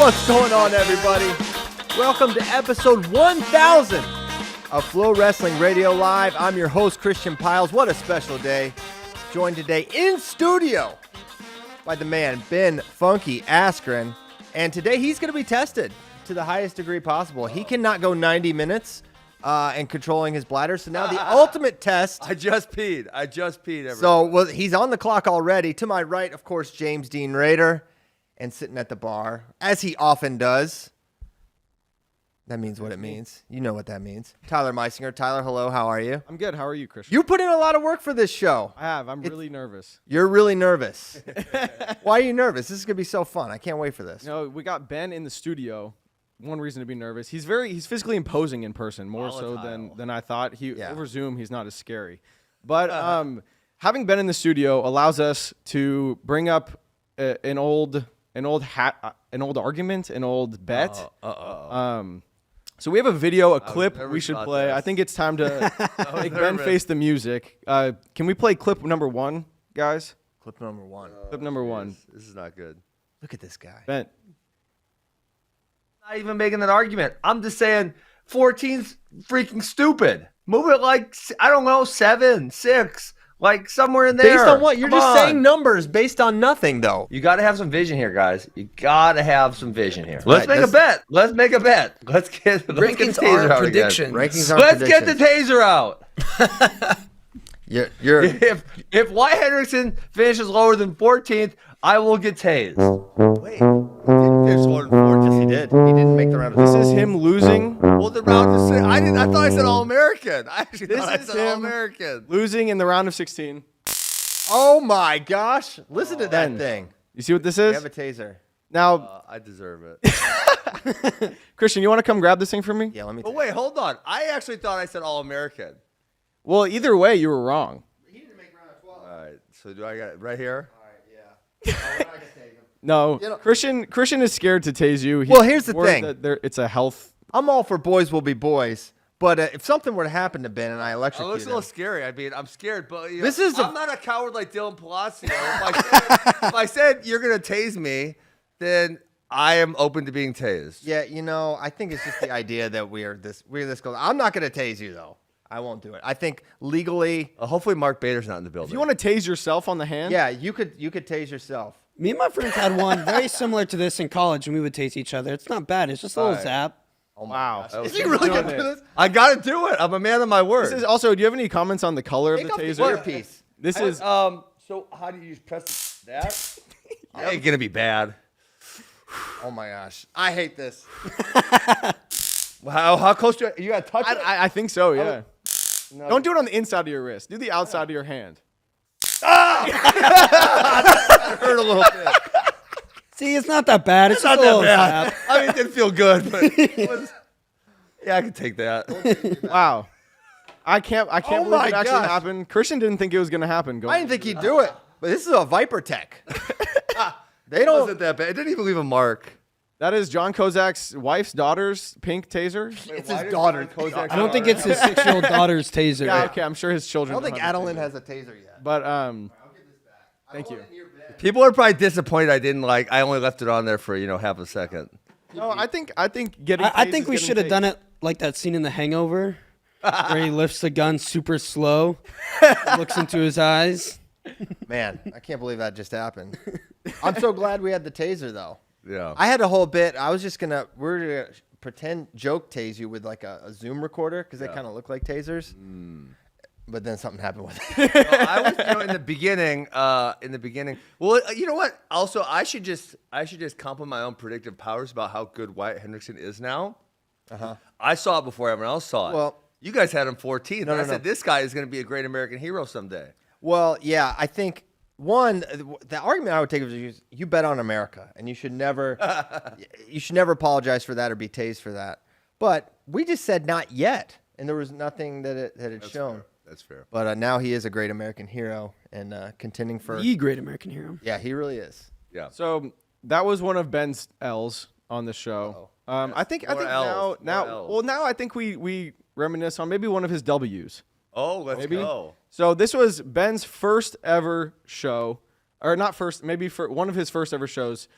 What's going on, everybody? Welcome to episode 1000 of FloWrestling Radio Live. I'm your host, Christian Piles. What a special day. Joined today in studio by the man, Ben Funky Askren. And today he's going to be tested to the highest degree possible. He cannot go 90 minutes and controlling his bladder. So now the ultimate test. I just peed, everybody. So he's on the clock already. To my right, of course, James Dean Rader. And sitting at the bar, as he often does. That means what it means. You know what that means. Tyler Meisinger. Tyler, hello. How are you? I'm good. How are you, Christian? You put in a lot of work for this show. I have. I'm really nervous. You're really nervous. Why are you nervous? This is going to be so fun. I can't wait for this. No, we got Ben in the studio. One reason to be nervous. He's physically imposing in person, more so than I thought. Over Zoom, he's not as scary. But having Ben in the studio allows us to bring up an old argument, an old bet. So we have a video, a clip we should play. This. I think it's time to make Ben face the music. Can we play clip number 1, guys? Clip number 1. Clip number 1. This is not good. Look at this guy. Ben. Not even making that argument. I'm just saying 14's freaking stupid. Move it like, I don't know, 7, 6. Like somewhere in there. Based on what? You're just saying numbers based on nothing, though. You got to have some vision here, guys. You got to have some vision here. Let's make a bet. Let's make a bet. Let's get the taser out predictions. Rankings aren't Let's predictions. get the taser out. You're if Wyatt Hendrickson finishes lower than 14th, I will get tased. Wait. He didn't finish lower than 4. Yes, he did. He didn't make the round of This is him losing. Well, the round of six. I thought I said All-American. I actually thought I said him All-American. Losing in the round of 16. Oh my gosh! Listen to that thing. You see what this We is? have a taser. Now, I deserve it. Christian, you want to come grab this thing for me? Yeah, let me. But wait, hold on. I actually thought I said All-American. Well, either way, you were wrong. He didn't make round of 12. All right. So do I got it right here? All right, yeah. We're not gonna take him. No, You know- Christian is scared to tase you. Well, here's the worried thing. that it's a health. I'm all for boys will be boys, but if something were to happen to Ben and I It electrocute looks a him, little scary. I mean, I'm scared, but This is I'm not a coward like Dylan Palacio. If I said you're gonna tase me, then I am open to being tased. yeah, I think it's just the idea that we're this close. I'm not gonna tase you though. I won't do it. I think legally, Hopefully, Mark Bader's not in the building. If you want to tase yourself on the hand, yeah, you could tase yourself. Me and my friends had one very similar to this in college, and we would taste each other. It's not bad. It's just a little zap. Oh my Wow. gosh. Is he really gonna do this? I gotta do it. I'm a man of my word. This is also. Do you have any comments on the color of Take the off the taser? earpiece. This is. So how do you press that? Ain't gonna be bad. Oh my gosh, I hate this. How close do you gotta touch it? I think so. Yeah. No. Don't do it on the inside of your wrist. Do the outside of your hand. That hurt a little bit. See, it's not that bad. It's not just a little that bad. zap. I mean, it didn't feel good, but yeah, I can take that. Wow. I can't Oh believe my it actually gosh. happened. Christian didn't think it was gonna happen. I didn't think he'd do it, but this is a Viper Tech. They It don't. wasn't that bad. It didn't even leave a mark. That is John Kozak's wife's daughter's pink taser. It's his daughter. I don't think it's his 6-year-old daughter's taser. Yeah, okay, I'm sure his I children. don't think have a Adeline taser. has a taser yet. But I'll give this back. Thank you. People are probably disappointed I only left it on there for half a second. No, I think getting. I think we should have done it like that scene in The Hangover, where he lifts the gun super slow, looks into his eyes. Man, I can't believe that just happened. I'm so glad we had the taser though. Yeah. I had a whole bit. We're gonna pretend joke tase you with like a Zoom recorder because they kind of look like tasers. But then something happened with it. Well, I was in the beginning. Well, you know what? Also, I should just compliment my own predictive powers about how good Wyatt Hendrickson is now. I saw it before everyone else saw it. Well, you guys had him 14th. No, I no, said this guy is going to be a great American hero someday. Well, yeah, I think the argument I would take is you bet on America, and you should never apologize for that or be tased for that. But we just said not yet, and there was nothing that had shown. Fair. That's fair. But now he is a great American hero and contending for. The great American hero. Yeah, he really is. Yeah. So that was one of Ben's L's on the show. I think More L's. now I think we reminisce on maybe one of his W's. Oh, let's Maybe. go. So this was Ben's first ever show, or not first, maybe for one of his first ever shows.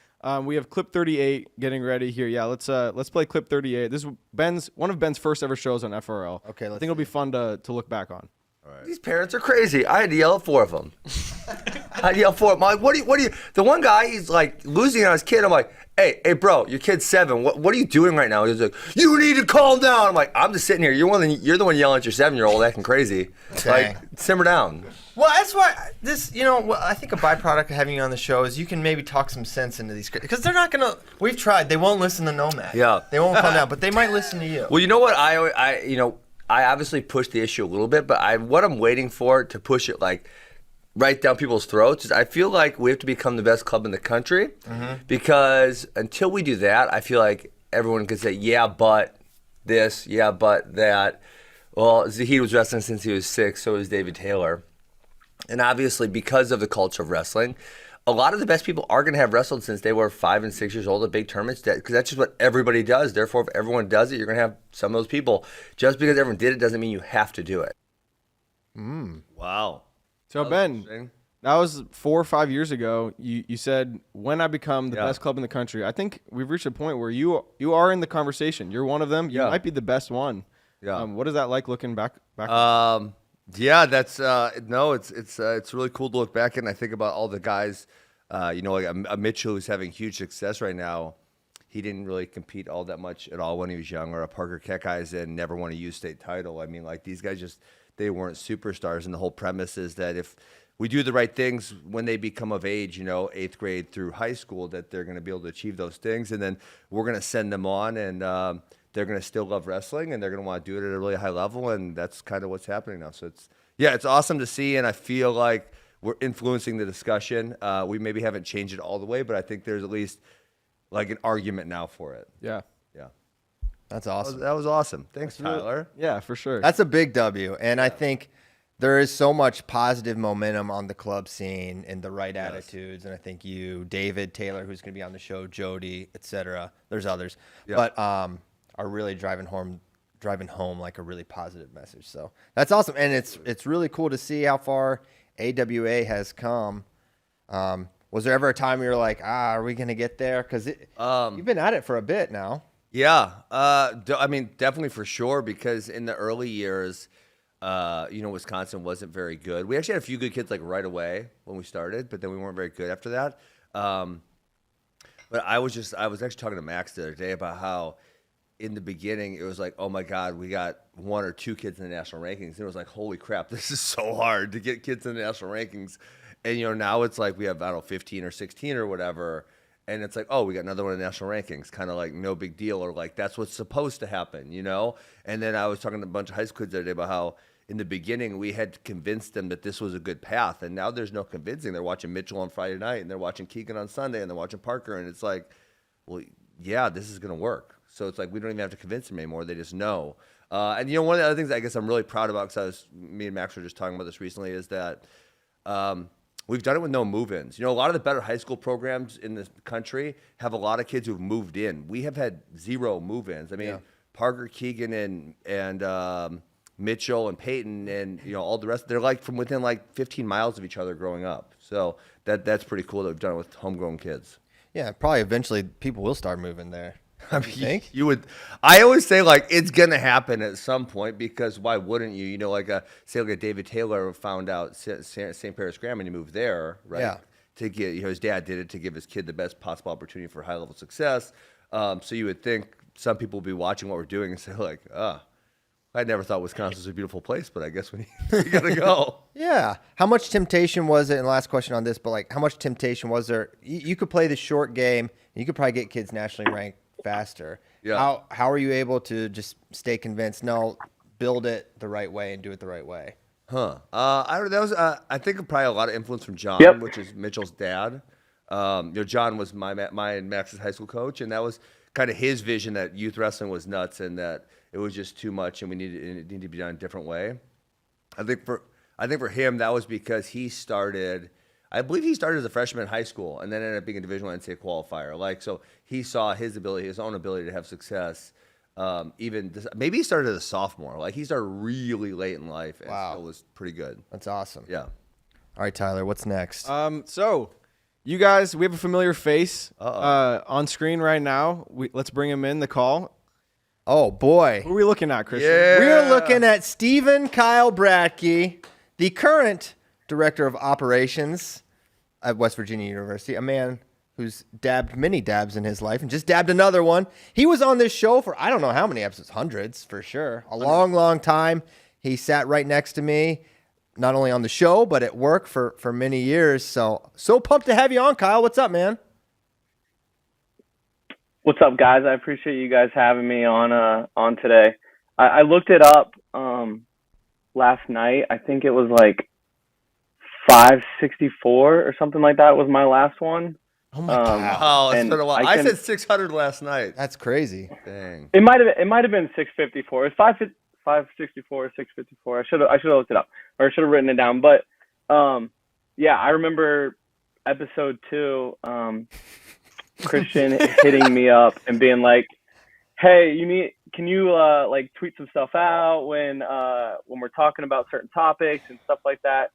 We have clip 38 getting ready here. Yeah, let's play clip 38. This is one of Ben's first ever shows on FRL. Okay, I think it'll be fun to look back on. All right. These parents are crazy. I had to yell at 4 of them. I had to yell at 4 of them. I'm like, what do you? The one guy, he's like losing on his kid. I'm like, hey, bro, your kid's 7. What are you doing right now? He's like, you need to calm down. I'm like, I'm just sitting here. You're the one yelling at your 7-year-old acting crazy. Like, simmer down. Well, that's why I think a byproduct of having you on the show is you can maybe talk some sense into these kids. Because they're not going to, we've tried, they won't listen to Nomad. Yeah. They won't calm down, but they might listen to you. Well, you know what? I obviously pushed the issue a little bit, but what I'm waiting for to push it like right down people's throats is I feel like we have to become the best club in the country because until we do that, I feel like everyone can say, yeah, but this, yeah, but that. Well, Zahid was wrestling since he was 6, so was David Taylor. And obviously, because of the culture of wrestling, a lot of the best people are going to have wrestled since they were 5 and 6 years old at big tournaments because that's just what everybody does. Therefore, if everyone does it, you're going to have some of those people. Just because everyone did it doesn't mean you have to do it. Wow. So, Ben, that was 4 or 5 years ago. You said, when I become the best club in the country, I think we've reached a point where you are in the conversation. You're one of them. You might be the best one. Yeah. What is that like looking back? Yeah, that's it's really cool to look back and I think about all the guys, like a Mitchell who's having huge success right now. He didn't really compete all that much at all when he was young, or a Parker Keckeisen never won a U state title. I mean, like these guys they weren't superstars, and the whole premise is that if we do the right things when they become of age, 8th grade through high school, that they're going to be able to achieve those things, and then we're going to send them on and. They're going to still love wrestling, and they're going to want to do it at a really high level, and that's kind of what's happening now. So it's awesome to see, and I feel like we're influencing the discussion. We maybe haven't changed it all the way, but I think there's at least like an argument now for it. Yeah. That's awesome. That was awesome. Thanks, Tyler. Yeah, for sure. That's a big W, and I think there is so much positive momentum on the club scene and the right attitudes, and I think you, David, Taylor, who's going to be on the show, Jody, etc. There's others, but are really driving home like a really positive message. So that's awesome. And it's really cool to see how far AWA has come. Was there ever a time you were like, are we going to get there? Because you've been at it for a bit now. Yeah. I mean, definitely for sure, because in the early years, Wisconsin wasn't very good. We actually had a few good kids like right away when we started, but then we weren't very good after that. But I was actually talking to Max the other day about how in the beginning, it was like, oh my God, we got 1 or 2 kids in the national rankings. And it was like, holy crap, this is so hard to get kids in the national rankings. And, now it's like we have, 15 or 16 or whatever. And it's like, oh, we got another one in the national rankings. Kind of like no big deal, or like that's what's supposed to happen, And then I was talking to a bunch of high school kids the other day about how in the beginning we had to convince them that this was a good path. And now there's no convincing. They're watching Mitchell on Friday night, and they're watching Keegan on Sunday, and they're watching Parker. And it's like, well, yeah, this is going to work. So it's like we don't even have to convince them anymore. They just know. And one of the other things I guess I'm really proud about, because me and Max were just talking about this recently, is that we've done it with no move-ins. A lot of the better high school programs in this country have a lot of kids who've moved in. We have had 0 move-ins. I mean, Parker, Keegan, and Mitchell and Peyton and all the rest, they're like from within like 15 miles of each other growing up. So that's pretty cool that we've done it with homegrown kids. Yeah, probably eventually people will start moving there. I mean, you would. I always say like it's gonna happen at some point, because why wouldn't you? Like a David Taylor found out St. Paris Graham and he moved there, right? Yeah. To get his dad did it to give his kid the best possible opportunity for high level success. So you would think some people would be watching what we're doing and say like, I never thought Wisconsin was a beautiful place, but I guess we gotta go. Yeah. How much temptation was it? And last question on this, but like, how much temptation was there? You could play the short game, and you could probably get kids nationally ranked faster. Yeah. How are you able to just stay convinced? No, build it the right way and do it the right way. I don't know. That was I think probably a lot of influence from John, which is Mitchell's dad. John was my and Max's high school coach, and that was kind of his vision that youth wrestling was nuts and that it was just too much and it needed to be done a different way. I think for him that was because I believe he started as a freshman in high schoal and then ended up being a Division I NCAA qualifier. So he saw his own ability to have success. Maybe he started as a sophomore. He started really late in life and still was pretty good. That's awesome. Yeah. All right, Tyler, what's next? So You guys, we have a familiar face on screen right now. Let's bring him in the call. Oh, boy. Who are we looking at, Christian? Yeah. We're looking at Stephen Kyle Bratke, the current director of operations at West Virginia University, a man who's dabbed many dabs in his life and just dabbed another one. He was on this show for I don't know how many episodes, hundreds for sure, a long, long time. He sat right next to me, not only on the show, but at work for many years. So pumped to have you on, Kyle. What's up, man? What's up, guys? I appreciate you guys having me on today. I looked it up last night. I think it was like 564 or something like that was my last one. Oh my God! Oh, it's been a while. I said 600 last night. That's crazy. Dang. It might have been 654. It's 564, 654. I should have looked it up, or I should have written it down. But yeah, I remember episode 2. Christian hitting me up and being like, "Hey, can you like tweet some stuff out when we're talking about certain topics and stuff like that?"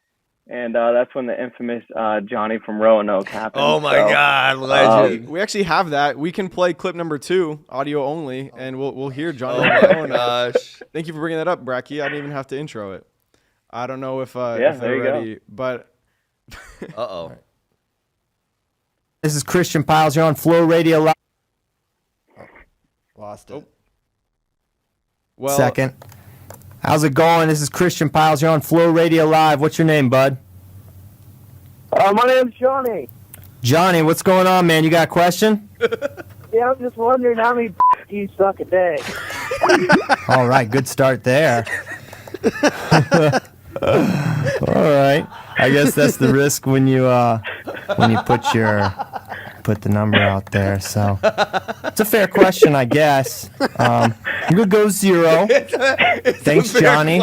And that's when the infamous Johnny from Roanoke happened. Oh my God, legend! We actually have that. We can play clip number 2, audio only, and we'll hear Johnny. Oh my gosh! Thank you for bringing that up, Bratke. I didn't even have to intro it. I don't know if there they're you ready, go. but This is Christian Piles. You're on Flow Radio Live. Lost it. Oh. Well, Second. How's it going? This is Christian Piles. You're on Flow Radio Live. What's your name, bud? My name's Johnny. Johnny, what's going on, man? You got a question? Yeah, I'm just wondering how many you suck a day. All right, good start there. All right. I guess that's the risk when you put the number out there. So it's a fair question, I guess. I'm gonna go 0. Thanks, Johnny,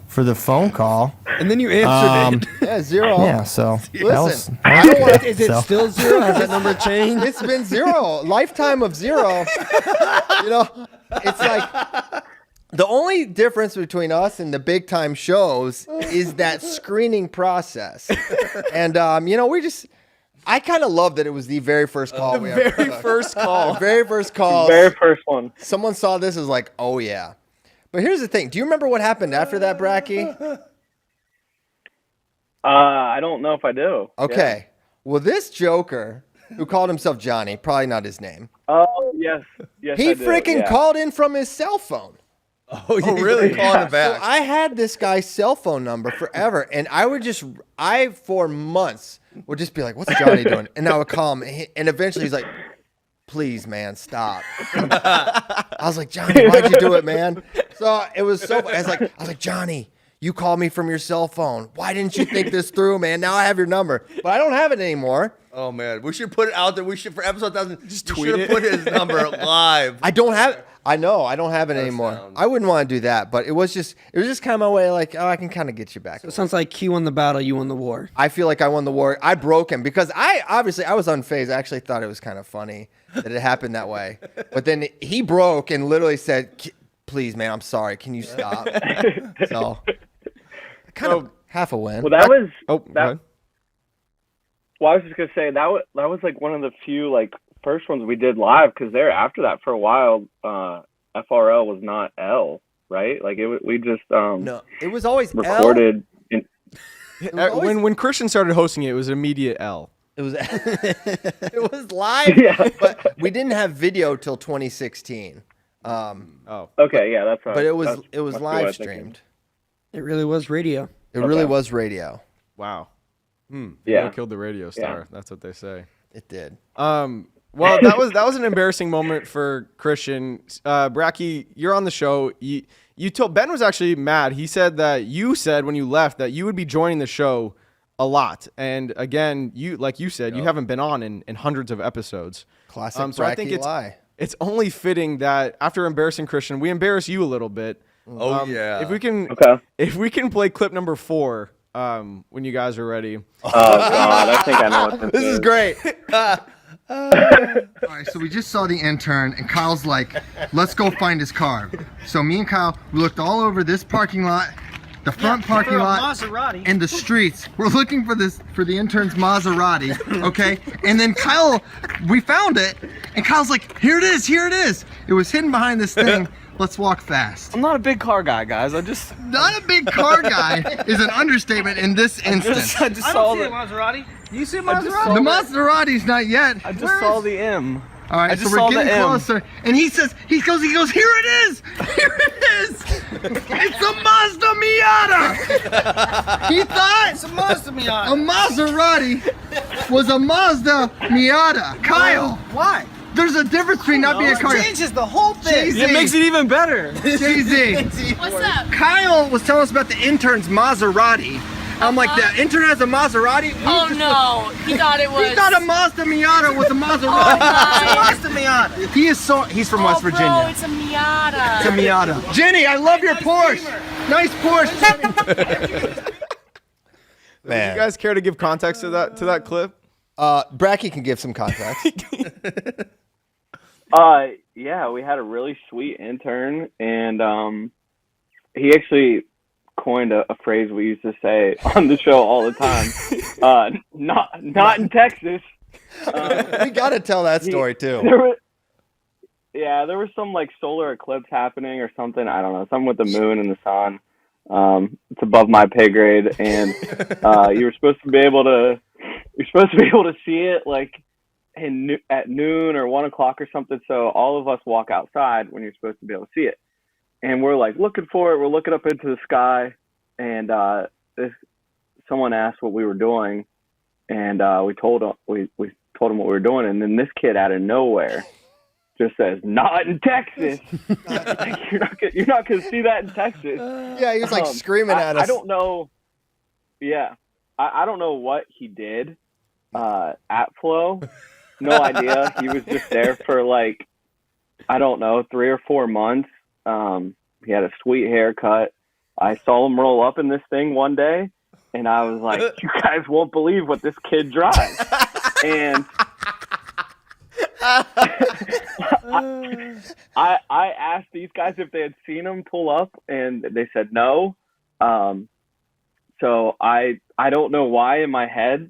for the phone call. And then you answered it. Yeah, 0. Yeah, so Listen, I don't want. Is it still 0? Has that number changed? It's been 0. Lifetime of 0. It's like the only difference between us and the big time shows is that screening process. And I kind of love that it was the very first call. very first call. Very first call. Very first one. Someone saw this as like, oh yeah. But here's the thing. Do you remember what happened after that, Bratke? I don't know if I do. Okay. Well, this joker who called himself Johnny, probably not his name. Oh yes. He I do, freaking yeah. cally in from his cell phone. Oh, really? Calling it back. So I had this guy's cell phone number forever, and I for months would just be like, "What's Johnny doing?" And I would call him, and eventually he's like, "Please, man, stop." I was like, "Johnny, why'd you do it, man?" So it was so. I was like, "Johnny, you called me from your cell phone. Why didn't you think this through, man? Now I have your number, but I don't have it anymore." Oh man, we should put it out there. We should for episode 1000. Just we tweet should it. have put his number live. I don't have it. I know I don't have it anymore. sounds- I wouldn't want to do that, but it was just kind of my way. Like, oh, I can kind of get you back. It sounds like he won the battle, you won the war. I feel like I won the war. I broke him because I was unfazed. I actually thought it was kind of funny that it happened that way. But then he broke and literally said, "Please, man, I'm sorry. Can you stop?" So kind of half a win. Well, that was. Oh, go ahead. Well, I was just gonna say that was like one of the few like first ones we did live, because there after that for a while, FRL was not L, right? Like we just No, it was always recorded. When Christian started hosting it, it was immediate L. It was it was live, Yeah. but we didn't have video till 2016. Okay, yeah, that's right. But it was That's- it was must be what I live was thinking. streamed. It really was radio. It really was radio. Wow. Yeah. Killed the radio star. That's what they say. It did. Well, that was an embarrassing moment for Christian. Bratke, you're on the show. You told Ben was actually mad. He said that you said when you left that you would be joining the show a lot. And again, you said, you haven't been on in hundreds of episodes. Classic So I think Bratke lie. it's only fitting that after embarrassing Christian, we embarrass you a little bit. Oh yeah. If we can play clip number 4 when you guys are ready. Oh God, I think I know what This is great. All right, so we just saw the intern, and Kyle's like, let's go find his car. So me and Kyle, we looked all over this parking lot, the front parking lot, Maserati. and the streets. We're looking for the intern's Maserati, okay? And then Kyle, we found it, and Kyle's like, here it is, here it is. It was hidden behind this thing. Let's walk fast. I'm not a big car guy, guys. Not a big car guy is an understatement in this instance. I just I saw don't see a the Maserati. You see a just Maserati? saw The Maserati's not yet. I just saw the M. All right, I so just we're saw the getting M. closer, and he goes, here it is, here it is. It's a Mazda Miata. He thought It's a Mazda a Miata. Maserati was a Mazda Miata. Kyle, Why? there's a difference between not being a car. It changes the whole thing. Jay-Z. It makes it even better. Jay-Z. What's up? Kyle was telling us about the intern's Maserati. I'm like, the intern has a Maserati? Oh no, he thought it was. He thought a Mazda Miata was a Maserati. Mazda Miata. He's from West Virginia. Bro, it's a Miata. It's a Miata. Jenny, I love your Porsche. Nice Porsche. Do you guys care to give context to that clip? Bratke can give some context. Yeah, we had a really sweet intern, and he actually coined a phrase we used to say on the show all the time. Not in Texas. We gotta tell that story too. There was some like solar eclipse happening or something. I don't know, something with the moon and the sun. It's above my pay grade, and you're supposed to be able to see it like at noon or 1 o'clock or something. So all of us walk outside when you're supposed to be able to see it, and we're like looking for it. We're looking up into the sky, and someone asked what we were doing, and we told them what we were doing, and then this kid out of nowhere just says, "Not in Texas." Like, you're not gonna see that in Texas. Yeah, he was like screaming at us. I don't know. Yeah, I don't know what he did at Flow. No idea. He was just there for like, I don't know, 3 or 4 months. He had a sweet haircut. I saw him roll up in this thing one day, and I was like, "You guys won't believe what this kid drives." And I asked these guys if they had seen him pull up, and they said no. So I don't know why in my head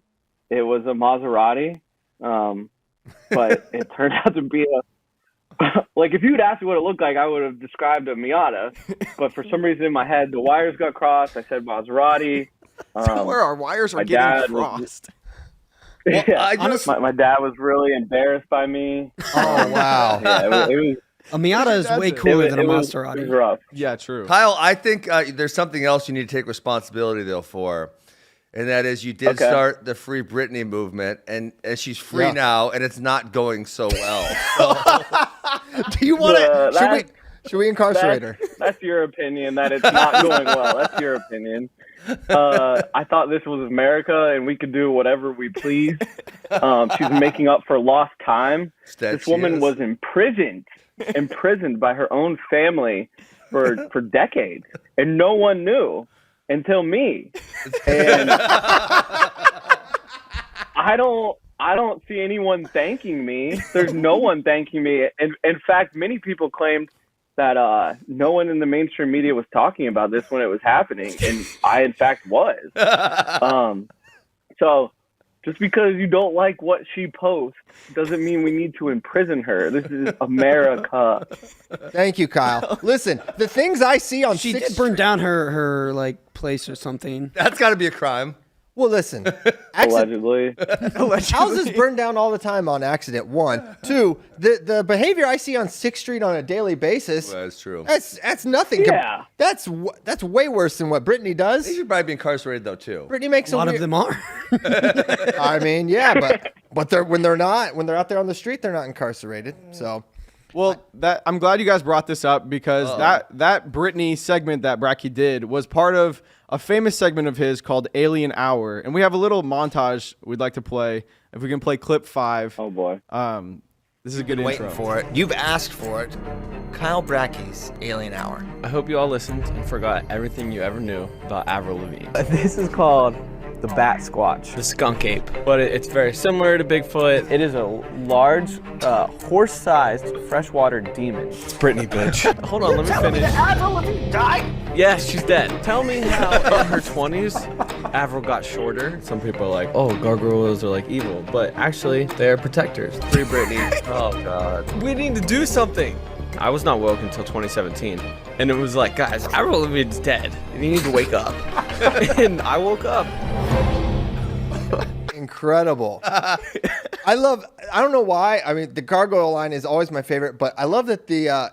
it was a Maserati, but it turned out to be like, if you'd asked me what it looked like, I would have described a Miata. But for some reason in my head, the wires got crossed. I said Maserati. Where our wires are getting crossed. Well, yeah, my dad was really embarrassed by me. Oh wow! Yeah, it was. A Miata is way cooler than a Maserati. It was rough. Yeah, true. Kyle, I think there's something else you need to take responsibility though for, and that is you did start the Free Britney movement, and she's free now, and it's not going so well. So. Do you want to? Should we incarcerate her? That's your opinion. That it's not going well. That's your opinion. I thought this was America and we could do whatever we please. She's making up for lost time. This woman was imprisoned by her own family for decades, and no one knew until me. And I don't see anyone thanking me. There's no one thanking me. And in fact, many people claimed that no one in the mainstream media was talking about this when it was happening, and I in fact was. So just because you don't like what she posts doesn't mean we need to imprison her. This is America. Thank you, Kyle. Listen, the things I see on She did burn down her like place or something. That's got to be a crime. Well, listen. Allegedly. Houses burn down all the time on accident. 1, 2. The behavior I see on 6th Street on a daily basis. Well, that's true. That's nothing. Yeah. That's way worse than what Britney does. They should probably be incarcerated though too. Britney makes A lot of them are. I mean, yeah, but when they're out there on the street, they're not incarcerated. So. Well, I'm glad you guys brought this up because that Britney segment that Bratke did was part of a famous segment of his called Alien Hour, and we have a little montage we'd like to play. If we can play clip 5. Oh boy. This is a good Waiting intro. for it. You've asked for it. Kyle Bratke's Alien Hour. I hope you all listened and forgot everything you ever knew about Avril Lavigne. This is called the bat squatch. The skunk ape. But it's very similar to Bigfoot. It is a large, horse-sized freshwater demon. It's Brittany, bitch. Hold on, let me finish. Avril Lavigne died? Yeah, she's dead. Tell me how in her 20s, Avril got shorter. Some people are like, oh, gargoyles are like evil. But actually, they're protectors. Free Britney. Oh, God. We need to do something. I was not woke until 2017. And it was like, guys, Avril Lavigne's dead. You need to wake up. And I woke up. Incredible. I don't know why. I mean, the gargoyle line is always my favorite, but I love that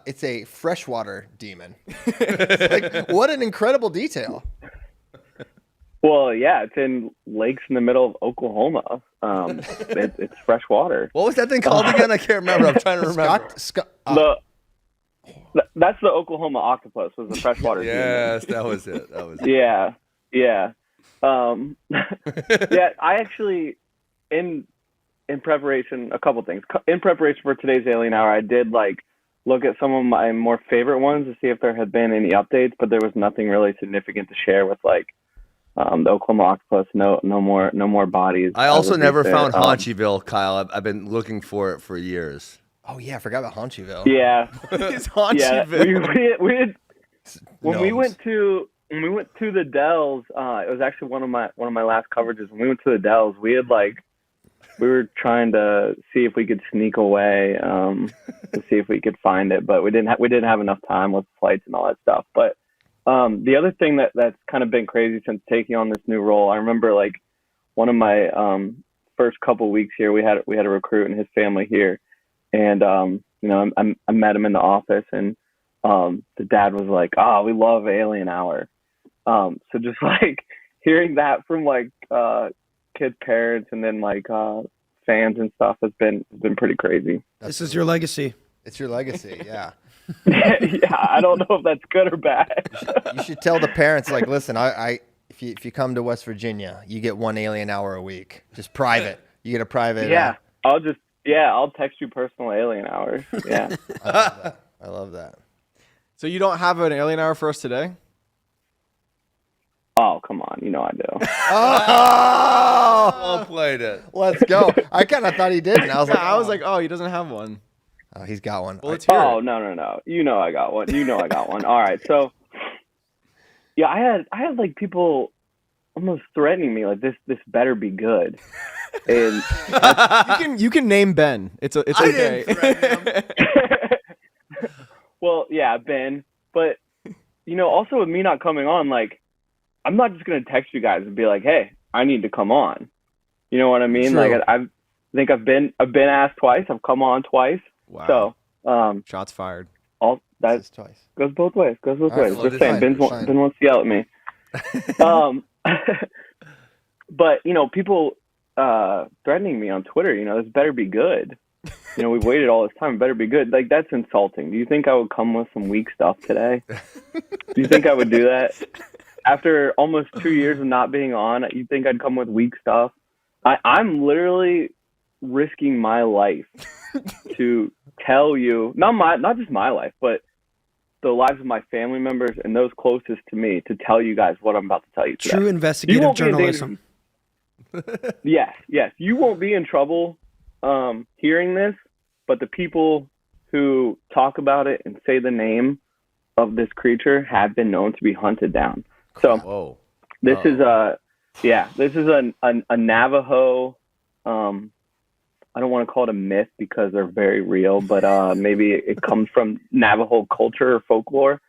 it's a freshwater demon. Like, what an incredible detail. Well, yeah, it's in lakes in the middle of Oklahoma. It's fresh water. What was that thing called again? I can't remember. I'm trying to remember. That's the Oklahoma octopus. Was the freshwater demon. Yes, that was it. Yeah. Yeah, I actually, in preparation, a couple things. In preparation for today's Alien Hour, I did look at some of my more favorite ones to see if there had been any updates, but there was nothing really significant to share with the Oklahoma octopus. No more bodies. I also never found Haunchyville, Kyle. I've been looking for it for years. Oh yeah, I forgot about Haunchyville. Yeah, it's Haunchyville. Yeah, we had when we went to the Dells. It was actually one of my last coverages. When we went to the Dells, we had we were trying to see if we could sneak away to see if we could find it, but we didn't have enough time with flights and all that stuff. But the other thing that's kind of been crazy since taking on this new role, I remember one of my first couple weeks here, we had a recruit and his family here, and I met him in the office, and the dad was like, "Oh, we love Alien Hour." So just hearing that from kids' parents and then fans and stuff has been pretty crazy. This is your legacy. It's your legacy, yeah. Yeah, I don't know if that's good or bad. You should tell the parents, listen, if you come to West Virginia, you get 1 Alien Hour a week, just private. You get a private. Yeah, I'll text you personal Alien Hour. Yeah, I love that. So you don't have an Alien Hour for us today? Oh, come on. You know I do. Oh! Well played it. Let's go. I kind of thought he didn't. I was like, oh, he doesn't have one. Oh, he's got one. Well, let's hear it. No. You know I got one. All right. So, yeah, I had people almost threatening me this better be good. And you can name Ben. It's okay. I didn't threaten him. Well, yeah, Ben. But also with me not coming on, I'm not just gonna text you guys and be like, "Hey, I need to come on." You know what I mean? True. I think I've been asked twice. I've come on twice. Wow. So, shots fired. All that twice. Goes both ways. Right, Just saying, Ben wants to yell at me. But people threatening me on Twitter. This better be good. We've waited all this time. It better be good. That's insulting. Do you think I would come with some weak stuff today? Do you think I would do that? After almost 2 years of not being on, you think I'd come with weak stuff? I'm literally risking my life to tell you, not just my life, but the lives of my family members and those closest to me, to tell you guys what I'm about to tell you today. True investigative journalism. Yes. You won't be in trouble hearing this, but the people who talk about it and say the name of this creature have been known to be hunted down. So this is a Navajo. I don't want to call it a myth because they're very real, but maybe it comes from Navajo culture or folklore.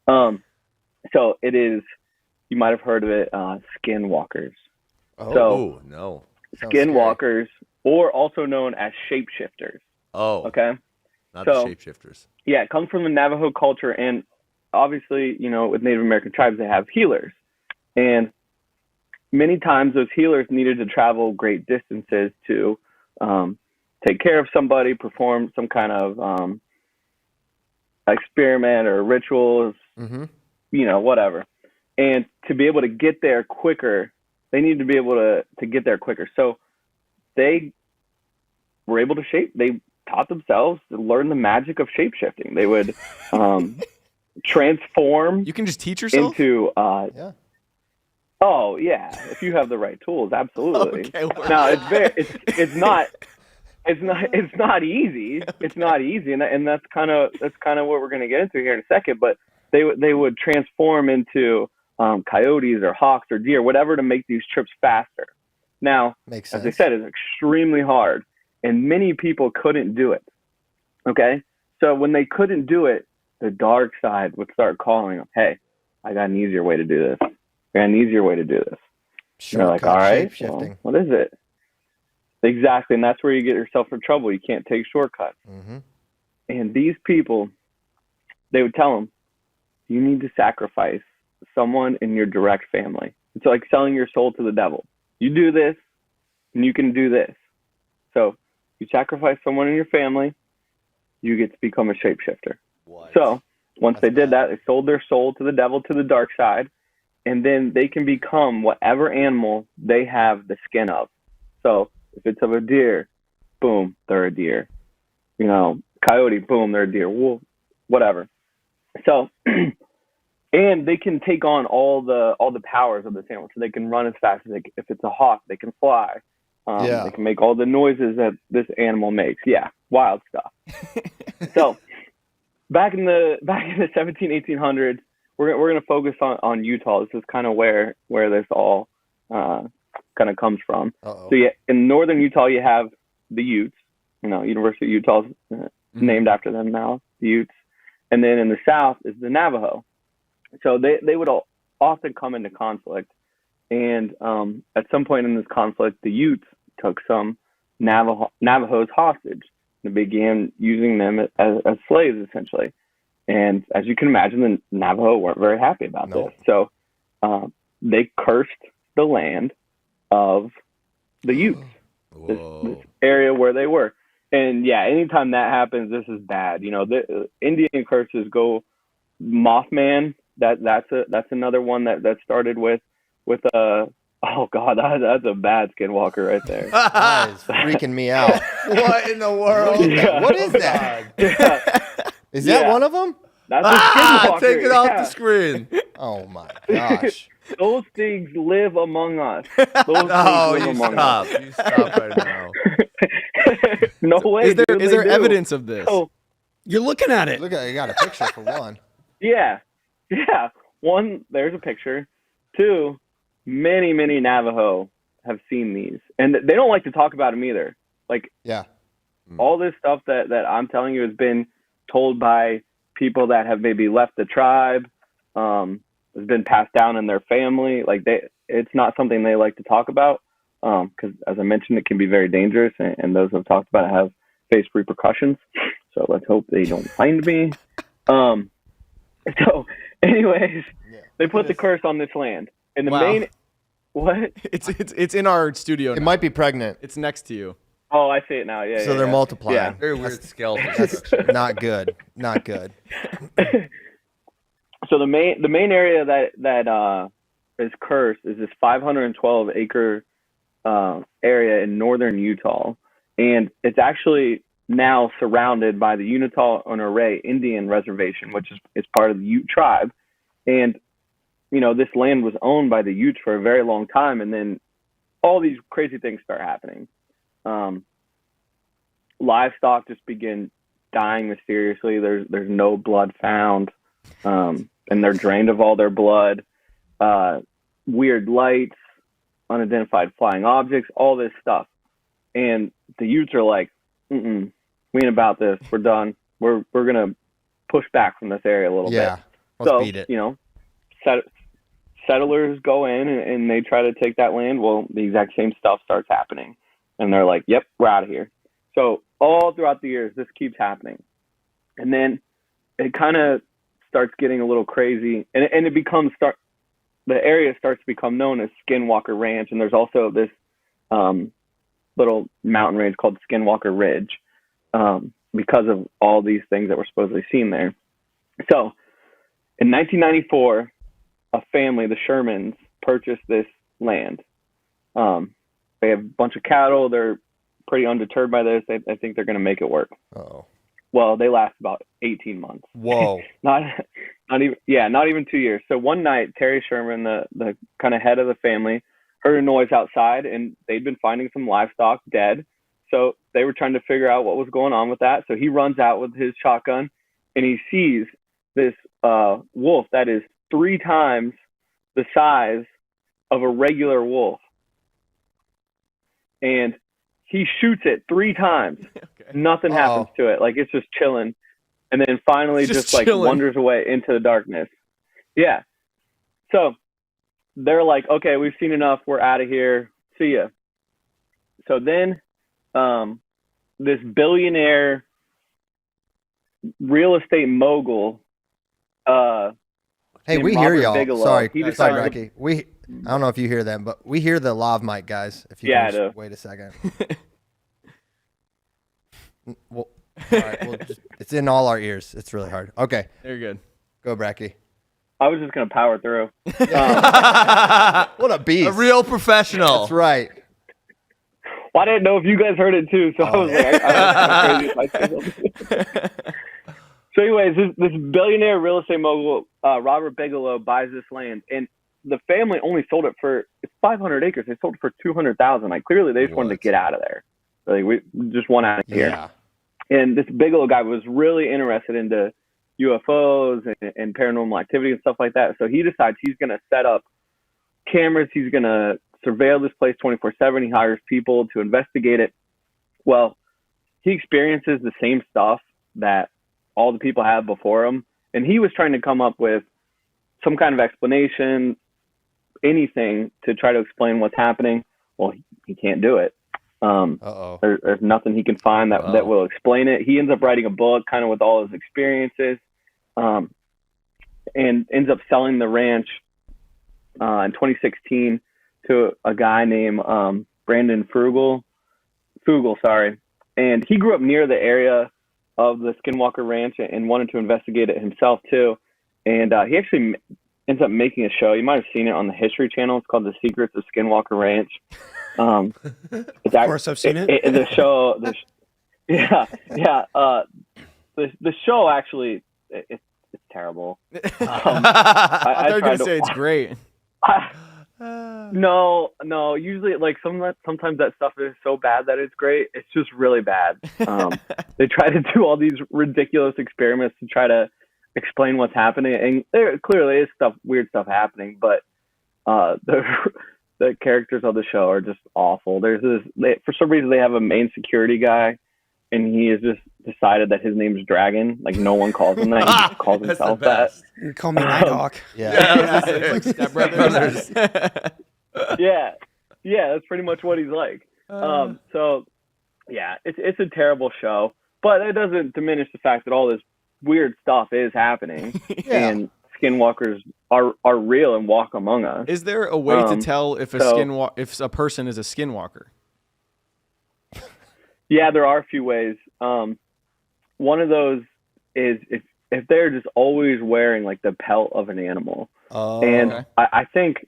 So it is. You might have heard of it. Skinwalkers. Oh no! Skinwalkers, or also known as shapeshifters. Oh, okay. Not the shapeshifters. Yeah, it comes from the Navajo culture, and obviously, with Native American tribes, they have healers. And many times those healers needed to travel great distances to take care of somebody, perform some kind of experiment or rituals, whatever. And to be able to get there quicker, they needed to be able to get there quicker. So they were able to they taught themselves to learn the magic of shape-shifting. They would transform. You can just teach yourself? Into Oh yeah, if you have the right tools, absolutely. Okay, now it's not easy. It's not easy, and that's kind of what we're going to get into here in a second. But they would transform into coyotes or hawks or deer, whatever, to make these trips faster. Now, Makes as sense. I said, it's extremely hard, and many people couldn't do it. Okay, so when they couldn't do it, the dark side would start calling them, "Hey, I got an easier way to do this. I got an easier way to do this." And they're like, "All right, well, what is it?" Exactly, and that's where you get yourself in trouble. You can't take shortcuts. Mm-hmm. And these people, they would tell them, you need to sacrifice someone in your direct family. It's like selling your soul to the devil. You do this, and you can do this. So you sacrifice someone in your family, you get to become a shapeshifter. What? So once they did that, they sold their soul to the devil, to the dark side, and then they can become whatever animal they have the skin of. So if it's of a deer, boom, they're a deer. You know, coyote, boom, they're a deer. Wolf, whatever. So, and they can take on all the powers of this animal. So they can run as fast as if it's a hawk, they can fly. They can make all the noises that this animal makes. Yeah, wild stuff. So, back in the 1800s, we're going to focus on Utah. This is kind of where this all kind of comes from. So in northern Utah, you have the Utes. You know, University of Utah's named after them now, the Utes. And then in the south is the Navajo. So they would all often come into conflict. And at some point in this conflict, the Utes took some Navajos hostage and began using them as slaves, essentially. And as you can imagine, the Navajo weren't very happy about this. So they cursed the land of the Utes, this area where they were. And yeah, anytime that happens, this is bad. You know, the Indian curses go Mothman. That's another one that started with oh God, that's a bad skinwalker right there. That is freaking me out. What in the world? What is that? Is that one of them? That's a skinwalker. Take it off the screen. Oh my gosh. Those things live among us. You stop right now. No way. Is there evidence of this? So, you're looking at it. Look at, you got a picture for one. Yeah. One, there's a picture. Two, many Navajo have seen these, and they don't like to talk about them either. Like, all this stuff that I'm telling you has been told by people that have maybe left the tribe, has been passed down in their family. Like, it's not something they like to talk about, because as I mentioned, it can be very dangerous, and those who have talked about it have faced repercussions. So let's hope they don't find me. So anyways, they put the curse on this land. And the main, what? It's in our studio now. It might be pregnant. It's next to you. Oh, I see it now. Yeah. So they're multiplying. Yeah. Very weird skeleton. That's not good. Not good. So the main area that is cursed is this 512 acre area in northern Utah, and it's actually now surrounded by the Unetah and Array Indian Reservation, which is part of the Ute tribe. And you know, this land was owned by the Utes for a very long time, and then all these crazy things start happening. Livestock just begin dying mysteriously. There's no blood found, and they're drained of all their blood. Weird lights, unidentified flying objects, all this stuff. And the Utes are like, we ain't about this. We're done. We're gonna push back from this area a little bit. Let's beat it. You know, settlers go in and they try to take that land. Well, the exact same stuff starts happening, and they're like, "Yep, we're out of here." So all throughout the years, this keeps happening, and then it kind of starts getting a little crazy, and it becomes the area starts to become known as Skinwalker Ranch, and there's also this little mountain range called Skinwalker Ridge, because of all these things that were supposedly seen there. So in 1994, a family, the Shermans, purchased this land. They have a bunch of cattle. They're pretty undeterred by this. I think they're going to make it work. Oh. Well, they last about 18 months. Whoa. Not not even 2 years. So one night, Terry Sherman, the kind of head of the family, heard a noise outside, and they'd been finding some livestock dead. So they were trying to figure out what was going on with that. So he runs out with his shotgun, and he sees this wolf that is 3 times the size of a regular wolf. And he shoots it 3 times. Okay. Nothing happens to it. Like, it's just chilling. And then finally just like wanders away into the darkness. Yeah. So they're like, okay, we've seen enough. We're out of here. See ya. So then this billionaire real estate mogul. Hey, we Robert hear y'all. Bigelow, Sorry, Bratke. I don't know if you hear them, but we hear the lav mic, guys. If you can just wait a second. Well, all right, it's in all our ears. It's really hard. Okay. You're good. Go, Bratke. I was just going to power through. What a beast. A real professional. That's right. Well, I didn't know if you guys heard it too, so I was like, I was crazy. So anyways, this billionaire real estate mogul, Robert Bigelow, buys this land, and the family only sold it for, it's 500 acres. They sold it for $200,000. Like, clearly they just wanted to get out of there. Like, we just want out of here. Yeah. And this Bigelow guy was really interested into UFOs and paranormal activity and stuff like that. So he decides he's going to set up cameras. He's going to surveil this place 24/7. He hires people to investigate it. Well, he experiences the same stuff that all the people have before him. And he was trying to come up with some kind of explanation, anything to try to explain what's happening. Well, he can't do it. There's nothing he can find that will explain it. He ends up writing a book kind of with all his experiences, and ends up selling the ranch in 2016 to a guy named Brandon Fugel, and he grew up near the area of the Skinwalker Ranch and wanted to investigate it himself too. And he actually ends up making a show. You might have seen it on the History Channel. It's called The Secrets of Skinwalker Ranch. Of course, I've seen it. The show, the show actually, it's terrible. I was going to say it's great. No. Usually, like sometimes that stuff is so bad that it's great. It's just really bad. They try to do all these ridiculous experiments to try to explain what's happening, and there clearly is weird stuff happening. But the characters of the show are just awful. There's for some reason they have a main security guy, and he has just decided that his name's Dragon. Like, no one calls him that. He just calls himself that. You call me Nighthawk. Yeah. It's like Step Brothers. Yeah, that's pretty much what he's like. So yeah, it's a terrible show, but it doesn't diminish the fact that all this weird stuff is happening, and skinwalkers are real and walk among us. Is there a way to tell if a person is a skinwalker? Yeah, there are a few ways. One of those is if they're just always wearing like the pelt of an animal. And okay. I think,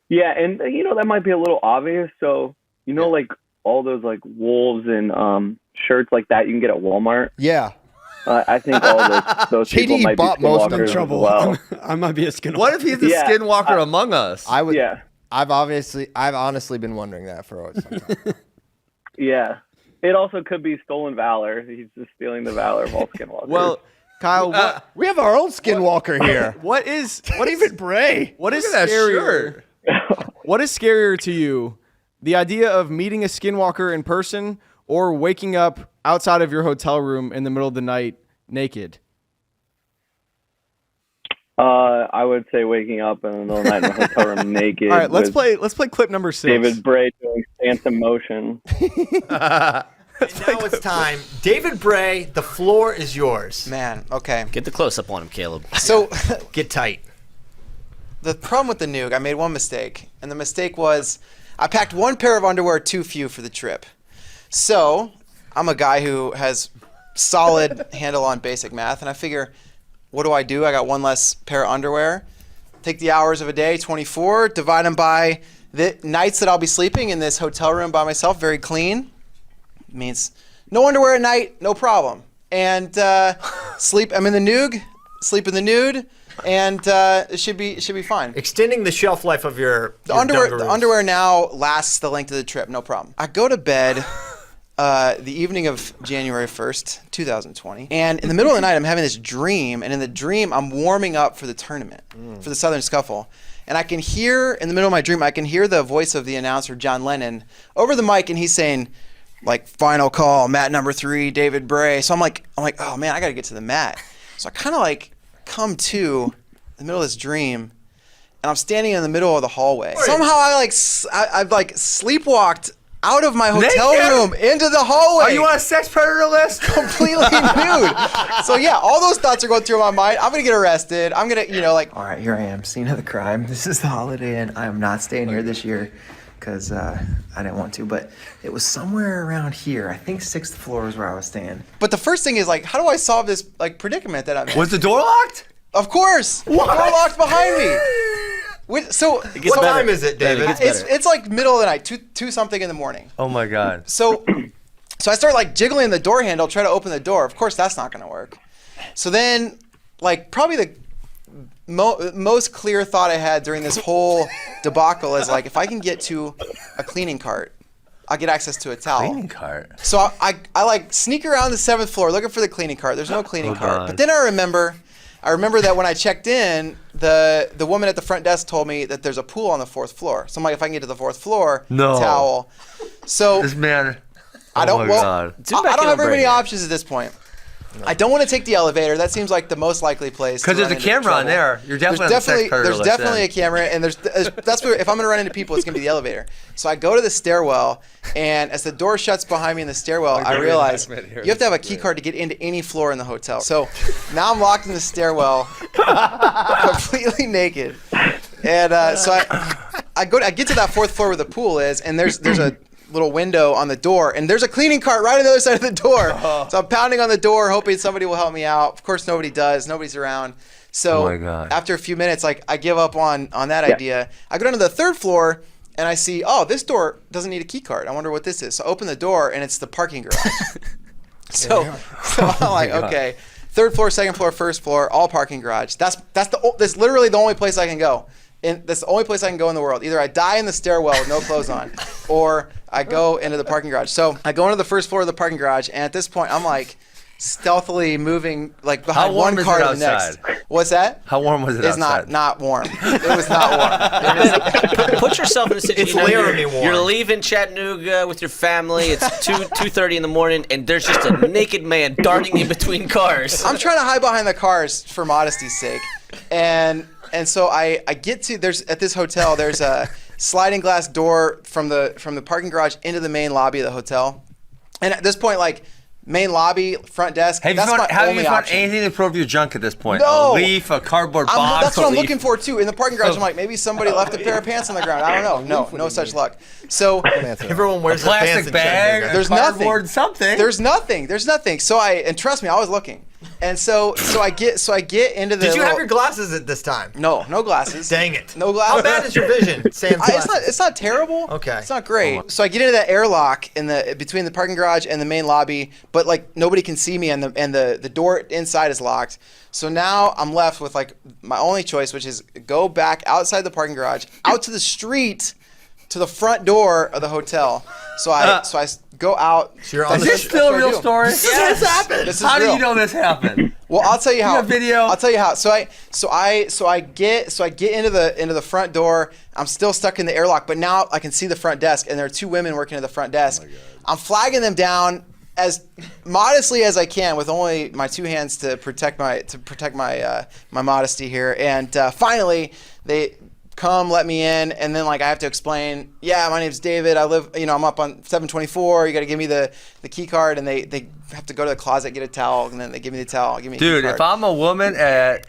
yeah, and that might be a little obvious. So like all those like wolves and shirts like that you can get at Walmart. Yeah. I think all those people might be skinwalkers as well. I might be a skinwalker. What if he's a skinwalker among us? I would. Yeah. I've honestly been wondering that for some time. Yeah. It also could be stolen valor. He's just stealing the valor of all skinwalkers. Well, Kyle, we have our own skinwalker here. What is David Bray? What is scarier? What is scarier to you? The idea of meeting a skinwalker in person or waking up outside of your hotel room in the middle of the night naked? I would say waking up in the middle of the night in the hotel room naked. All right, let's play clip number 6. David Bray doing phantom motion. Now it's time. David Bray, the floor is yours. Man, okay. Get the close-up on him, Caleb. So, get tight. The problem with the nuke, I made one mistake. And the mistake was I packed one pair of underwear too few for the trip. So, I'm a guy who has solid handle on basic math. And I figure, what do? I got one less pair of underwear. Take the hours of a day, 24, divide them by the nights that I'll be sleeping in this hotel room by myself, very clean. Means no underwear at night, no problem. And sleep, I'm in the Noog, sleep in the nude, and it should be fine. Extending the shelf life of your underwear. dungaroos. The underwear now lasts the length of the trip, no problem. I go to bed the evening of January 1st, 2020, and in the middle of the night, I'm having this dream, and in the dream, I'm warming up for the tournament, for the Southern Scuffle. And I can hear, in the middle of my dream, I can hear the voice of the announcer, John Lennon, over the mic, and he's saying, like, final call, mat number 3, David Bray. So I'm like, oh man, I gotta get to the mat. So I kind of like come to in the middle of this dream, and I'm standing in the middle of the hallway. Somehow I've like sleepwalked out of my hotel room into the hallway. Are you on a sex predator list? Completely nude. So yeah, all those thoughts are going through my mind. I'm gonna get arrested. I'm gonna, like. All right, here I am, scene of the crime. This is the Holiday Inn. I am not staying here this year because I didn't want to, but it was somewhere around here. I think 6th floor is where I was staying. But the first thing is like, how do I solve this like predicament that I'm in? Was the door locked? Of course. What? The door locked behind me. So what time is it, David? It's like middle of the night, 2 something in the morning. Oh my God. So I start like jiggling the door handle, try to open the door. Of course, that's not going to work. So then, like probably the most clear thought I had during this whole debacle is like, if I can get to a cleaning cart, I'll get access to a towel. Cleaning cart. So I like sneak around the 7th floor looking for the cleaning cart. There's no cleaning cart. But then I remember that when I checked in, the woman at the front desk told me that there's a pool on the 4th floor. So I'm like, if I can get to the 4th floor, towel. So this man. I don't have very many options at this point. No. I don't want to take the elevator. That seems like the most likely place. Because there's a camera on there. You're definitely there's definitely a camera, and that's where if I'm gonna run into people, it's gonna be the elevator. So I go to the stairwell, and as the door shuts behind me in the stairwell, I realize you have to have a key card to get into any floor in the hotel. So now I'm locked in the stairwell, completely naked, and so I get to that 4th floor where the pool is, and there's a little window on the door, and there's a cleaning cart right on the other side of the door. So I'm pounding on the door, hoping somebody will help me out. Of course, nobody does. Nobody's around. So after a few minutes, like I give up on that idea. I go down to the 3rd floor, and I see, this door doesn't need a key card. I wonder what this is. So I open the door, and it's the parking garage. so I'm like, okay, 3rd floor, 2nd floor, 1st floor, all parking garage. That's literally the only place I can go. And that's the only place I can go in the world. Either I die in the stairwell with no clothes on, or I go into the parking garage. So I go into the 1st floor of the parking garage, and at this point, I'm like stealthily moving like behind one car to the next. What's that? How warm was it outside? It's not warm. It was not warm. Put yourself in a situation. It's laramie warm. You're leaving Chattanooga with your family. It's 2:30 in the morning, and there's just a naked man darting in between cars. I'm trying to hide behind the cars for modesty's sake, and so I get to at this hotel. There's a sliding glass door from the parking garage into the main lobby of the hotel, and at this point, like main lobby, front desk. Have you found anything to prove your junk at this point? No. A leaf, a cardboard box. That's what I'm looking for too. In the parking garage, I'm like, maybe somebody left a pair of pants on the ground. I don't know. No such luck. So everyone wears a plastic bag. There's cardboard, something. There's nothing. So and trust me, I was looking. And so I get into the. Did you have your glasses at this time? No glasses. Dang it. No glasses. How bad is your vision? It's not terrible. Okay. It's not great. So I get into that airlock between the parking garage and the main lobby, but like nobody can see me, and the door inside is locked. So now I'm left with like my only choice, which is go back outside the parking garage, out to the street, to the front door of the hotel. So I go out. Is this still a real story? This happened. How do you know this happened? Well, I'll tell you how. You have video? I'll tell you how. So I get into the front door. I'm still stuck in the airlock, but now I can see the front desk, and there are 2 women working at the front desk. I'm flagging them down as modestly as I can with only my 2 hands to protect my modesty here. And finally, they come let me in, and then like I have to explain, my name's David, I live, I'm up on 724, you got to give me the key card, and they have to go to the closet, get a towel, and then they give me the towel, give me a key card. If I'm a woman at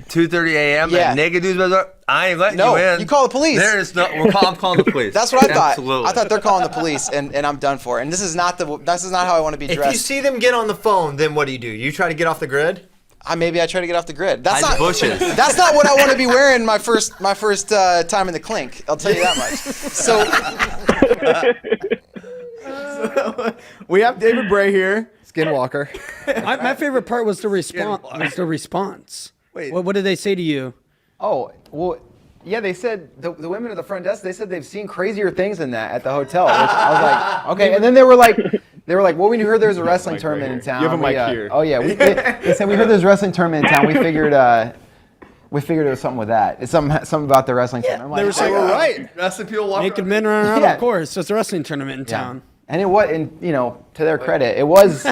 2:30 a.m. and naked dudes by the door, I ain't letting you in. You call the police. I'm calling the police. That's what I thought. Absolutely. I thought they're calling the police, and I'm done for. And this is not how I want to be dressed. If you see them get on the phone, then what do? You try to get off the grid? Maybe I try to get off the grid. That's not bushes. That's not what I want to be wearing my first time in the clink. I'll tell you that much. So we have David Bray here. Skinwalker. My favorite part was the response. Wait. What did they say to you? Oh, well, yeah, they said, the women at the front desk, they said they've seen crazier things than that at the hotel. Which I was like, okay. And then they were like, well, we heard there was a wrestling tournament in town. You have a mic here. Oh, yeah. They said we heard there's a wrestling tournament in town. We figured it was something with that. It's something about the wrestling tournament. They were saying, We're right. Wrestling people walk naked around. men running around, Yeah. of course. It's a wrestling tournament in town. And it was, and to their credit, it was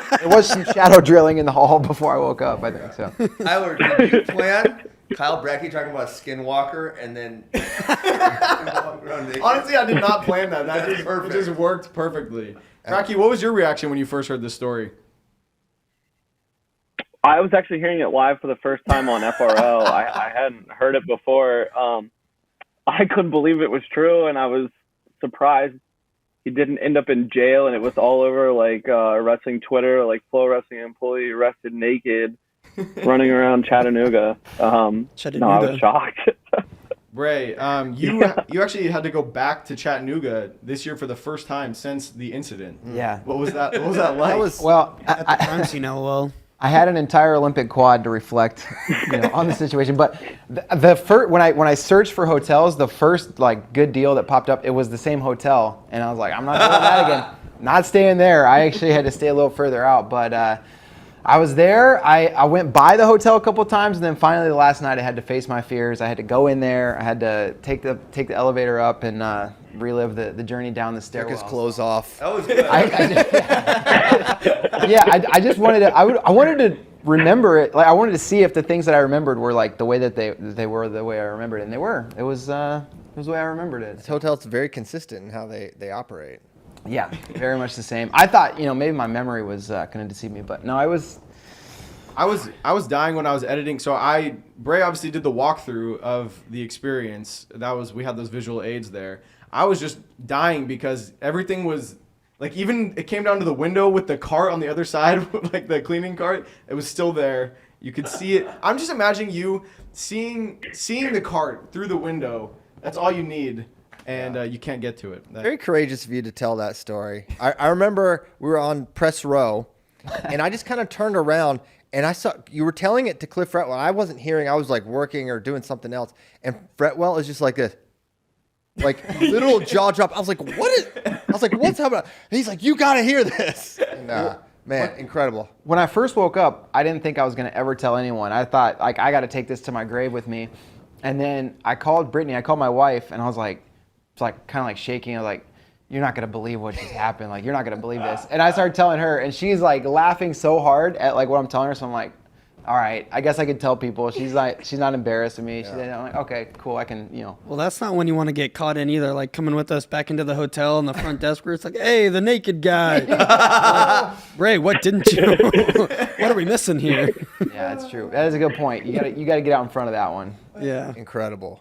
some shadow drilling in the hall before I woke up, I think so. Tyler, did you plan Kyle Bratke talking about Skinwalker and then Honestly, I did not plan that. It just worked perfectly. Bratke, what was your reaction when you first heard this story? I was actually hearing it live for the first time on FRL. I hadn't heard it before. I couldn't believe it was true, and I was surprised he didn't end up in jail, and it was all over like wrestling Twitter, like FloWrestling employee arrested naked, running around Chattanooga. No, I was shocked. Bray, you actually had to go back to Chattanooga this year for the first time since the incident. Yeah. What was that like? At the crime scene, LOL. I had an entire Olympic quad to reflect, on the situation. But the first, when I searched for hotels, the first good deal that popped up, it was the same hotel, and I was like, I'm not doing that again. Not staying there. I actually had to stay a little further out, but I was there. I went by the hotel a couple times, and then finally the last night I had to face my fears. I had to go in there. I had to take the elevator up and relive the journey down the stairwell. Took his clothes off. That was good. I just wanted to. I wanted to remember it. I wanted to see if the things that I remembered were the way that they were the way I remembered it, and they were. It was the way I remembered it. This hotel's very consistent in how they operate. Yeah, very much the same. I thought maybe my memory was going to deceive me, but no, I was dying when I was editing. So Bray obviously did the walkthrough of the experience. We had those visual aids there. I was just dying because everything was even it came down to the window with the cart on the other side, the cleaning cart. It was still there. You could see it. I'm just imagining you seeing the cart through the window. That's all you need. And you can't get to it. Very courageous of you to tell that story. I remember we were on press row, and I just kind of turned around, and I saw you were telling it to Cliff Fretwell. I wasn't hearing. I was working or doing something else, and Fretwell is just like this, literal jaw drop. I was like, what's happening? And he's like, you got to hear this. And, man, incredible. When I first woke up, I didn't think I was going to ever tell anyone. I thought, I got to take this to my grave with me. And then I called Brittany. I called my wife, and I was like, kind of shaking. I was like, you're not going to believe what just happened. You're not going to believe this. And I started telling her, and she's laughing so hard at what I'm telling her. So I'm like, all right, I guess I could tell people. She's not embarrassed of me. I'm like, okay, cool. I can, Well, that's not when you want to get caught in either. Coming with us back into the hotel in the front desk where it's like, hey, the naked guy. Bray, what didn't you? What are we missing here? Yeah, that's true. That is a good point. You got to get out in front of that one. Yeah. Incredible.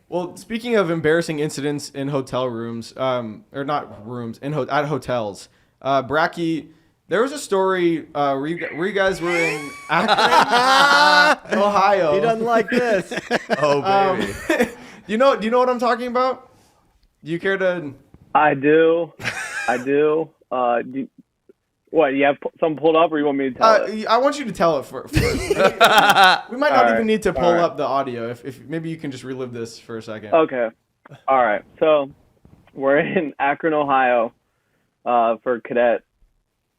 Well, speaking of embarrassing incidents in hotel rooms, or not rooms, at hotels, Bratke, there was a story where you guys were in Akron, Ohio. He doesn't like this. Oh, baby. Do you know what I'm talking about? Do you care to? I do. What, you have something pulled up, or you want me to tell it? I want you to tell it first. We might not even need to pull up the audio. If maybe you can just relive this for a second. Okay. All right. So we're in Akron, Ohio, for cadet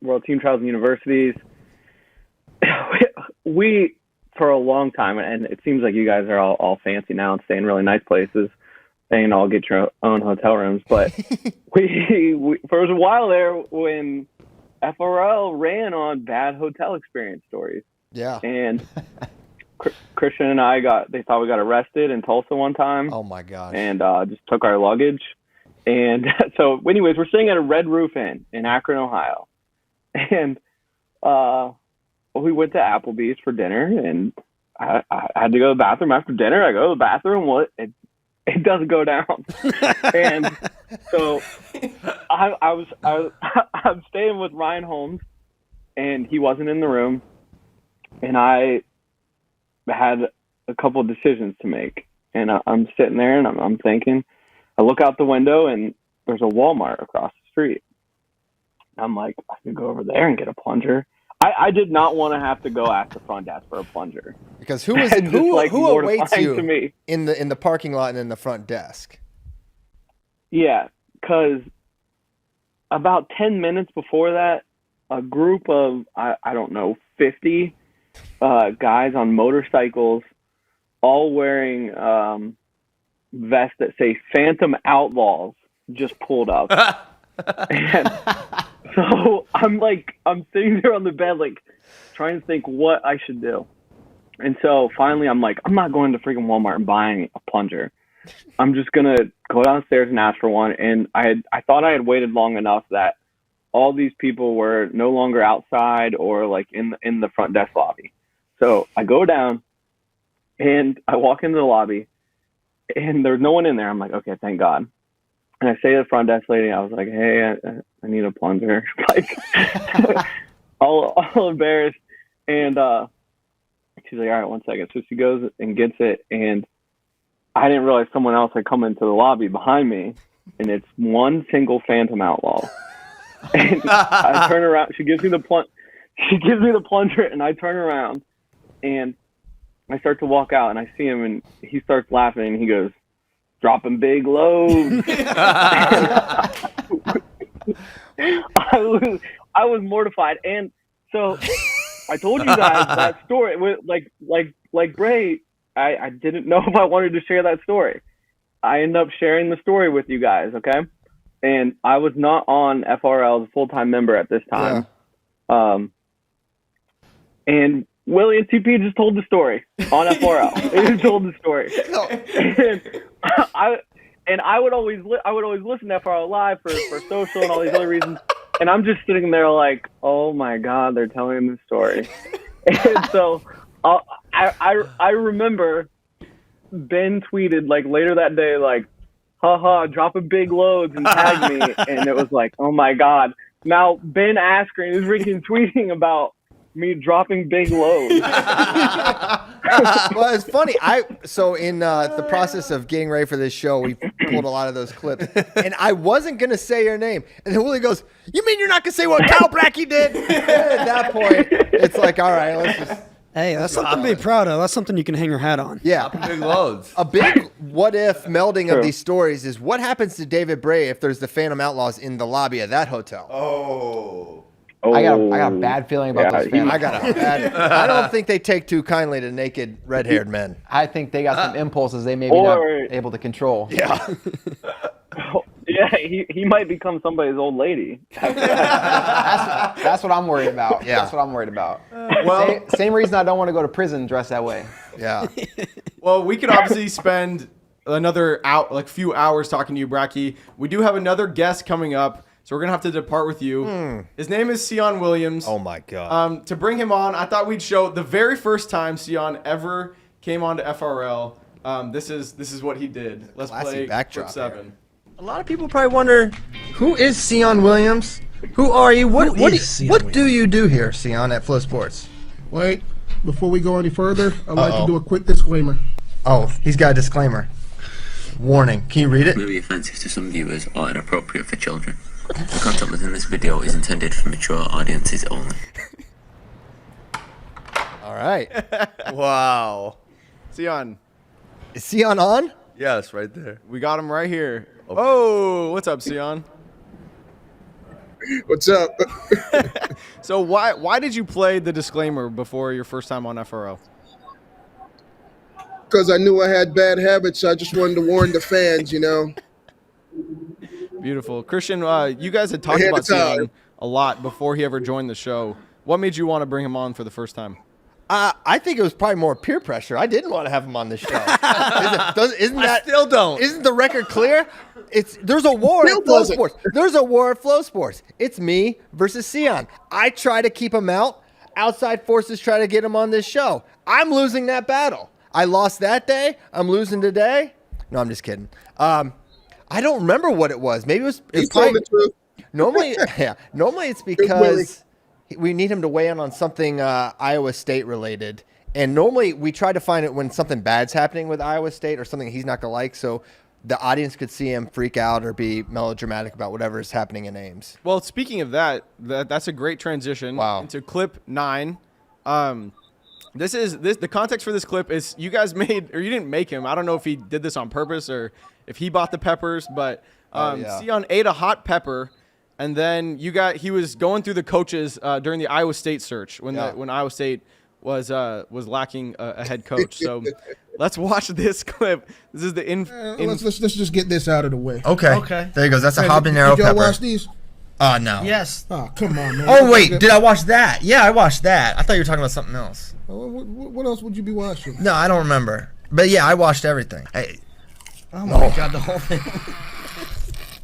World Team Trials and Universities. We, for a long time, and it seems like you guys are all fancy now and stay in really nice places and all get your own hotel rooms. But we for a while there when FRL ran on bad hotel experience stories. Yeah. And Christian and I they thought we got arrested in Tulsa one time. Oh my gosh. And just took our luggage. And so anyways, we're staying at a Red Roof Inn in Akron, Ohio. And we went to Applebee's for dinner, and I had to go to the bathroom after dinner. I go to the bathroom. It doesn't go down. And so I'm staying with Ryan Holmes, and he wasn't in the room. And I had a couple of decisions to make. And I'm sitting there, and I'm thinking. I look out the window, and there's a Walmart across the street. I'm like, I could go over there and get a plunger. I did not want to have to go ask the front desk for a plunger. Because who awaits you in the parking lot and in the front desk? Yeah, because about 10 minutes before that, a group of, I don't know, 50 guys on motorcycles, all wearing vests that say Phantom Outlaws, just pulled up. And so I'm sitting there on the bed, like, trying to think what I should do. And so finally I'm like, I'm not going to freaking Walmart and buying a plunger. I'm just going to go downstairs and ask for one. And I thought I had waited long enough that all these people were no longer outside or like in the front desk lobby. So I go down and I walk into the lobby and there's no one in there. I'm like, okay, thank God. And I say to the front desk lady, I was like, hey, I need a plunger. Like, all embarrassed. And she's like, all right, 1 second. So she goes and gets it. And I didn't realize someone else had come into the lobby behind me. And it's one single Phantom Outlaw. And I turn around. She gives me the plunger, and I turn around. And I start to walk out, and I see him, and he starts laughing, and he goes, dropping big loads. I was mortified. And so I told you guys that story. Like Bray, I didn't know if I wanted to share that story. I ended up sharing the story with you guys, okay? And I was not on FRL as a full-time member at this time. Yeah. And Willie and TP just told the story on FRL. They just told the story. And I would always listen to FRL Live for social and all these other reasons. And I'm just sitting there like, oh my God, they're telling the story. And so I remember Ben tweeted like later that day, like, haha, dropping big loads and tag me. And it was like, oh my God. Now Ben Askren is freaking tweeting about me dropping big loads. Well, it's funny. So in the process of getting ready for this show, we pulled a lot of those clips, and I wasn't gonna say your name, and then Willie goes, "You mean you're not gonna say what Cal Bratke did?" And at that point, it's like, all right, let's just. Hey, that's something to be proud of. That's something you can hang your hat on. Yeah, big loads. A big what if melding of these stories is what happens to David Bray if there's the Phantom Outlaws in the lobby of that hotel. Oh. I got a bad feeling about those fans. I don't think they take too kindly to naked red-haired men. I think they got some impulses they maybe not able to control. Yeah. Yeah, he might become somebody's old lady. That's what I'm worried about. Yeah. That's what I'm worried about. Well, same reason I don't want to go to prison dressed that way. Yeah. Well, we could obviously spend another few hours talking to you, Bratke. We do have another guest coming up. So we're going to have to depart with you. His name is Cyon Williams. Oh, my God. To bring him on, I thought we'd show the very first time Cyon ever came on to FRL. This is what he did. Let's play clip 7. A lot of people probably wonder, who is Cyon Williams? Who are you? What do you do here, Cyon, at Flow Sports? Wait, before we go any further, I'd like to do a quick disclaimer. Oh, he's got a disclaimer. Warning. Can you read it? May be offensive to some viewers or inappropriate for children. The content within this video is intended for mature audiences only. All right. Wow. Cyon. Is Cyon on? Yes, right there. We got him right here. Okay. Oh, what's up, Cyon? What's up? So why did you play the disclaimer before your first time on FRL? Because I knew I had bad habits. I just wanted to warn the fans, you know. Beautiful. Christian, you guys had talked about Cyon a lot before he ever joined the show. What made you want to bring him on for the first time? I think it was probably more peer pressure. I didn't want to have him on the show. I still don't. Isn't the record clear? There's a war at Flow Sports. There's a war at Flow Sports. It's me versus Cyon. I try to keep him out. Outside forces try to get him on this show. I'm losing that battle. I lost that day. I'm losing today. No, I'm just kidding. I don't remember what it was. Maybe it was probably, the truth. Normally it's because we need him to weigh in on something Iowa State related. And normally we try to find it when something bad's happening with Iowa State or something he's not going to like. So the audience could see him freak out or be melodramatic about whatever is happening in Ames. Well, speaking of that's a great transition into clip 9. The context for this clip is you guys made, or you didn't make him. I don't know if he did this on purpose or if he bought the peppers, but Cyon ate a hot pepper, and then he was going through the coaches during the Iowa State search when Iowa State was lacking a head coach. So let's watch this clip. This is the let's just get this out of the way. Okay. There he goes. That's a habanero pepper. Did y'all pepper. watch these? No. Yes. Oh, come on, man. Oh, wait. Did I watch that? Yeah, I watched that. I thought you were talking about something else. What else would you be watching? No, I don't remember. But yeah, I watched everything. Oh my God, the whole thing.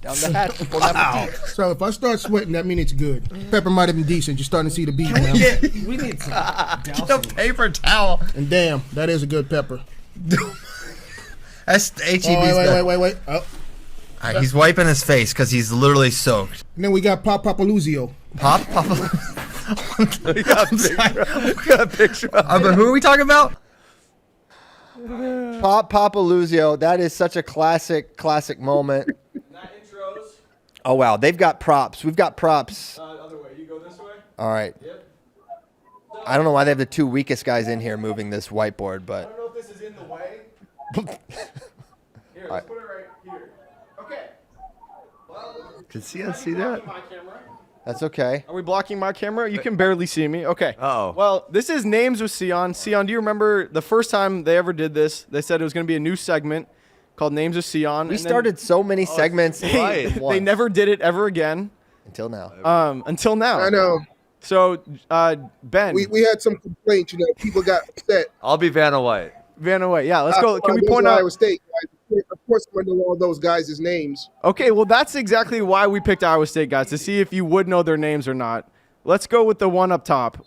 Down the hatch. Wow. So if I start sweating, that means it's good. Pepper might have been decent. You're starting to see the beat now. We need to get a paper towel. And damn, that is a good pepper. That's HEB's wait. Oh. All right, he's wiping his face because he's literally soaked. And then we got Papaluzio. We got a picture. But who are we talking about? Papaluzio. That is such a classic moment. Oh, wow. They've got props. We've got props. Other way. You go this way? All right. Yep. I don't know why they have the two weakest guys in here moving this whiteboard, but. I don't know if this is in the way. Here, let's put it right here. Okay. Well, Did Cyon see that? That's okay. Are we blocking my camera? You can barely see me. Okay. Uh-oh. Well, this is Names with Cyon. Cyon, do you remember the first time they ever did this? They said it was going to be a new segment called Names with Cyon. We started so many segments. They never did it ever again. Until now. I know. So, Ben. We had some complaints. People got upset. I'll be Vanna White. Vanna White. Yeah, let's go. Can we point out? Iowa State, guys. Of course, I know all those guys' names. Okay, well, that's exactly why we picked Iowa State guys, to see if you would know their names or not. Let's go with the one up top.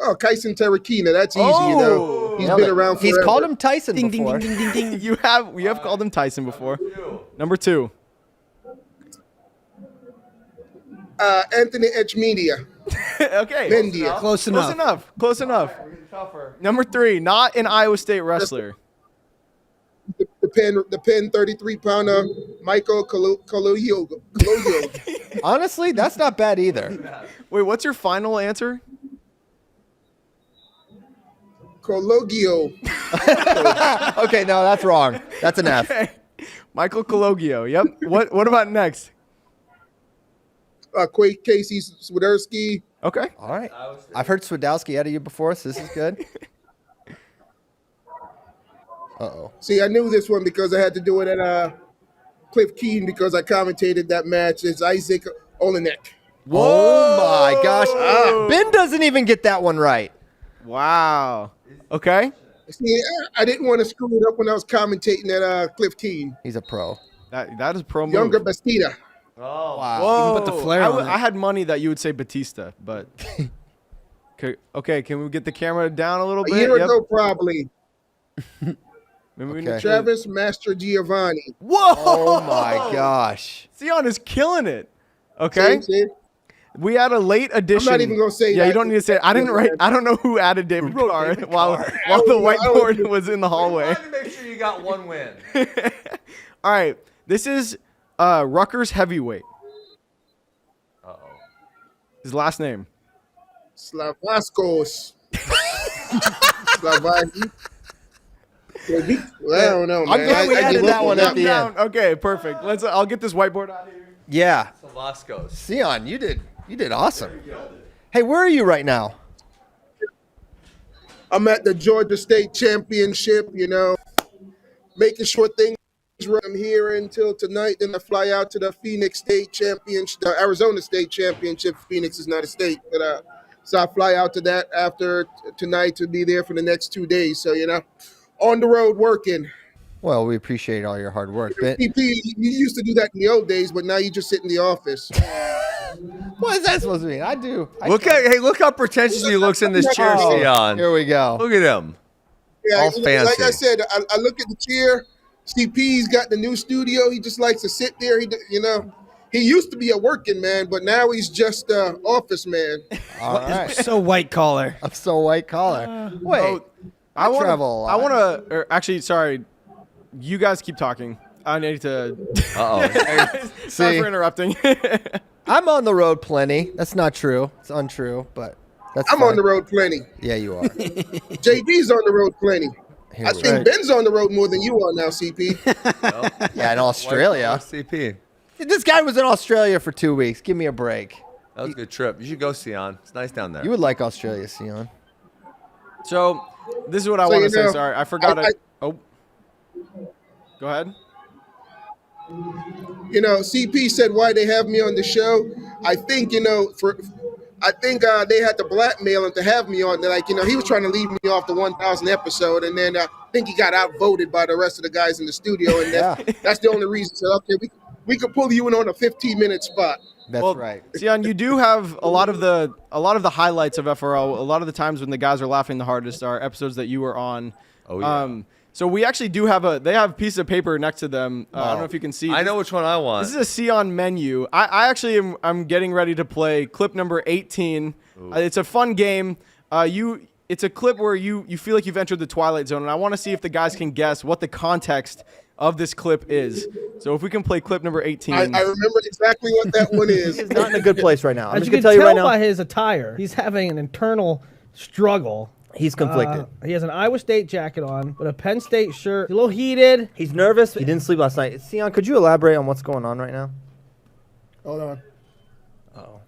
Oh, Kyson Terrakina. That's easy, He's been around forever. He's called him Tyson before. Ding, ding, ding, ding. You have called him Tyson before. Number 2. Anthony Edgemedia. Okay. Mendia. Close enough. Close enough. Number 3, not an Iowa State wrestler. The pen 33-pounder, Michael Cologlio. Honestly, that's not bad either. Wait, what's your final answer? Cologlio. Okay, no, that's wrong. That's an F. Okay. Michael Cologlio. Yep. What about next? Casey Swiderski. Okay. All right. I've heard Swidowski out of you before, so this is good. Uh-oh. See, I knew this one because I had to do it at Cliff Keen because I commentated that match. It's Isaac Olenek. Oh, my gosh. Ben doesn't even get that one right. Wow. Okay. See, I didn't want to screw it up when I was commentating at Cliff Keen. He's a pro. That is pro move. Younger Bastida. Oh, wow. Whoa. Even put the flair on it. I had money that you would say Batista, but okay. Can we get the camera down a little bit? A year ago, probably. Okay. Travis Master Giovanni. Whoa! Oh my gosh. Cyon is killing it. Okay. See? We had a late addition. I'm not even gonna say Yeah, that. you don't need to say it. I didn't write. I don't know who added David Carr while the whiteboard was in the hallway. I wanted to make sure you got one win. All right. This is Rutgers heavyweight. Uh-oh. His last name. Slavaskos. Slavaki. Well, I don't know, man. I'm glad we added that one at the end. Okay, perfect. I'll get this whiteboard out of here. Yeah. Salascos. Cyon, you did awesome. Hey, where are you right now? I'm at the Georgia State Championship, making sure things run. I'm here until tonight. Then I fly out to the Phoenix State Championship, the Arizona State Championship. Phoenix is not a state, but so I fly out to that after tonight to be there for the next 2 days. So, on the road working. Well, we appreciate all your hard work. PP, you used to do that in the old days, but now you just sit in the office. What is that supposed to mean? I do. Look how pretentious he looks in this chair, Cyon. Here we go. Look at him. Yeah, all fancy. Like I said, I look at the chair. CP's got the new studio. He just likes to sit there. He used to be a working man, but now he's just an office man. All right. So white collar. I'm so white collar. Wait. I want to. Actually, sorry. you guys keep talking. I need to. Uh-oh. Sorry for interrupting. I'm on the road plenty. That's not true. It's untrue, but that's I'm fine. on the road plenty. Yeah, you are. JD's on the road plenty. I think Ben's on the road more than you are now, CP. Yeah, in Australia. CP. This guy was in Australia for 2 weeks. Give me a break. That was a good trip. You should go, Cyon. It's nice down there. You would like Australia, Cyon. So, this is what I want to say. Sorry, I forgot it. Oh, go ahead. You know, CP said why they have me on the show. I think, you know, they had to blackmail him to have me on. They're like, you know, he was trying to leave me off the 1,000 episode, and then I think he got outvoted by the rest of the guys in the studio, and that's the only reason. So, okay, we could pull you in on a 15-minute spot. That's right. Cyon, you do have a lot of the highlights of FRL. A lot of the times when the guys are laughing the hardest are episodes that you were on. Oh yeah. So we actually do have they have a piece of paper next to them. I don't know if you can see. I know which one I want. This is a Cyon menu. I actually I'm getting ready to play clip number 18. It's a fun game. It's a clip where you feel like you've entered the Twilight Zone, and I want to see if the guys can guess what the context of this clip is. So if we can play clip number 18. I remember exactly what that one is. He's not in a good place right now. I'm As just you going can to tell you right tell now. by his attire, he's having an internal struggle. He's conflicted. He has an Iowa State jacket on, but a Penn State shirt. He's a little heated. He's nervous. He didn't sleep last night. Cyon, could you elaborate on what's going on right now? Hold on. Oh.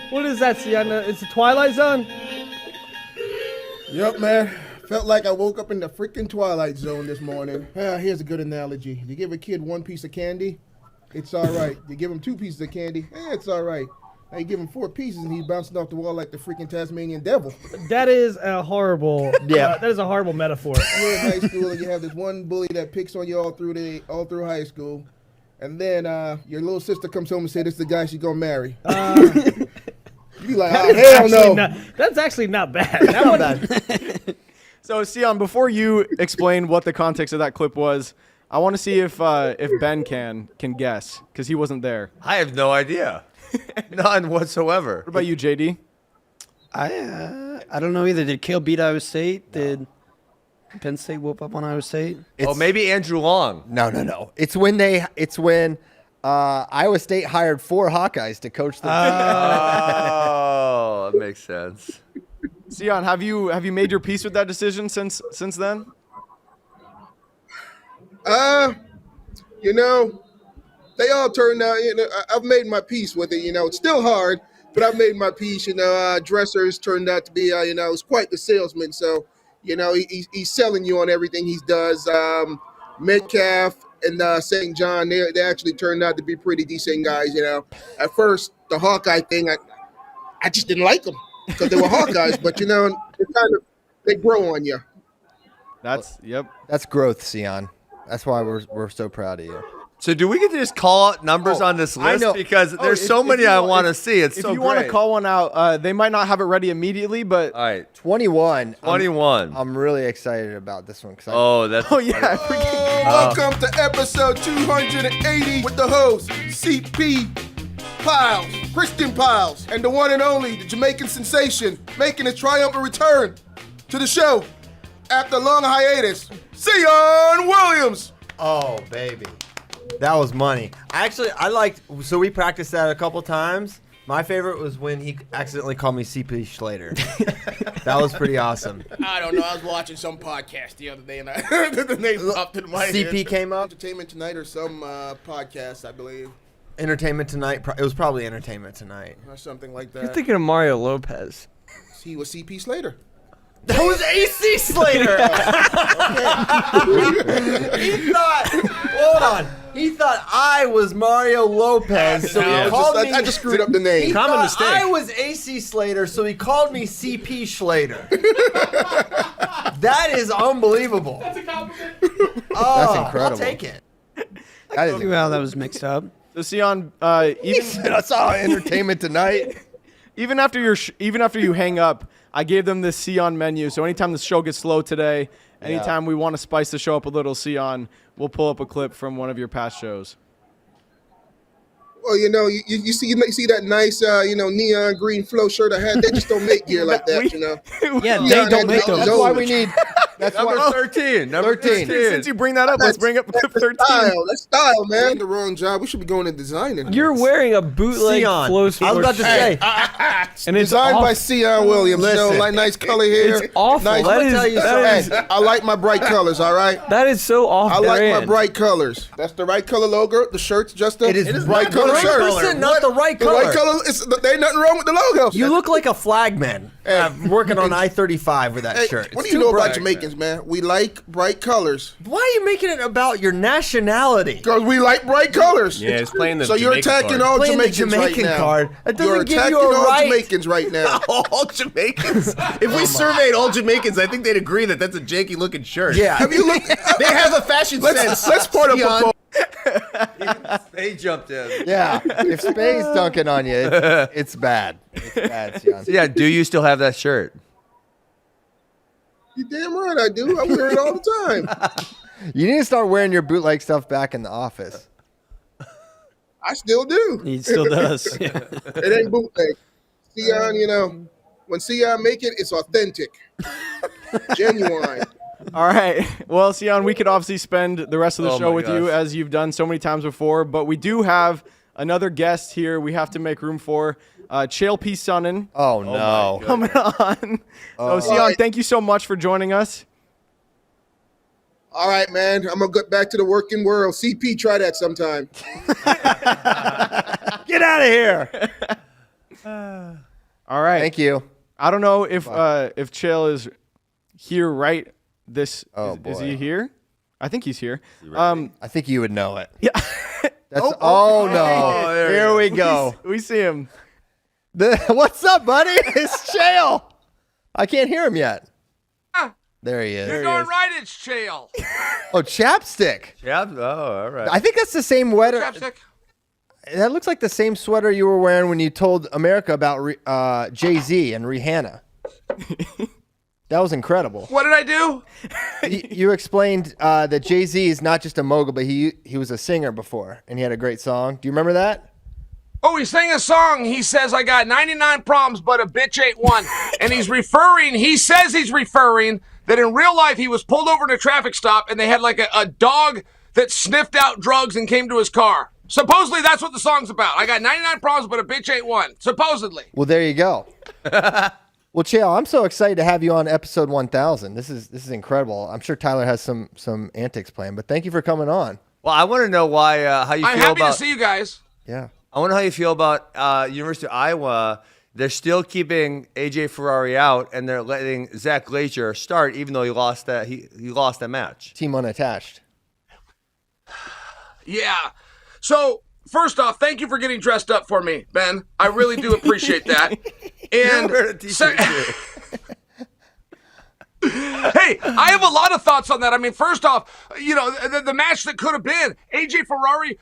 What is that, Cyon? It's the Twilight Zone? Yep, man. Felt like I woke up in the freaking Twilight Zone this morning. Here's a good analogy. You give a kid one piece of candy, it's all right. You give him 2 pieces of candy, it's all right. Now you give him 4 pieces and he's bouncing off the wall like the freaking Tasmanian devil. That is a horrible. Yeah. That is a horrible metaphor. You're in high school and you have this one bully that picks on you all through high school, and then your little sister comes home and says, "This is the guy she's gonna marry." You be like, "Oh hell no!" That's actually not bad. Not bad. So Cyon, before you explain what the context of that clip was, I want to see if Ben can guess because he wasn't there. I have no idea. None whatsoever. What about you, JD? I don't know either. Did Chael beat Iowa State? No. Did Penn State whoop up on Iowa State? Maybe Andrew Long. No. It's when Iowa State hired 4 Hawkeyes to coach the team. Oh, that makes sense. Cyon, have you made your peace with that decision since then? You know, they all turned out. You know, I've made my peace with it. You know, it's still hard, but I've made my peace. You know, Dressers turned out to be, you know, he's quite the salesman. So, you know, he's selling you on everything he does. Metcalf and St. John, they actually turned out to be pretty decent guys. You know, at first the Hawkeye thing, I just didn't like them because they were Hawkeyes. But you know, they grow on you. That's growth, Cyon. That's why we're so proud of you. So do we get to just call out numbers on this list? Because there's so many I want to see. It's so great. If you want to call one out, they might not have it ready immediately, but... All right. 21. 21. I'm really excited about this one. Welcome to episode 280 with the host, CP Piles, Christian Piles, and the one and only, the Jamaican sensation, making a triumphant return to the show after a long hiatus, Cyon Williams. Oh, baby. That was money. So we practiced that a couple times. My favorite was when he accidentally called me CP Slater. That was pretty awesome. I don't know. I was watching some podcast the other day, and the name popped in my head. CP came up? Entertainment Tonight or some podcast, I believe. Entertainment Tonight. It was probably Entertainment Tonight. Or something like that. You're thinking of Mario Lopez. He was CP Slater. That was AC Slater. He thought I was Mario Lopez, so he called me. I just screwed up the name. Common mistake. I was AC Slater, so he called me CP Slater. That is unbelievable. That's a compliment. That's incredible. I'll take it. I didn't see how that was mixed up. So Cyon, he said I saw Entertainment Tonight. Even after you hang up, I gave them this Cyon menu. So anytime the show gets slow today, anytime we want to spice the show up a little, Cyon, we'll pull up a clip from one of your past shows. Well, you see that nice, neon green flow shirt I had. They just don't make gear like that, Yeah, they don't make those. That's why we need. That's Number why 13. Number 13. Since you bring that up, let's bring up clip 13. That's style, man. We're in the wrong job. We should be going to designing. You're wearing a bootleg Cyon. flow I was about to say. and it's designed by awful. Cyon Williams. Listen. Like nice color here. It's awful. Nice. I like my bright colors. All right. That is so off I like brand. my bright colors. That's the right color logo. The shirt's just a It is bright color shirt. 100% not the right The color. right color. There ain't nothing wrong with the logo. You look like a flagman working on I-35 with that shirt. What do It's you too know bright. about Jamaicans, man? We like bright colors. Why are you making it about your nationality? Because we like bright colors. Yeah, it's playing the So you're Jamaican attacking card. all Playing the Jamaicans Jamaican right now. card. That doesn't You're give attacking you a all right. Jamaicans right now. All Jamaicans. If we surveyed all Jamaicans, I think they'd agree that that's a janky looking shirt. Yeah. Have you looked? They have a fashion sense. Let's put up a Cyon. poll. They jumped in. Yeah, if Spade's dunking on you, it's bad. It's bad, Cyon. So yeah, do you still have that shirt? You damn right I do. I wear it all the time. You need to start wearing your bootleg stuff back in the office. I still do. He still does. Yeah. It ain't bootleg. Cyon, when Cyon make it, it's authentic, genuine. All right. Well, Cyon, we could obviously spend the rest of the show with you gosh. as you've done so many times before, but we do have another guest here we have to make room for. Chael Sonnen. Oh, no. Coming on. So, Cyon, thank you so much for joining us. All right, man. I'm going to get back to the working world. CP, try that sometime. Get out of here. All right. Thank you. I don't know if Chael is here right this. Oh, is boy. he here? I think he's here. I think you would know it. Yeah. That's, oh, no. Oh, there Here we go. We see him. What's up, buddy? It's Chael. I can't hear him yet. There he is. You're darn right it's Chael. Oh, chapstick. Yeah. Oh, all right. I think that's the same sweater. Chapstick. That looks like the same sweater you were wearing when you told America about Jay-Z and Rihanna. That was incredible. What did I do? You explained that Jay-Z is not just a mogul, but he was a singer before, and he had a great song. Do you remember that? Oh, he sang a song. He says, I got 99 problems, but a bitch ain't one. And he says he's referring that in real life he was pulled over in a traffic stop and they had like a dog that sniffed out drugs and came to his car. Supposedly that's what the song's about. I got 99 problems, but a bitch ain't one. Supposedly. Well, there you go. Well, Chael, I'm so excited to have you on episode 1000. This is incredible. I'm sure Tyler has some antics planned, but thank you for coming on. Well, I want to know why how you I'm feel happy about. to see you guys. Yeah. I wonder how you feel about University of Iowa. They're still keeping AJ Ferrari out, and they're letting Zach Glazier start, even though he lost that match. Team unattached. Yeah. So, first off, thank you for getting dressed up for me, Ben. I really do appreciate that. And hey, I have a lot of thoughts on that. I mean, first off, the match that could have been AJ Ferrari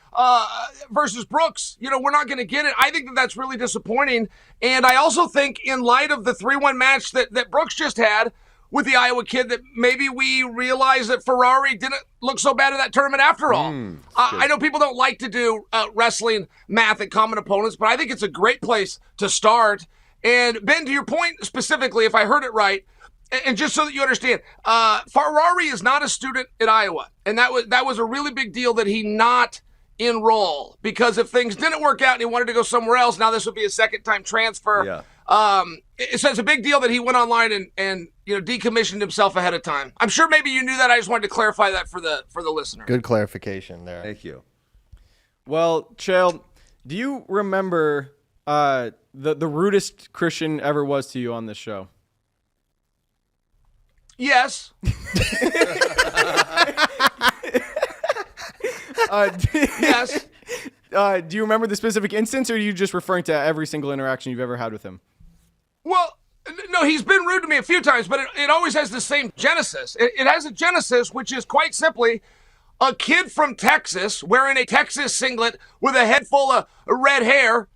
versus Brooks, we're not going to get it. I think that's really disappointing. And I also think in light of the 3-1 match that Brooks just had with the Iowa kid, that maybe we realize that Ferrari didn't look so bad in that tournament after all. I know people don't like to do wrestling math at common opponents, but I think it's a great place to start. And Ben, to your point specifically, if I heard it right, and just so that you understand, Ferrari is not a student at Iowa, and that was a really big deal that he not enroll, because if things didn't work out and he wanted to go somewhere else, now this would be a second-time transfer. Yeah. So it's a big deal that he went online and decommissioned himself ahead of time. I'm sure maybe you knew that. I just wanted to clarify that for the listener. Good clarification there. Thank you. Well, Chael, do you remember the rudest Christian ever was to you on this show? Yes. Yes. Do you remember the specific instance, or are you just referring to every single interaction you've ever had with him? Well, no, he's been rude to me a few times, but it always has the same genesis. It has a genesis, which is quite simply a kid from Texas wearing a Texas singlet with a head full of red hair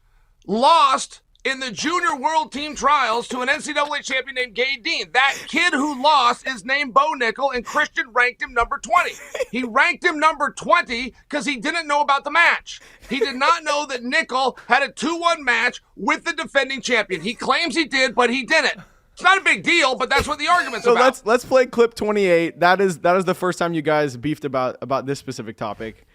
lost in the junior world team trials to an NCAA champion named Gabe Dean. That kid who lost is named Bo Nickel, and Christian ranked him number 20. He ranked him number 20 because he didn't know about the match. He did not know that Nickel had a 2-1 match with the defending champion. He claims he did, but he didn't. It's not a big deal, but that's what the argument's about. So let's play clip 28. That is the first time you guys beefed about this specific topic.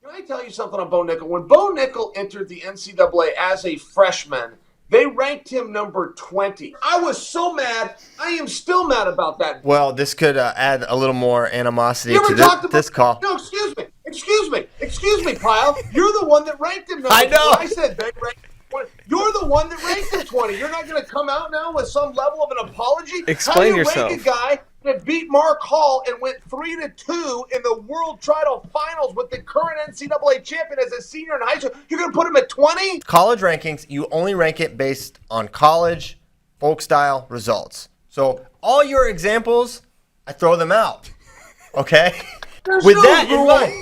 Can I tell you something on Bo Nickel? When Bo Nickel entered the NCAA as a freshman, they ranked him number 20. I was so mad. I am still mad about that. Well, this could add a little more animosity You ever to talked about this call. No, excuse me, Kyle. You're the one that ranked him number 20. I know. I said they ranked him 20. You're the one that ranked him 20. You're not going to come out now with some level of an apology? Explain How do you yourself. rank a guy that beat Mark Hall and went 3-2 in the World Title Finals with the current NCAA champion as a senior in high school? You're going to put him at 20? College rankings, you only rank it based on college, folk style results. So all your examples, I throw them out. Okay? With no that in rule. mind,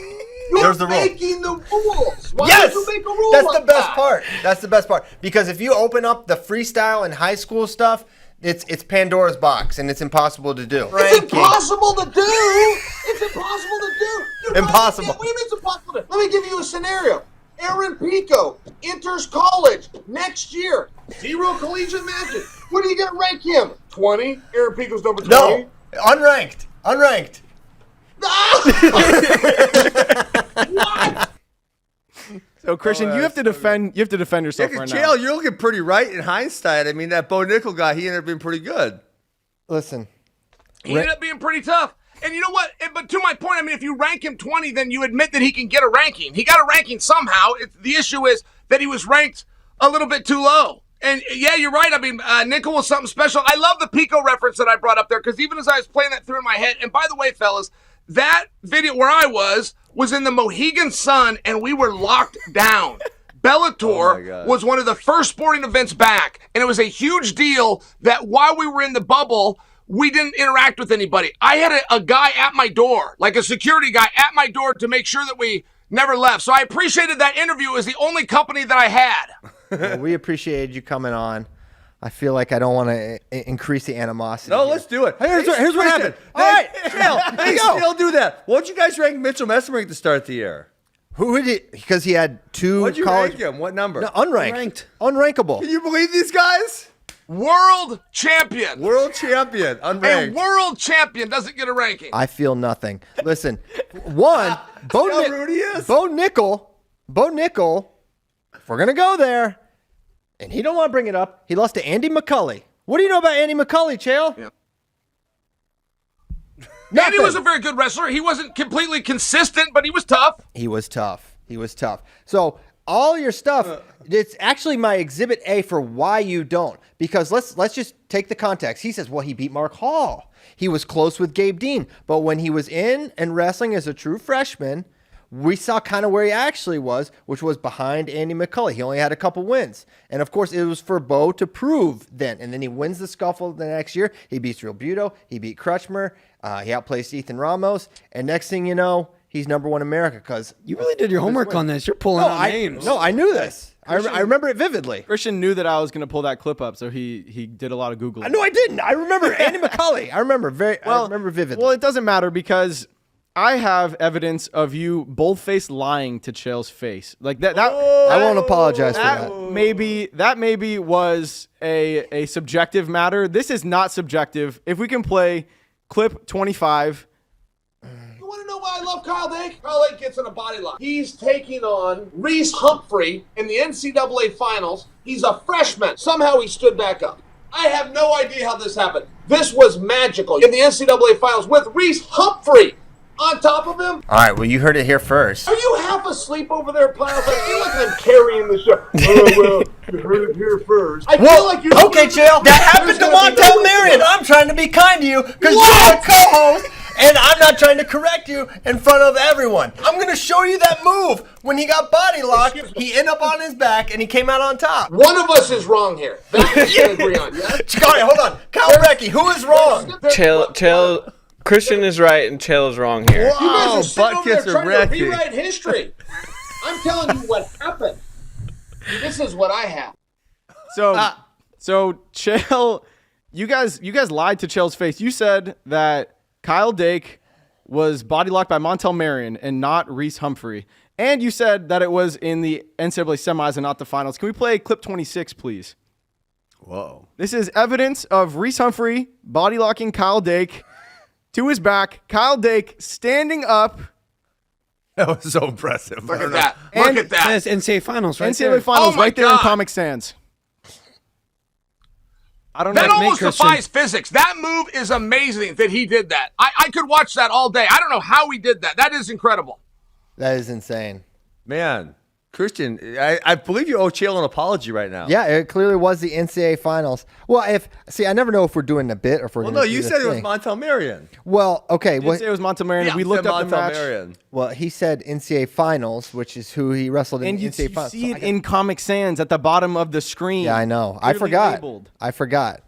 You're there's the rule. making the rules. Why Yes! would you make a rule That's like the best that? part. That's the best part. Because if you open up the freestyle and high school stuff, it's Pandora's box, and it's impossible to do. It's impossible to do. It's impossible to do. You're Impossible. What do you mean it's impossible to do? Let me give you a scenario. Aaron Pico enters college next year. 0 collegiate matches. What are you going to rank him? 20? Aaron Pico's number 20? No, unranked. Unranked. What? So Christian, you have to defend yourself right now. Chael, you're looking pretty right in hindsight. I mean, that Bo Nickel guy, he ended up being pretty good. Listen. He ended up being pretty tough. And you know what? But to my point, I mean, if you rank him 20, then you admit that he can get a ranking. He got a ranking somehow. The issue is that he was ranked a little bit too low. And yeah, you're right. I mean, Nickel was something special. I love the Pico reference that I brought up there because even as I was playing that through in my head, and by the way, fellas, that video where I was in the Mohegan Sun, and we were locked down. Bellator was one of the first sporting events back, and it was a huge deal that while we were in the bubble, we didn't interact with anybody. I had a guy at my door, like a security guy at my door to make sure that we never left. So I appreciated that interview. It was the only company that I had. Well, we appreciated you coming on. I feel like I don't want to increase the animosity. No, let's do it. Here's what happened. All right, Chael, they still do that. What'd you guys rank Mitchell Messemer at the start of the year? Who did it? Because he had 2 What'd you college. rank him? What number? No, unranked. Unrankable. Can you believe these guys? World champion. World champion. Unranked. A world champion doesn't get a ranking. I feel nothing. Listen, one, Bo Nickel, if we're going to go there, and he don't want to bring it up, he lost to Andy McCulley. What do you know about Andy McCulley, Chael? Yeah. Andy was a very good wrestler. He wasn't completely consistent, but he was tough. He was tough. So all your stuff, it's actually my exhibit A for why you don't. Because let's just take the context. He says, well, he beat Mark Hall. He was close with Gabe Dean. But when he was in and wrestling as a true freshman, we saw kind of where he actually was, which was behind Andy McCulley. He only had a couple wins. And, of course, it was for Bo to prove then. And then he wins the scuffle the next year. He beats Real Buto. He beat Crutchmer. He outplaced Ethan Ramos. And next thing you know, he's number 1 in America because you really did your homework on this. You're pulling out names. No, I knew this. I remember it vividly. Christian knew that I was going to pull that clip up, so he did a lot of Googling. No, I didn't. I remember Andy McCulley. I remember vividly. Well, it doesn't matter because I have evidence of you bold-faced lying to Chael's face. Like that. I won't apologize for that. Maybe was a subjective matter. This is not subjective. If we can play clip 25. You want to know why I love Kyle Dake? Kyle Dake gets in a body lock. He's taking on Reese Humphrey in the NCAA finals. He's a freshman. Somehow he stood back up. I have no idea how this happened. This was magical in the NCAA finals with Reese Humphrey on top of him. All right, well, you heard it here first. Are you half asleep over there, Piles? I feel like I'm carrying the show. Oh, well, you heard it here first. I feel like you're... Okay, Chael, that happened to Montel Marion. I'm trying to be kind to you because you're a co-host, and I'm not trying to correct you in front of everyone. I'm going to show you that move. When he got body locked, he ended up on his back, and he came out on top. One of us is wrong here. That we can agree on, yes? All right, hold on. Bratke, who is wrong? Chael... Christian is right and Chael is wrong here. You guys are sitting over there trying to rewrite history. I'm telling you what happened. This is what I have. So Chael, you guys lied to Chael's face. You said that Kyle Dake was body locked by Montel Marion and not Reese Humphrey. And you said that it was in the NCAA semis and not the finals. Can we play clip 26, please? Whoa. This is evidence of Reese Humphrey body locking Kyle Dake to his back. Kyle Dake standing up. That was so impressive. Look at that. Look at that. That's NCAA Finals, right? NCAA there. Finals Oh my right there in God. Comic Sans. I don't That know. almost defies physics. That move is amazing that he did that. I could watch that all day. I don't know how he did that. That is incredible. That is insane. Man, Christian, I believe you owe Chael an apology right now. Yeah, it clearly was the NCAA finals. Well, I never know if we're doing a bit or if we're Well, going no, to you said it was Montel Marion. Well, okay. You did say it was Montel Marion. Yeah, we you looked said up the Montel match. Marion. Well, he said NCAA finals, which is who he wrestled in And the you NCAA finals. see it in Comic Sans at the bottom of the screen. Yeah, I know. I Clearly forgot. labeled. I forgot.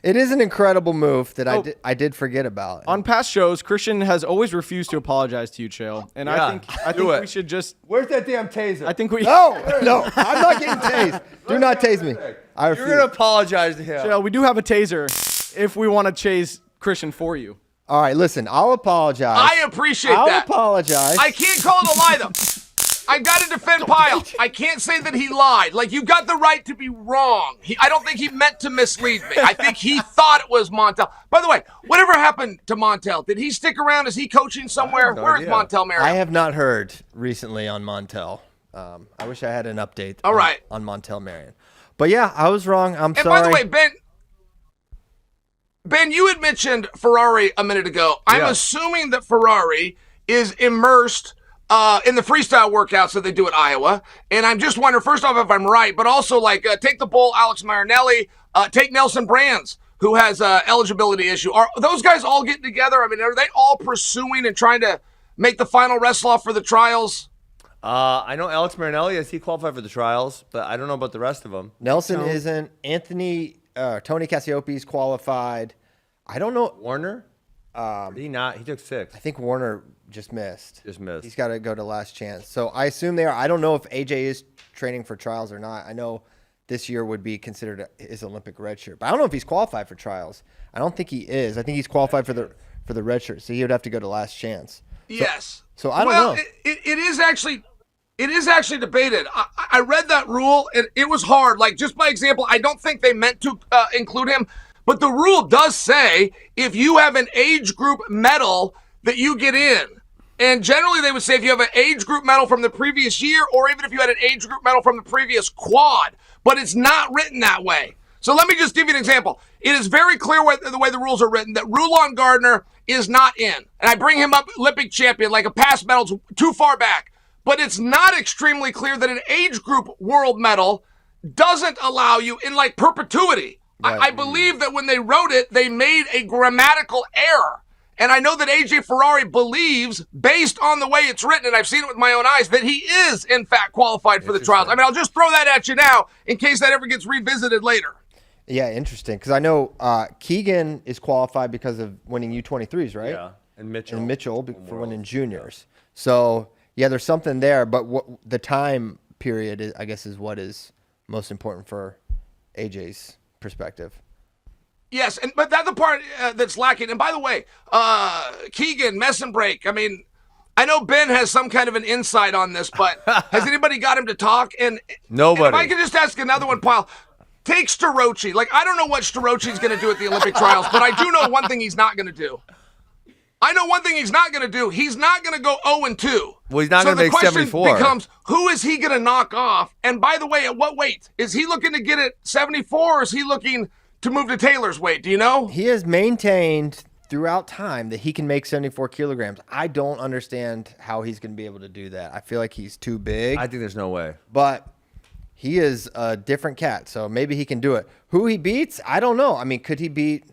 It is an incredible move that I did forget about. On past shows, Christian has always refused to apologize to you, Chael. And Yeah, I think we should just. Where's that damn taser? I think we. No, I'm not getting tased. Do not tase me. I refuse. You're going to apologize to him. Chael, we do have a taser if we want to chase Christian for you. All right, listen, I'll apologize. I appreciate I'll that. apologize. I can't call it a lie, though. I got to defend Pyle. I can't say that he lied. Like, you got the right to be wrong. I don't think he meant to mislead me. I think he thought it was Montel. By the way, whatever happened to Montel? Did he stick around? Is he coaching somewhere? no Where's idea. Montel Marion? I have not heard recently on Montel. I wish I had an update All right. on Montel Marion. But yeah, I was wrong. I'm And sorry. by the way, Ben, you had mentioned Ferrari a minute ago. I'm Yeah. assuming that Ferrari is immersed in the freestyle workouts that they do at Iowa. And I'm just wondering, first off, if I'm right, but also, like, take the bull, Alex Marinelli, take Nelson Brands, who has an eligibility issue. Are those guys all getting together? I mean, are they all pursuing and trying to make the final wrestle-off for the trials? I know Alex Marinelli, is he qualified for the trials, but I don't know about the rest of them. Nelson isn't. Tony Cassioppi's qualified. I don't know. Warner? Did he not? He took 6. I think Warner just missed. Just missed. He's got to go to last chance. So I assume they are. I don't know if AJ is training for trials or not. I know this year would be considered his Olympic red shirt, but I don't know if he's qualified for trials. I don't think he is. I think he's qualified for the red shirt, so he would have to go to last chance. Yes. So I don't know. It is actually debated. I read that rule, and it was hard. Like, just by example, I don't think they meant to include him. But the rule does say if you have an age group medal that you get in. And generally they would say if you have an age group medal from the previous year, or even if you had an age group medal from the previous quad. But it's not written that way. So let me just give you an example. It is very clear the way the rules are written that Rulon Gardner is not in. And I bring him up Olympic champion, like a past medal's too far back. But it's not extremely clear that an age group world medal doesn't allow you in, like, perpetuity. Right. I believe that when they wrote it, they made a grammatical error. And I know that AJ Ferrari believes, based on the way it's written, and I've seen it with my own eyes, that he is, in fact, qualified for the trials. I mean, I'll just throw that at you now in case that ever gets revisited later. Yeah, interesting. Because I know Keegan is qualified because of winning U23s, right? Yeah, and Mitchell. For winning juniors. So, yeah, there's something there. But the time period, I guess, is what is most important for AJ's perspective. Yes, but that's the part that's lacking. And by the way, Keegan, mess and break. I mean, I know Ben has some kind of an insight on this, but has anybody got him to talk? And Nobody. And if I could just ask another one, Pyle. Take Starocci. Like, I don't know what Starocci's going to do at the Olympic trials, but I do know one thing he's not going to do. I know one thing he's not going to do. He's not going to go 0-2. Well, he's not going to make 74. So the question becomes, who is he going to knock off? And by the way, at what weight? Is he looking to get at 74, or is he looking to move to Taylor's weight? Do you know? He has maintained throughout time that he can make 74 kilograms. I don't understand how he's going to be able to do that. I feel like he's too big. I think there's no way. But he is a different cat, so maybe he can do it. Who he beats, I don't know. I mean, could he beat...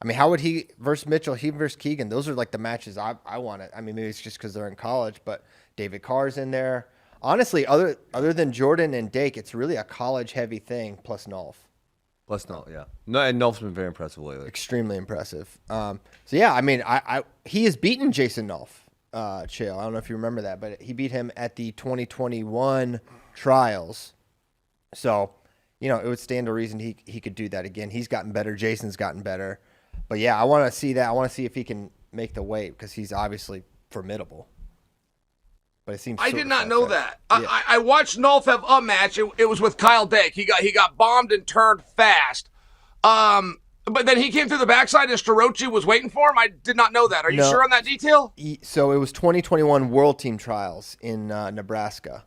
I mean, how would he versus Mitchell, he versus Keegan? Those are like the matches I want it. I mean, maybe it's just because they're in college, but David Carr's in there. Honestly, other than Jordan and Dake, it's really a college-heavy thing, plus Nolf. Plus Nolf, yeah. No, and Nolf's been very impressive lately. Extremely impressive. So, yeah, I mean, he has beaten Jason Nolf, Chael. I don't know if you remember that, but he beat him at the 2021 trials. So, it would stand to reason he could do that again. He's gotten better. Jason's gotten better. But yeah, I want to see that. I want to see if he can make the weight because he's obviously formidable. But it seems I did not know that. Yeah. I watched Nolf have a match. It was with Kyle Dake. He got bombed and turned fast. But then he came through the backside and Starochi was waiting for him. I did not know that. Are you sure on that detail? So it was 2021 World Team Trials in Nebraska.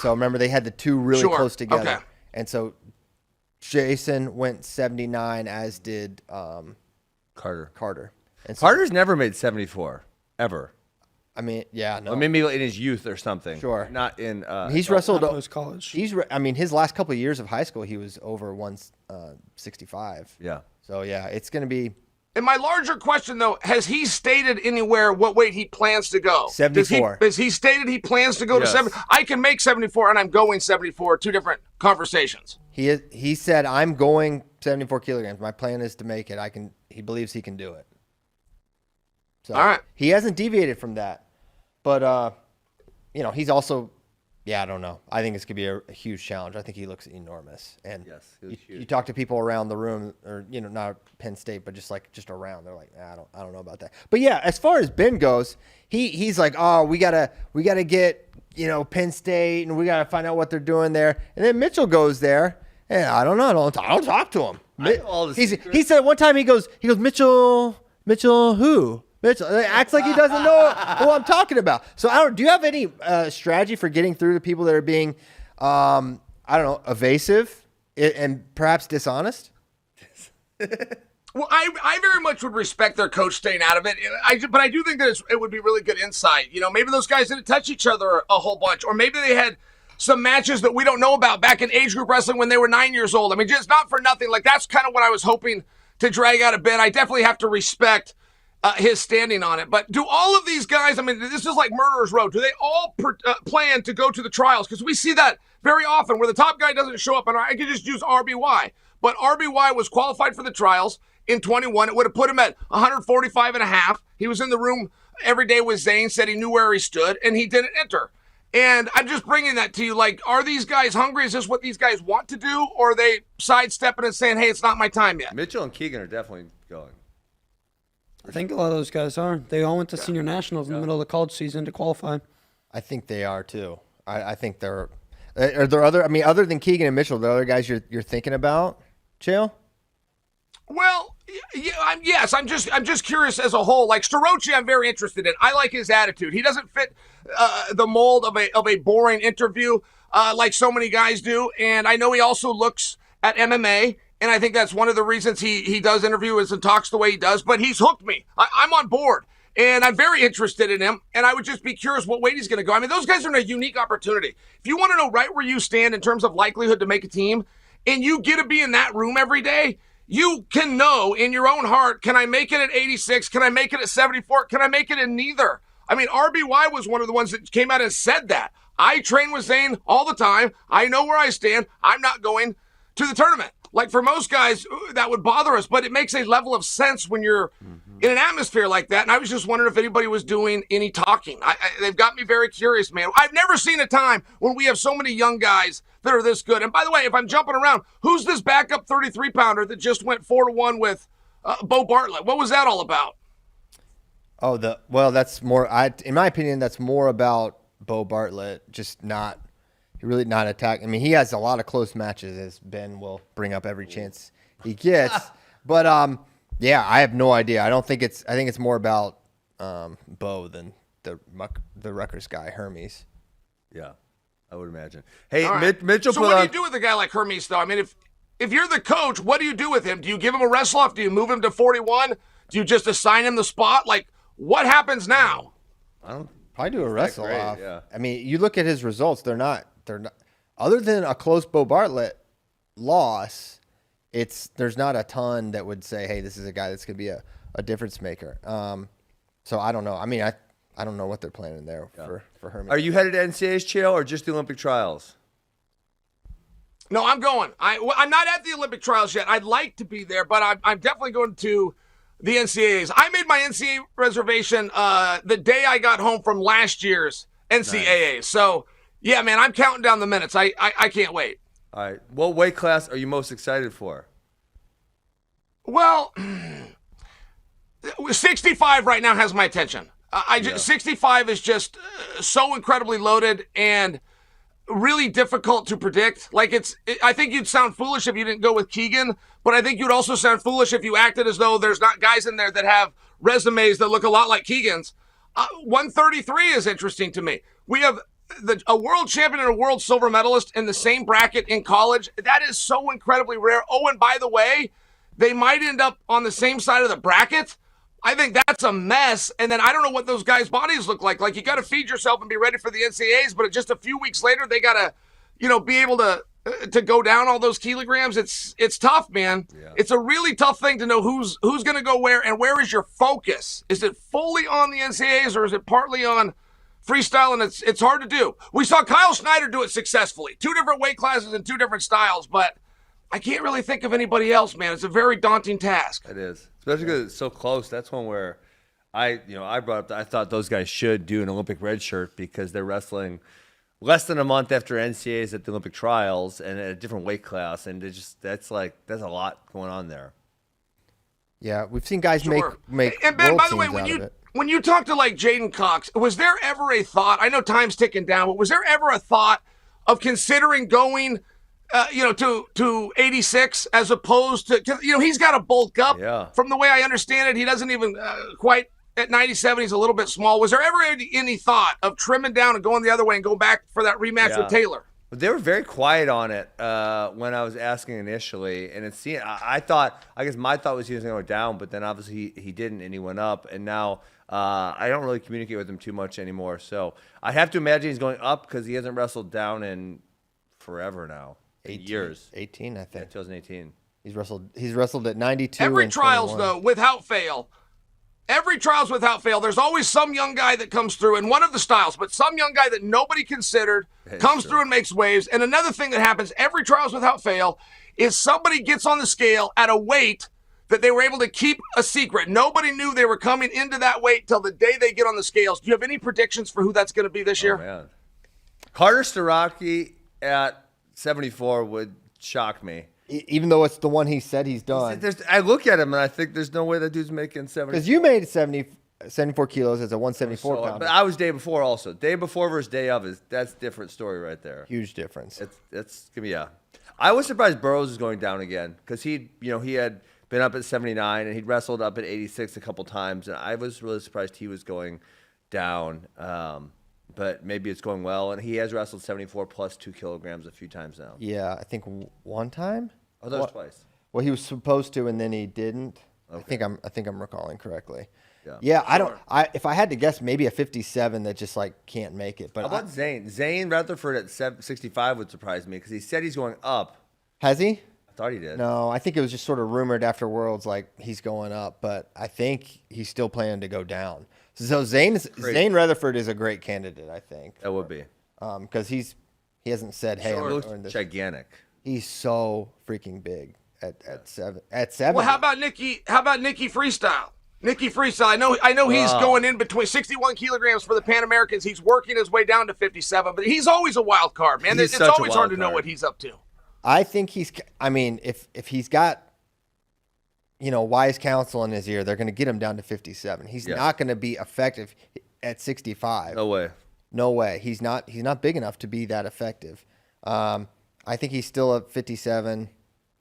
So remember they had the two really close together. Okay. And so Jason went 79, as did Carter. And so, Carter's never made 74 ever. I mean, yeah, no. Well, maybe in his youth or something. Sure. Not in. He's wrestled post college. His last couple of years of high school, he was over 165. Yeah. So yeah, it's going to be. And my larger question, though, has he stated anywhere what weight he plans to go? 74. Has he stated he plans to go to 70? I can make 74, and I'm going 74. Two different conversations. He said, I'm going 74 kilograms. My plan is to make it. He believes he can do it. So all right. He hasn't deviated from that. But, he's also, I don't know. I think it's going to be a huge challenge. I think he looks enormous. And yes, you talk to people around the room, or, not Penn State, but just around. They're like, I don't know about that. But, yeah, as far as Ben goes, he's like, oh, we gotta get, Penn State, and we got to find out what they're doing there. And then Mitchell goes there, and I don't know. I don't talk to him. He said one time, he goes, Mitchell who? Mitchell acts like he doesn't know who I'm talking about. So do you have any strategy for getting through to people that are being, evasive and perhaps dishonest? Well, I very much would respect their coach staying out of it. But I do think that it would be really good insight. Maybe those guys didn't touch each other a whole bunch, or maybe they had some matches that we don't know about back in age group wrestling when they were 9 years old. I mean, just not for nothing. Like, that's kind of what I was hoping to drag out of Ben. I definitely have to respect his standing on it. But do all of these guys, I mean, this is like Murderer's Row, do they all plan to go to the trials? Because we see that very often where the top guy doesn't show up, and I could just use RBY. But RBY was qualified for the trials in 21. It would have put him at 145 and a half. He was in the room every day with Zane, said he knew where he stood, and he didn't enter. And I'm just bringing that to you. Like, are these guys hungry? Is this what these guys want to do? Or are they sidestepping and saying, hey, it's not my time yet? Mitchell and Keegan are definitely going. I think a lot of those guys are. They all went to senior nationals in the middle of the college season to qualify. I think they are too. I think they're. Are there other than Keegan and Mitchell, the other guys you're thinking about, Chael? Well, yes. I'm just curious as a whole. Like Starochi, I'm very interested in. I like his attitude. He doesn't fit the mold of a boring interview like so many guys do. And I know he also looks at MMA. And I think that's one of the reasons he does interviews and talks the way he does. But he's hooked me. I'm on board. And I'm very interested in him. And I would just be curious what weight he's going to go. I mean, those guys are in a unique opportunity. If you want to know right where you stand in terms of likelihood to make a team, and you get to be in that room every day, you can know in your own heart, can I make it at 86? Can I make it at 74? Can I make it in neither? I mean, RBY was one of the ones that came out and said that. I train with Zane all the time. I know where I stand. I'm not going to the tournament. Like for most guys, that would bother us, but it makes a level of sense when you're in an atmosphere like that. And I was just wondering if anybody was doing any talking. They've got me very curious, man. I've never seen a time when we have so many young guys that are this good. And by the way, if I'm jumping around, who's this backup 33-pounder that just went 4-1 with Bo Bartlett? What was that all about? Oh, that's more. In my opinion, that's more about Bo Bartlett just not. Really not attack. I mean, he has a lot of close matches, as Ben will bring up every chance he gets. But I have no idea. I think it's more about Bo than the Rutgers guy, Hermes. Yeah, I would imagine. Hey, right. Mitchell. So what do you do with a guy like Hermes, though? I mean, if you're the coach, what do you do with him? Do you give him a wrestle off? Do you move him to 41? Do you just assign him the spot? Like, what happens now? I don't probably do a wrestle off. Yeah. I mean, you look at his results; they're not, other than a close Bo Bartlett loss, there's not a ton that would say, hey, this is a guy that's going to be a difference maker. So I don't know. I mean, I don't know what they're planning there for Hermes. Are you headed to NCAA's, Chael, or just the Olympic trials? No, I'm going. I'm not at the Olympic trials yet. I'd like to be there, but I'm definitely going to the NCAAs. I made my NCAA reservation the day I got home from last year's NCAAs. Nice. So, yeah, man, I'm counting down the minutes. I can't wait. All right. What weight class are you most excited for? Well, 65 right now has my attention. 65 is just so incredibly loaded and really difficult to predict. I think you'd sound foolish if you didn't go with Keegan, but I think you'd also sound foolish if you acted as though there's not guys in there that have resumes that look a lot like Keegan's. 133 is interesting to me. We have a world champion and a world silver medalist in the same bracket in college. That is so incredibly rare. Oh, and by the way, they might end up on the same side of the bracket. I think that's a mess. And then I don't know what those guys' bodies look like. Like, you got to feed yourself and be ready for the NCAAs, but just a few weeks later, they got to, be able to go down all those kilograms. It's tough, man. Yeah. It's a really tough thing to know who's going to go where and where is your focus. Is it fully on the NCAAs or is it partly on freestyle? And it's hard to do. We saw Kyle Snyder do it successfully. 2 different weight classes and 2 different styles, but I can't really think of anybody else, man. It's a very daunting task. It is, especially because it's so close. That's one where I brought up that I thought those guys should do an Olympic red shirt because they're wrestling less than a month after NCAAs at the Olympic trials and at a different weight class, and that's a lot going on there. Yeah, we've seen guys make and Ben, world by the way, teams when you talk to like Jaden Cox, was there ever a thought? I know time's ticking down, but was there ever a thought of considering going? To 86 as opposed to, he's got to bulk up. Yeah. From the way I understand it, he doesn't even quite at 97. He's a little bit small. Was there ever any thought of trimming down and going the other way and going back for that rematch with Taylor? But they were very quiet on it when I was asking initially, and I guess my thought was he was going to go down, but then obviously he didn't, and he went up, and now I don't really communicate with him too much anymore. So I have to imagine he's going up because he hasn't wrestled down in forever now. 18, I think. Yeah, 2018. He's wrestled at 92. Every trials, though, without fail. There's always some young guy that comes through in one of the styles, but some young guy that nobody considered comes through and makes waves. And another thing that happens every trials without fail is somebody gets on the scale at a weight that they were able to keep a secret. Nobody knew they were coming into that weight till the day they get on the scales. Do you have any predictions for who that's going to be this year? Man. Carter Starocki at 74 would shock me. Even though it's the one he said he's done. I look at him and I think there's no way that dude's making 70. Because you made 74 kilos as a 174 pounder. But I was day before also. Day before versus day of that's a different story right there. Huge difference. It's gonna be I was surprised Burroughs is going down again because he had been up at 79 and he'd wrestled up at 86 a couple times, and I was really surprised he was going down. But maybe it's going well, and he has wrestled 74 plus 2 kilograms a few times now. Yeah, I think one time. Oh, that was twice. Well, he was supposed to, and then he didn't. Okay. I think I'm recalling correctly. Yeah. Sure. If I had to guess, maybe a 57 that just can't make it. But how about Zane? Zane Rutherford at 65 would surprise me because he said he's going up. Has he? I thought he did. No, I think it was just sort of rumored after Worlds he's going up, but I think he's still planning to go down. So Zane Rutherford is a great candidate, I think. That would be. Because he hasn't said, "Hey, I'm doing this." Gigantic. He's so freaking big at 7. Well, how about Nikki Freestyle? Nikki Freestyle. I know he's going in between 61 kilograms for the Pan Americans. He's working his way down to 57, but he's always a wild card, man. It's always hard to know what he's up to. I think if he's got wise counsel in his ear, they're going to get him down to 57. He's not going to be effective at 65. No way. He's not big enough to be that effective. I think he's still at 57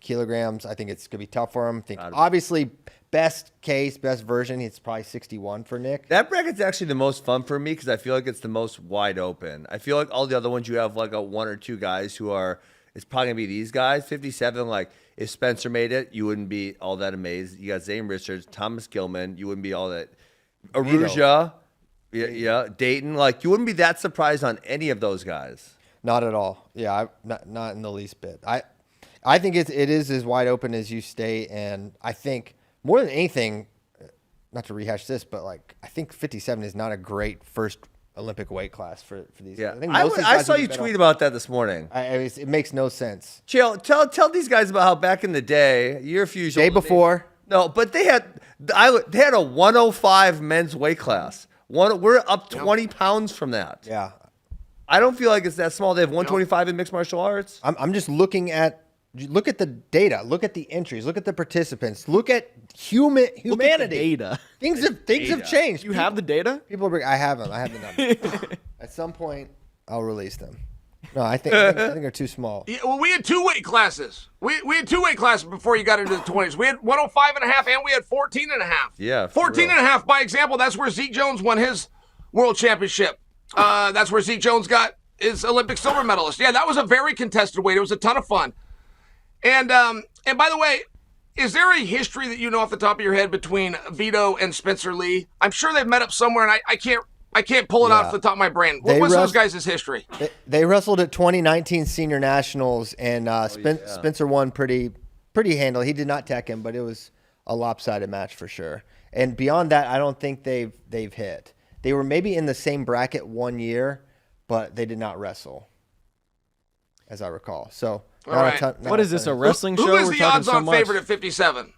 kilograms. I think it's going to be tough for him. I think obviously best version, it's probably 61 for Nick. That bracket's actually the most fun for me because I feel like it's the most wide open. I feel like all the other ones you have a 1 or 2 guys who are, it's probably going to be these guys. 57, if Spencer made it, you wouldn't be all that amazed. You got Zane Richards, Thomas Gilman. You wouldn't be all that. Aruja, Dayton. You wouldn't be that surprised on any of those guys. Not at all. Yeah, not in the least bit. I think it is as wide open as you state, and I think more than anything, not to rehash this, but I think 57 is not a great first Olympic weight class for these guys. I saw you tweet about that this morning. It makes no sense. Chael, tell these guys about how back in the day, year fusion. Day before. No, but they had a 105 men's weight class. We're up 20 pounds from that. Yeah. I don't feel like it's that small. They have 125 in mixed martial arts. I'm just look at the data, look at the entries, look at the participants, look at humanity. Look at the data. Things have changed. You have the data? I have them. I have the numbers. At some point, I'll release them. No, I think they're too small. Yeah, well, we had 2 weight classes. We had 2 weight classes before you got into the 20s. We had 105 and a half, and we had 14 and a half. Yeah, 14 and a half, by example, that's where Zeke Jones won his world championship. That's where Zeke Jones got his Olympic silver medalist. Yeah, that was a very contested weight. It was a ton of fun. And by the way, is there a history that you know off the top of your head between Vito and Spencer Lee? I'm sure they've met up somewhere, and I can't pull it out off the top of my brain. What was those guys' history? They wrestled at 2019 Senior Nationals, and Spencer won pretty handily. He did not tech him, but it was a lopsided match for sure. And beyond that, I don't think they've hit. They were maybe in the same bracket 1 year, but they did not wrestle, as I recall. So, what is this, a wrestling show? Who is the odds-on favorite at 57?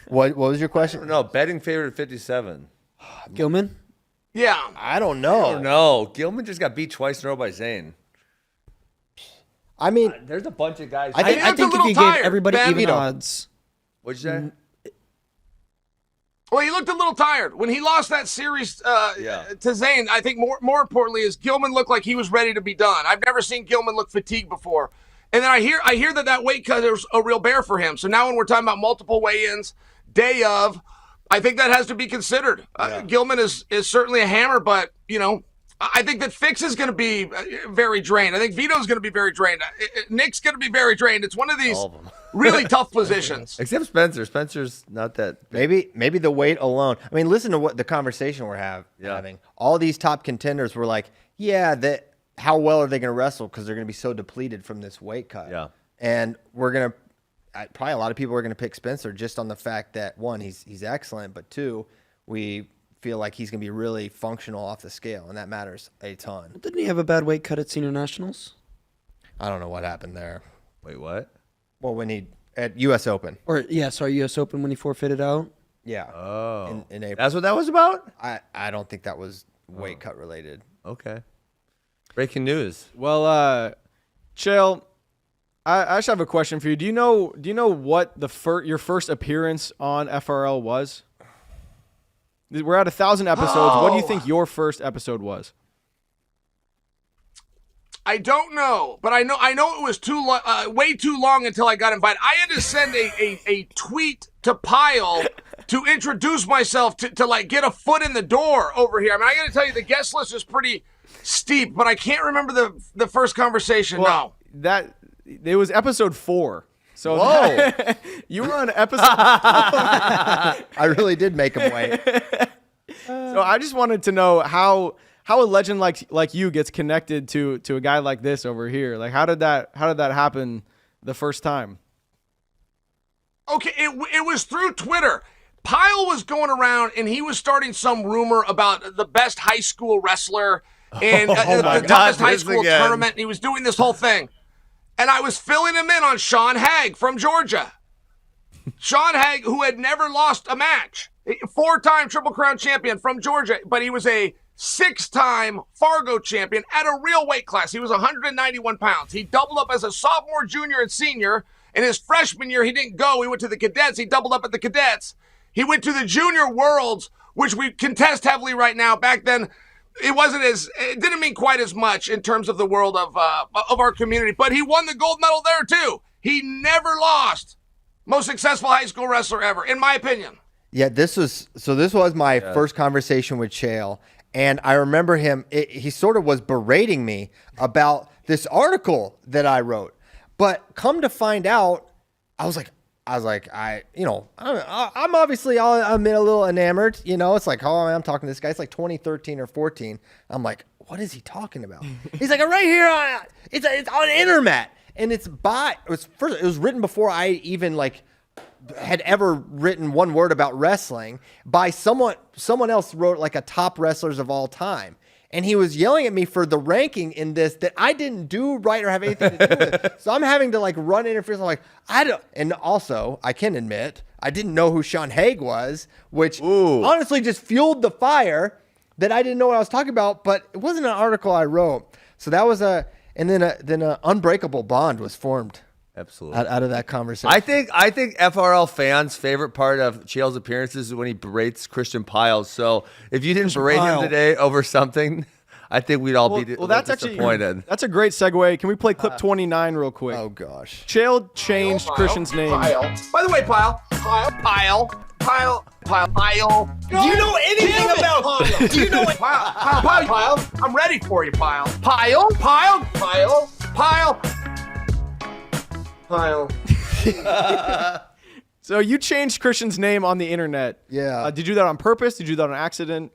What was your question? No, betting favorite at 57. Gilman? Yeah. I don't know. No, Gilman just got beat twice in a row by Zayn. I mean, there's a bunch of guys. I think if you gave everybody even odds. What'd you say? Well, he looked a little tired when he lost that series to Zayn. I think more importantly is Gilman looked like he was ready to be done. I've never seen Gilman look fatigued before. And then I hear that weight cut is a real bear for him. So now when we're talking about multiple weigh-ins, day of, I think that has to be considered. Gilman is certainly a hammer, but I think that Fix is going to be very drained. I think Vito's going to be very drained. Nick's going to be very drained. It's one of these really tough positions. Except Spencer. Spencer's not that big. Maybe the weight alone. I mean, listen to what the conversation we're having. All these top contenders were like, how well are they going to wrestle? Because they're going to be so depleted from this weight cut. Yeah. And we're going to, probably a lot of people are going to pick Spencer just on the fact that, one, he's excellent, but two, we feel like he's going to be really functional off the scale, and that matters a ton. Didn't he have a bad weight cut at Senior Nationals? I don't know what happened there. Wait, what? Well, at U.S. Open. U.S. Open when he forfeited out? Yeah. Oh. In April. That's what that was about? I don't think that was weight cut related. Okay. Breaking news. Well, Chael, I just have a question for you. Do you know what your first appearance on FRL was? We're at 1,000 episodes. What do you think your first episode was? I don't know, but I know it was way too long until I got invited. I had to send a tweet to Pyle to introduce myself to like get a foot in the door over here. I mean, I got to tell you, the guest list is pretty steep, but I can't remember the first conversation. Well, it was episode 4. So you were on episode 4. I really did make him wait. So I just wanted to know how a legend like you gets connected to a guy like this over here. Like how did that happen the first time? Okay, it was through Twitter. Pyle was going around and he was starting some rumor about the best high school wrestler and the toughest high school tournament. And he was doing this whole thing. And I was filling him in on Sean Hagg from Georgia. Sean Hagg, who had never lost a match. 4-time Triple Crown champion from Georgia, but he was a 6-time Fargo champion at a real weight class. He was 191 pounds. He doubled up as a sophomore, junior, and senior. In his freshman year, he didn't go. He went to the cadets. He doubled up at the cadets. He went to the junior worlds, which we contest heavily right now. Back then, it didn't mean quite as much in terms of the world of our community, but he won the gold medal there too. He never lost. Most successful high school wrestler ever, in my opinion. Yeah, this was my first conversation with Chael, and I remember he sort of was berating me about this article that I wrote, but come to find out, I was like, I'm obviously I'm a little enamored, it's like, oh, I'm talking to this guy. It's like 2013 or 14. I'm like, what is he talking about? He's like, right here, it's on internet, and it was written before I even had ever written one word about wrestling by someone else wrote like a top wrestlers of all time. And he was yelling at me for the ranking in this that I didn't do right or have anything to do with. So I'm having to run interference. I'm like, and also I can admit I didn't know who Sean Hagg was, which honestly just fueled the fire that I didn't know what I was talking about, but it wasn't an article I wrote. So that was and then an unbreakable bond was formed. Absolutely. Out of that conversation. I think FRL fans' favorite part of Chael's appearances is when he berates Christian Piles. So if you didn't berate him today over something, I think we'd all be that's disappointed. That's a great segue. Can we play clip 29 real quick? Oh, gosh. Chael changed Christian's name. By the way, Pile. Do you know anything about Pile? Do you know it? Pile. I'm ready for you, Pile. Pile. So you changed Christian's name on the internet. Yeah. Did you do that on purpose? Did you do that on accident?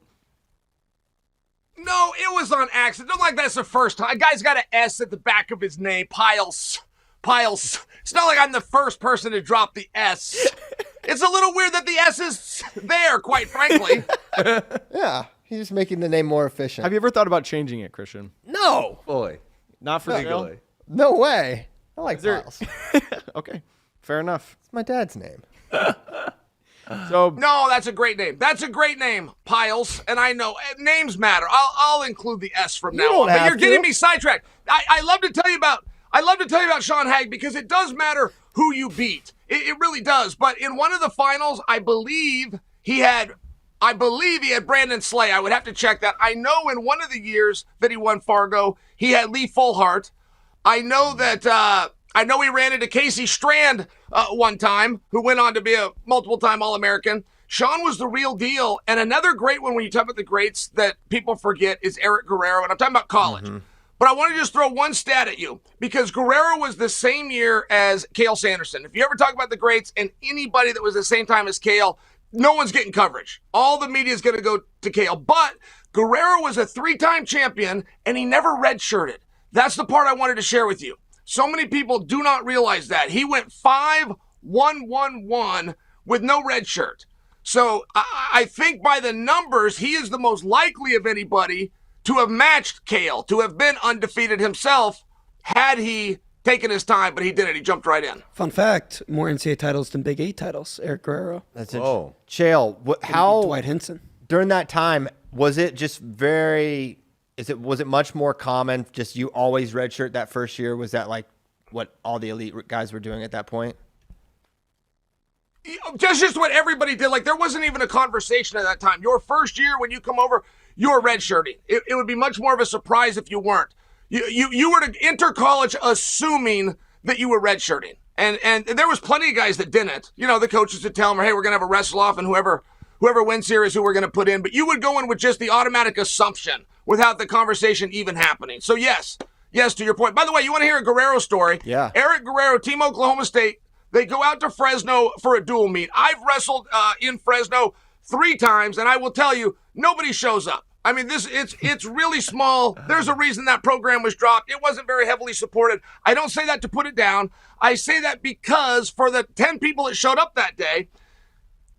No, it was on accident. Don't like that's the first time. Guy's got an S at the back of his name. Piles. It's not like I'm the first person to drop the S. It's a little weird that the S is there, quite frankly. Yeah. He's just making the name more efficient. Have you ever thought about changing it, Christian? No. Fully. Not for legally. No way. I like Piles. Okay. Fair enough. It's my dad's name. So no, that's a great name. That's a great name, Piles. And I know names matter. I'll include the S from now on. But you're getting me sidetracked. I love to tell you about Sean Hagg because it does matter who you beat. It really does. But in one of the finals, I believe he had Brandon Slay. I would have to check that. I know in one of the years that he won Fargo, he had Lee Fullhart. I know that he ran into Casey Strand one time, who went on to be a multiple-time All-American. Sean was the real deal. And another great one when you talk about the greats that people forget is Eric Guerrero, and I'm talking about college. Mm-hmm. But I want to just throw one stat at you, because Guerrero was the same year as Chael Sanderson. If you ever talk about the greats and anybody that was the same time as Chael, no one's getting coverage. All the media is going to go to Chael. But Guerrero was a 3-time champion, and he never redshirted. That's the part I wanted to share with you. So many people do not realize that. He went 5-1-1-1 with no red shirt. So I think by the numbers, he is the most likely of anybody to have matched Chael, to have been undefeated himself, had he taken his time, but he didn't. He jumped right in. Fun fact, more NCAA titles than Big 8 titles, Eric Guerrero. That's it. Chael, how Dwight Henson. During that time, was it just was it much more common, just you always redshirt that first year? Was that like what all the elite guys were doing at that point? That's just what everybody did. Like, there wasn't even a conversation at that time. Your first year when you come over, you're redshirting. It would be much more of a surprise if you weren't. You were to enter college assuming that you were redshirting. And there was plenty of guys that didn't. You know, the coaches would tell them, hey, we're going to have a wrestle-off, and whoever wins here is who we're going to put in. But you would go in with just the automatic assumption without the conversation even happening. So, yes, to your point. By the way, you want to hear a Guerrero story? Yeah. Eric Guerrero, Team Oklahoma State, they go out to Fresno for a dual meet. I've wrestled in Fresno 3 times, and I will tell you, nobody shows up. I mean, it's really small. There's a reason that program was dropped. It wasn't very heavily supported. I don't say that to put it down. I say that because for the 10 people that showed up that day,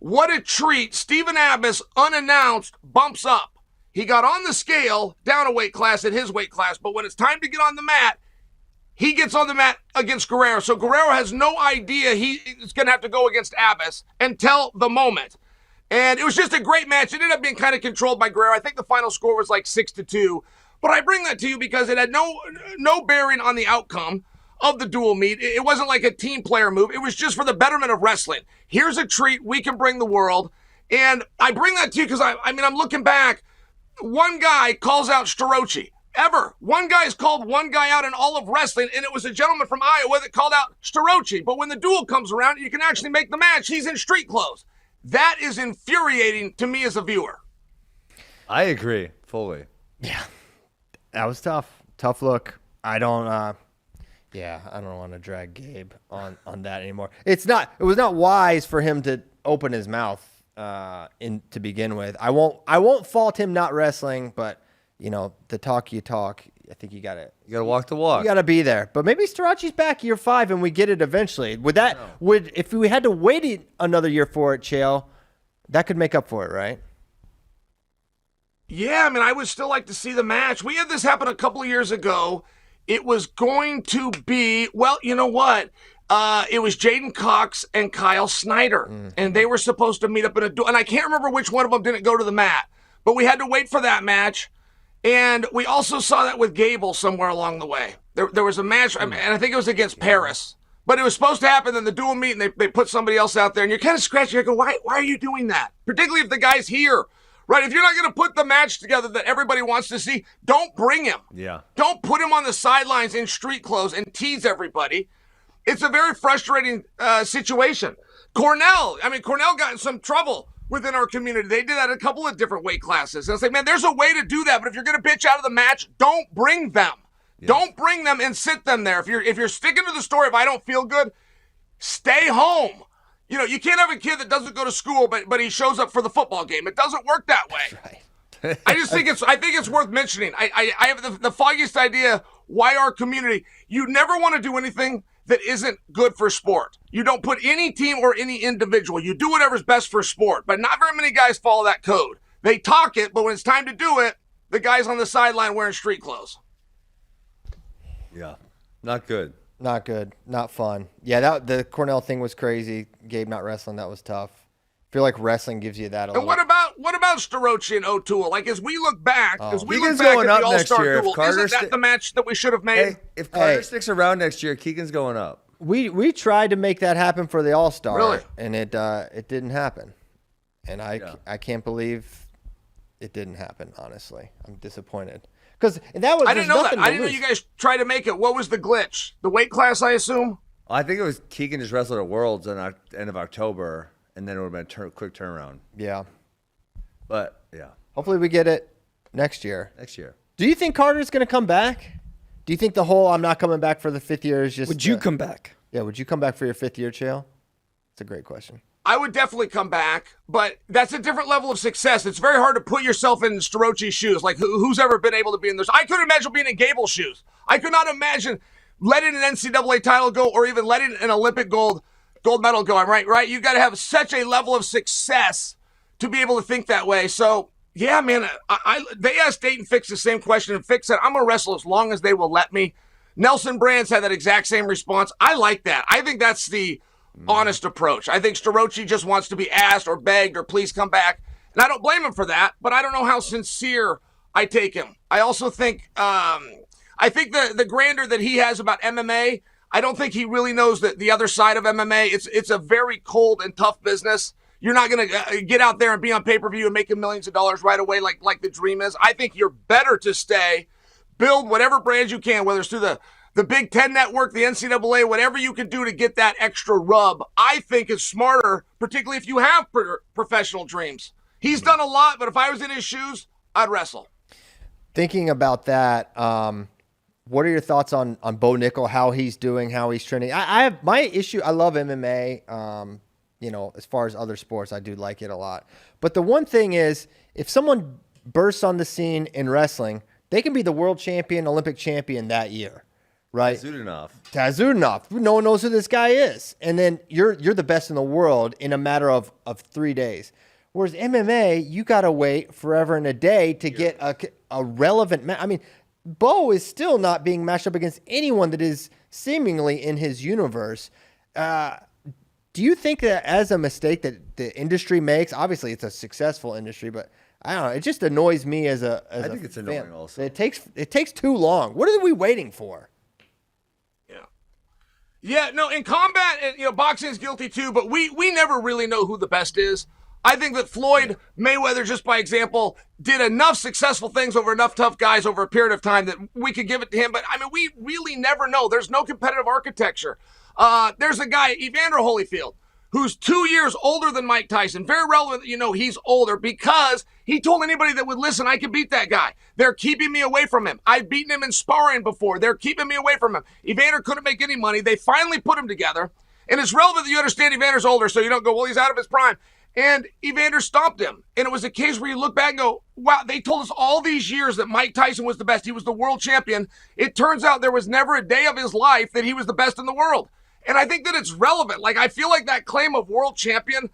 what a treat. Stephen Abbas, unannounced, bumps up. He got on the scale, down a weight class at his weight class, but when it's time to get on the mat, he gets on the mat against Guerrero. So Guerrero has no idea he's going to have to go against Abbas until the moment. And it was just a great match. It ended up being kind of controlled by Guerrero. I think the final score was like 6-2. But I bring that to you because it had no bearing on the outcome of the dual meet. It wasn't like a team player move. It was just for the betterment of wrestling. Here's a treat we can bring the world. And I bring that to you because, I'm looking back. One guy calls out Strorochi. Ever. One guy's called one guy out in all of wrestling, and it was a gentleman from Iowa that called out Strorochi. But when the duel comes around, you can actually make the match. He's in street clothes. That is infuriating to me as a viewer. I agree fully. Yeah. That was tough. Tough look. I don't want to drag Gabe on that anymore. It was not wise for him to open his mouth to begin with. I won't fault him not wrestling, but the talk you talk, I think you gotta walk the walk. You gotta be there. But maybe Strachey's back year 5 and we get it eventually. If we had to wait another year for it, Chael, that could make up for it, right? Yeah, I would still like to see the match. We had this happen a couple of years ago. It was going to be, well, you know what? It was Jaden Cox and Kyle Snyder, and they were supposed to meet up in a duel. And I can't remember which one of them didn't go to the mat, but we had to wait for that match. And we also saw that with Gable somewhere along the way. There was a match, and I think it was against Paris. But it was supposed to happen in the dual meet, and they put somebody else out there. And you're kind of scratching your head, why are you doing that? Particularly if the guy's here, right? If you're not going to put the match together that everybody wants to see, don't bring him. Yeah. Don't put him on the sidelines in street clothes and tease everybody. It's a very frustrating situation. Cornell got in some trouble within our community. They did that in a couple of different weight classes. And I was like, man, there's a way to do that. But if you're going to bitch out of the match, don't bring them. Yeah. Don't bring them and sit them there. If you're sticking to the story, if I don't feel good, stay home. You know, you can't have a kid that doesn't go to school, but he shows up for the football game. It doesn't work that way. Right. I think it's worth mentioning. I have the foggiest idea why our community, you never want to do anything that isn't good for sport. You don't put any team or any individual. You do whatever's best for sport. But not very many guys follow that code. They talk it, but when it's time to do it, the guy's on the sideline wearing street clothes. Yeah, not good. Not good. Not fun. Yeah, the Cornell thing was crazy. Gabe not wrestling, that was tough. I feel like wrestling gives you that a And what about Starochi and O'Toole? Like, as we look back, at Keegan's the going up next All-Star year. duel, isn't that the match that we should have made? Hey, if Carter sticks around next year, Keegan's going up. We tried to make that happen for the All-Star, really? And it didn't happen. And I can't believe it didn't happen, honestly. I'm disappointed. Because that was I didn't know that. I didn't know you guys tried to make it. What was the glitch? The weight class, I assume? I think it was Keegan just wrestled at Worlds in end of October, and then it would have been a quick turnaround. Yeah. But, yeah. Hopefully we get it next year. Next year. Do you think Carter's going to come back? Do you think the whole I'm not coming back for the 5th year is just... Would you come back? Yeah, would you come back for your 5th year, Chael? That's a great question. I would definitely come back, but that's a different level of success. It's very hard to put yourself in Starochi's shoes. Like, who's ever been able to be in those? I couldn't imagine being in Gable's shoes. I could not imagine letting an NCAA title go or even letting an Olympic gold medal go. I'm right? You got to have such a level of success to be able to think that way. So, yeah, man, they asked Dayton Fix the same question, and Fix said, I'm going to wrestle as long as they will let me. Nelson Brands had that exact same response. I like that. I think that's the honest approach. I think Starochi just wants to be asked or begged or please come back. And I don't blame him for that, but I don't know how sincere I take him. I also think, the grandeur that he has about MMA, I don't think he really knows the other side of MMA. It's a very cold and tough business. You're not going to get out there and be on pay-per-view and making millions of dollars right away like the dream is. I think you're better to stay, build whatever brands you can, whether it's through the Big Ten Network, the NCAA, whatever you can do to get that extra rub, I think is smarter, particularly if you have professional dreams. He's done a lot, but if I was in his shoes, I'd wrestle. Thinking about that, what are your thoughts on Bo Nickel, how he's doing, how he's training? I have my issue. I love MMA. As far as other sports, I do like it a lot. But the one thing is, if someone bursts on the scene in wrestling, they can be the world champion, Olympic champion that year. Right. Tazudinov. No one knows who this guy is. And then you're the best in the world in a matter of 3 days. Whereas MMA, you got to wait forever and a day to get a relevant match. I mean, Bo is still not being matched up against anyone that is seemingly in his universe. Do you think that as a mistake that the industry makes, obviously it's a successful industry, but I don't know, it just annoys me I think it's annoying also. It takes too long. What are we waiting for? Yeah, no, in combat, boxing is guilty too, but we never really know who the best is. I think that Floyd Mayweather, just by example, did enough successful things over enough tough guys over a period of time that we could give it to him. But, I mean, we really never know. There's no competitive architecture. There's a guy, Evander Holyfield, who's 2 years older than Mike Tyson. Very relevant that he's older because he told anybody that would listen, I could beat that guy. They're keeping me away from him. I've beaten him in sparring before. They're keeping me away from him. Evander couldn't make any money. They finally put him together. And it's relevant that you understand Evander's older, so you don't go, well, he's out of his prime. And Evander stomped him. And it was a case where you look back and go, wow, they told us all these years that Mike Tyson was the best. He was the world champion. It turns out there was never a day of his life that he was the best in the world. And I think that it's relevant. Like, I feel like that claim of world champion,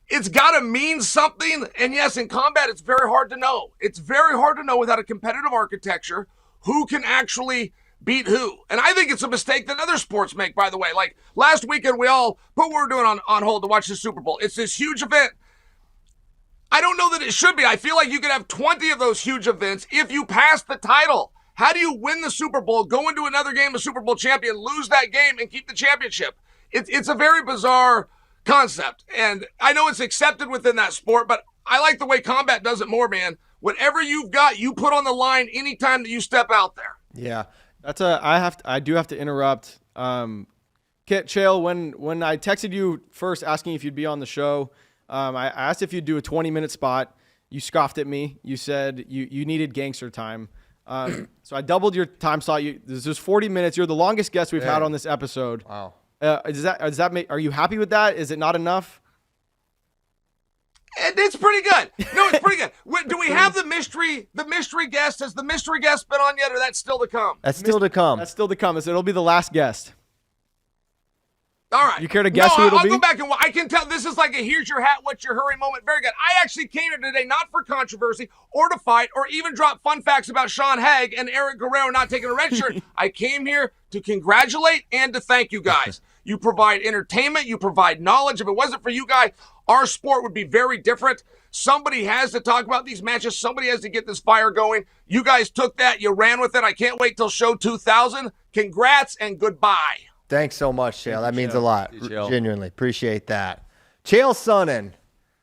it's got to mean something. And yes, in combat, it's very hard to know. It's very hard to know without a competitive architecture who can actually beat who. And I think it's a mistake that other sports make, by the way. Like, last weekend, we all put what we're doing on hold to watch the Super Bowl. It's this huge event. I don't know that it should be. I feel like you could have 20 of those huge events if you pass the title. How do you win the Super Bowl, go into another game of Super Bowl champion, lose that game, and keep the championship? It's a very bizarre concept, and I know it's accepted within that sport, but I like the way combat does it more, man. Whatever you've got, you put on the line anytime that you step out there. Yeah, I do have to interrupt. Chael, when I texted you first asking if you'd be on the show, I asked if you'd do a 20-minute spot. You scoffed at me. You said you needed gangster time. So I doubled your time slot. This is 40 minutes. You're the longest guest we've had on this episode. Wow. Does that make? Are you happy with that? Is it not enough? It's pretty good. No, it's pretty good. Do we have the mystery guest? Has the mystery guest been on yet, or that's still to come? That's still to come. That's still to come. It'll be the last guest. All right. You care to guess who it'll be? I'll go back and I can tell this is like a here's your hat, what's your hurry moment. Very good. I actually came here today not for controversy or to fight or even drop fun facts about Sean Haig and Eric Guerrero not taking a red shirt. I came here to congratulate and to thank you guys. You provide entertainment. You provide knowledge. If it wasn't for you guys, our sport would be very different. Somebody has to talk about these matches. Somebody has to get this fire going. You guys took that. You ran with it. I can't wait till show 2000. Congrats and goodbye. Thanks so much, Chael. That means a lot. Genuinely. Appreciate that. Chael Sonnen.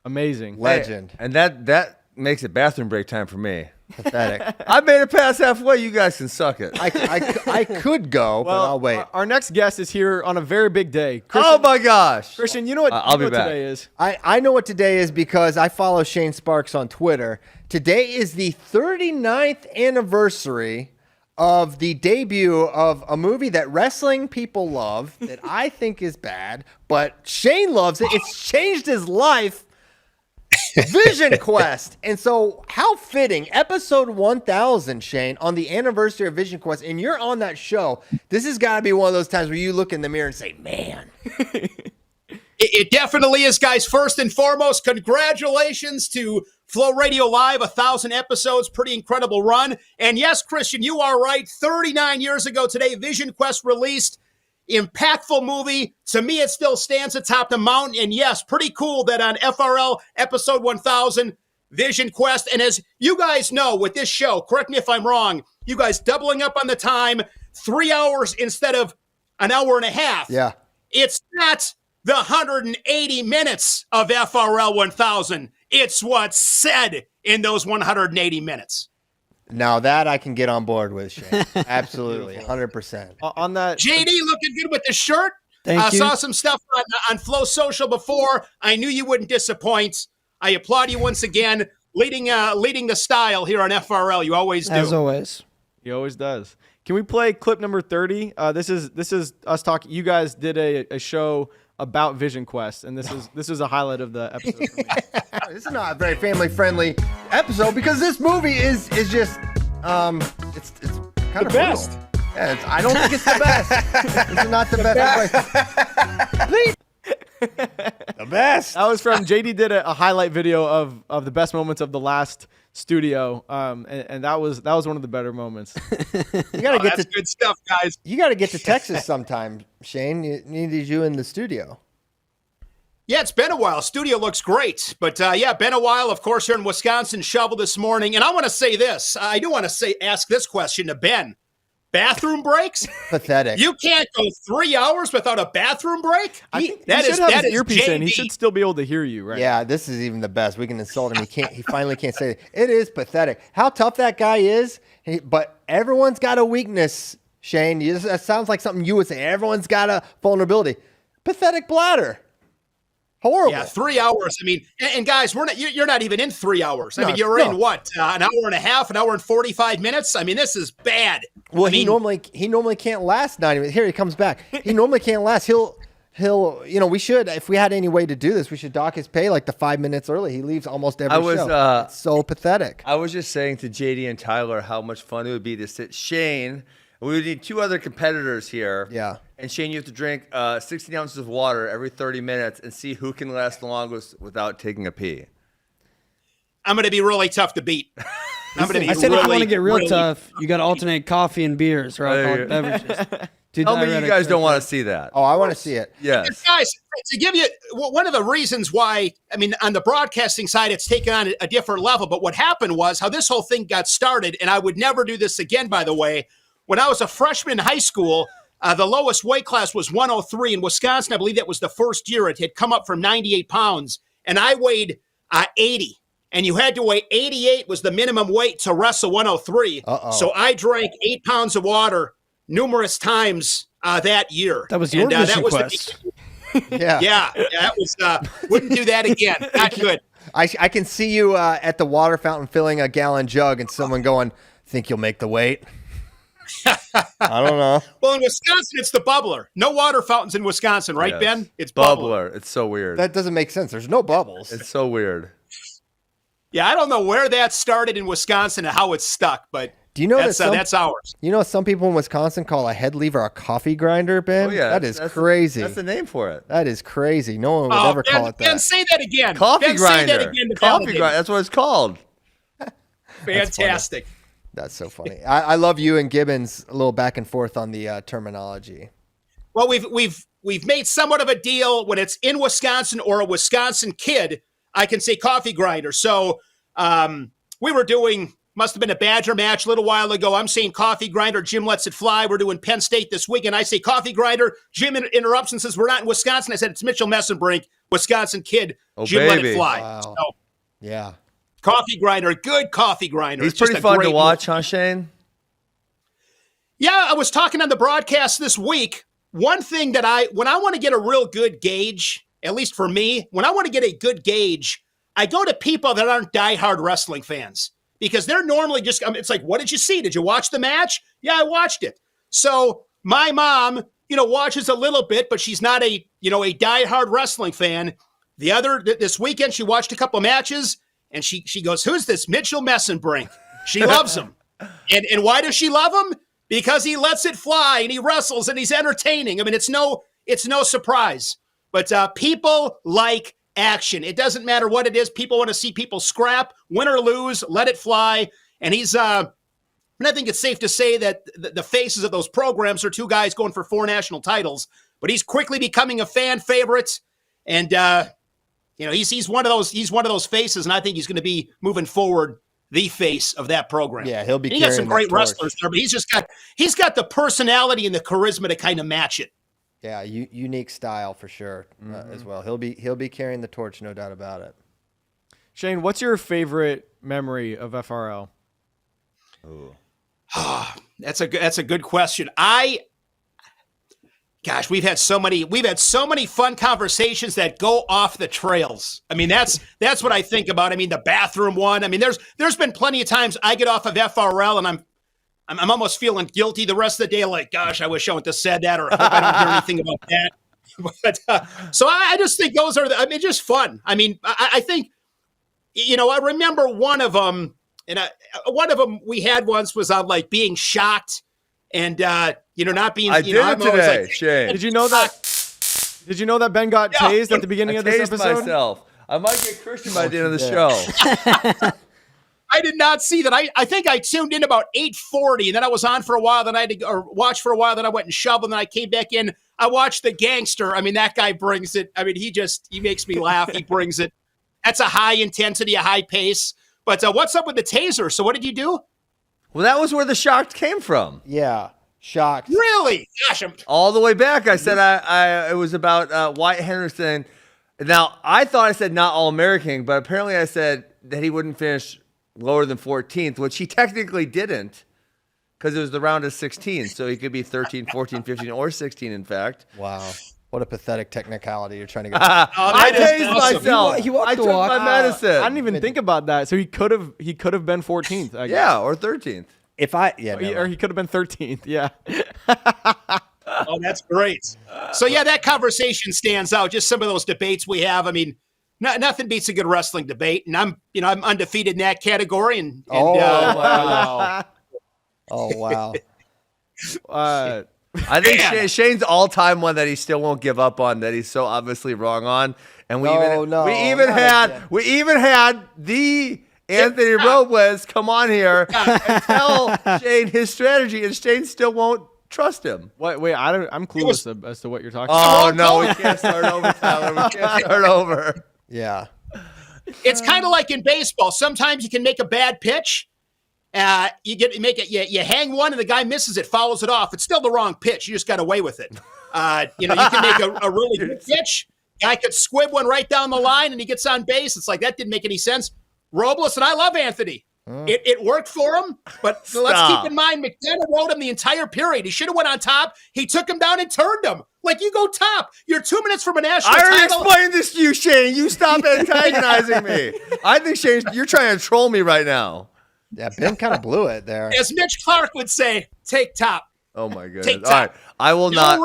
Amazing. Legend. Hey, and that makes it bathroom break time for me. Pathetic. I made it past halfway. You guys can suck it. I could go, but I'll wait. Our next guest is here on a very big day. Oh, my gosh. Christian, you know what, I'll be back. Today is? I know what today is because I follow Shane Sparks on Twitter. Today is the 39th anniversary of the debut of a movie that wrestling people love that I think is bad, but Shane loves it. It's changed his life. Vision Quest. And so how fitting, episode 1000, Shane, on the anniversary of Vision Quest, and you're on that show. This has got to be one of those times where you look in the mirror and say, man. It definitely is, guys. First and foremost, congratulations to Flow Radio Live, 1,000 episodes, pretty incredible run. And yes, Christian, you are right. 39 years ago today, Vision Quest released. Impactful movie. To me, it still stands atop the mountain. And yes, pretty cool that on FRL episode 1000, Vision Quest. And as you guys know with this show, correct me if I'm wrong, you guys doubling up on the time, 3 hours instead of an hour and a half. Yeah. It's not the 180 minutes of FRL 1000. It's what's said in those 180 minutes. Now that I can get on board with, Shane. Absolutely, 100%. On that, JD looking good with the shirt. Thank you. Saw some stuff on Flow Social before. I knew you wouldn't disappoint. I applaud you once again, leading the style here on FRL. You always do. As always. He always does. Can we play clip number 30? This is us talking. You guys did a show about Vision Quest, and this is a highlight of the episode for me. This is not a very family-friendly episode because this movie is just it's kind of best. Yeah, I don't think it's the best. This is not the best. The best. That was from JD did a highlight video of the best moments of the last studio, and that was one of the better moments. You gotta that's good stuff, guys. You got to get to Texas sometime, Shane. Needed you in the studio. Yeah, it's been a while. Studio looks great. But, been a while. Of course, here in Wisconsin, shovel this morning. And I want to say this. I do want to ask this question to Ben. Bathroom breaks? Pathetic. You can't go 3 hours without a bathroom break? That is earpiece in. He should still be able to hear you, right? Yeah, this is even the best. We can insult him. He finally can't say it. It is pathetic. How tough that guy is. But everyone's got a weakness, Shane. That sounds like something you would say. Everyone's got a vulnerability. Pathetic bladder. Horrible. Yeah, 3 hours. I mean, and guys, you're not even in 3 hours. I mean, you're in what? An hour and a half, an hour and 45 minutes? I mean, this is bad. Well, he normally can't last 90 minutes. Here he comes back. He normally can't last. He'll we should, if we had any way to do this, we should dock his pay like the 5 minutes early. He leaves almost every show. It's so pathetic. I was just saying to JD and Tyler how much fun it would be to sit Shane. We would need two other competitors here. Yeah. And Shane, you have to drink 16 ounces of water every 30 minutes and see who can last the longest without taking a pee. I'm going to be really tough to beat. I said if you want to get real tough, you got to alternate coffee and beers or alcoholic beverages. Tell me you guys don't want to see that. Oh, I want to see it. Yes. Guys, to give you one of the reasons why, I mean, on the broadcasting side, it's taken on a different level. But what happened was how this whole thing got started, and I would never do this again, by the way. When I was a freshman in high school, the lowest weight class was 103 in Wisconsin. I believe that was the first year. It had come up from 98 pounds, and I weighed 80. And you had to weigh 88 was the minimum weight to wrestle 103. So I drank 8 pounds of water numerous times that year. That was your mission quest. Yeah, that was, wouldn't do that again. Not good. I can see you at the water fountain filling a gallon jug and someone going, think you'll make the weight? I don't know. Well, in Wisconsin, it's the bubbler. No water fountains in Wisconsin, right, Yes. Ben? It's bubbler. It's so weird. That doesn't make sense. There's no bubbles. It's so weird. Yeah, I don't know where that started in Wisconsin and how it's stuck, but do you know that's ours. You know some people in Wisconsin call a head lever a coffee grinder, Ben? Oh, yeah. That is crazy. That's the name for it. That is crazy. No one would ever call it that. Ben, say that again. Coffee Ben, grinder. Say that again to Coffee validate. grinder. That's what it's called. Fantastic. That's so funny. I love you and Gibbons a little back and forth on the terminology. Well, we've made somewhat of a deal when it's in Wisconsin or a Wisconsin kid. I can say coffee grinder. So we were doing, must have been a Badger match a little while ago. I'm saying coffee grinder. Jim lets it fly. We're doing Penn State this weekend. I say coffee grinder. Jim interrupts and says, we're not in Wisconsin. I said, it's Mitchell Messenbrink, Wisconsin kid. Oh, Jim let baby. it fly. Wow. So, Yeah. coffee grinder, good coffee grinder. He's It's just pretty a fun to great watch, huh, Shane? Yeah, I was talking on the broadcast this week. One thing that when I want to get a real good gauge, at least for me, when I want to get a good gauge, I go to people that aren't diehard wrestling fans because they're normally just, it's like, what did you see? Did you watch the match? Yeah, I watched it. So my mom, watches a little bit, but she's not a diehard wrestling fan. This weekend, she watched a couple matches and she goes, who's this Mitchell Messenbrink? She loves him. And why does she love him? Because he lets it fly and he wrestles and he's entertaining. I mean, it's no surprise. But people like action. It doesn't matter what it is. People want to see people scrap, win or lose, let it fly. And he's, and I think it's safe to say that the faces of those programs are two guys going for 4 national titles. But he's quickly becoming a fan favorite. And, he's one of those faces. And I think he's going to be moving forward the face of that program. Yeah, he'll be. He got some great wrestlers there, but he's got the personality and the charisma to kind of match it. Yeah, unique style for sure as well. He'll be carrying the torch, no doubt about it. Shane, what's your favorite memory of FRL? Oh, that's a good question. Gosh, we've had so many fun conversations that go off the trails. I mean, that's what I think about. I mean, the bathroom one. I mean, there's been plenty of times I get off of FRL and I'm almost feeling guilty the rest of the day. Like, gosh, I wish I wouldn't have said that, or I hope I don't hear anything about that. But so I just think those are just fun. I mean, I think, I remember one of them, and one of them we had once was on like being shocked. And not being. I did it today, like, Shane. Did you know that? Did you know that Ben got tased at the beginning of this episode? Myself. I might get Christian by the end of the show. I did not see that. I think I tuned in about 8:40, and then I was on for a while. Then I had to watch for a while. Then I went and shoveled, and then I came back in. I watched the Gangster. I mean, that guy brings it. I mean, he makes me laugh. He brings it. That's a high intensity, a high pace. But what's up with the taser? So what did you do? Well, that was where the shock came from. Yeah, shocked. Really? Gosh, all the way back. I said it was about Wyatt Henderson. Now, I thought I said not All-American, but apparently I said that he wouldn't finish lower than 14th, which he technically didn't because it was the round of 16. So he could be 13, 14, 15, or 16, in fact. Wow. What a pathetic technicality you're trying to get. I tased myself. I took my medicine. I didn't even think about that. So he could have been 14th. I guess. Yeah, or 13th. Or he could have been 13th. Yeah. Oh, that's great. So yeah, that conversation stands out. Just some of those debates we have. I mean, nothing beats a good wrestling debate, and I'm undefeated in that category. Wow. Oh wow. I think Shane's all-time one that he still won't give up on, that he's so obviously wrong on, and we even had the Anthony Robles come on here and tell Shane his strategy, and Shane still won't Trust him. Wait, I'm clueless as to what you're talking Oh, about. no, we can't start over, Tyler. We can't start over. Yeah. It's kind of like in baseball. Sometimes you can make a bad pitch. You hang one and the guy misses it, fouls it off. It's still the wrong pitch. You just got away with it. You can make a really good pitch. Guy could squib one right down the line and he gets on base. It's like, that didn't make any sense. Robles, and I love Anthony. It worked for him, but let's keep in mind, McDonough rode him the entire period. He should have went on top. He took him down and turned him. Like, you go top. You're 2 minutes from a national title. I already explained this to you, Shane. You stop antagonizing me. I think, Shane, you're trying to troll me right now. Yeah, Ben kind of blew it there. As Mitch Clark would say, take top. Oh, my goodness. Take top. All right. I will not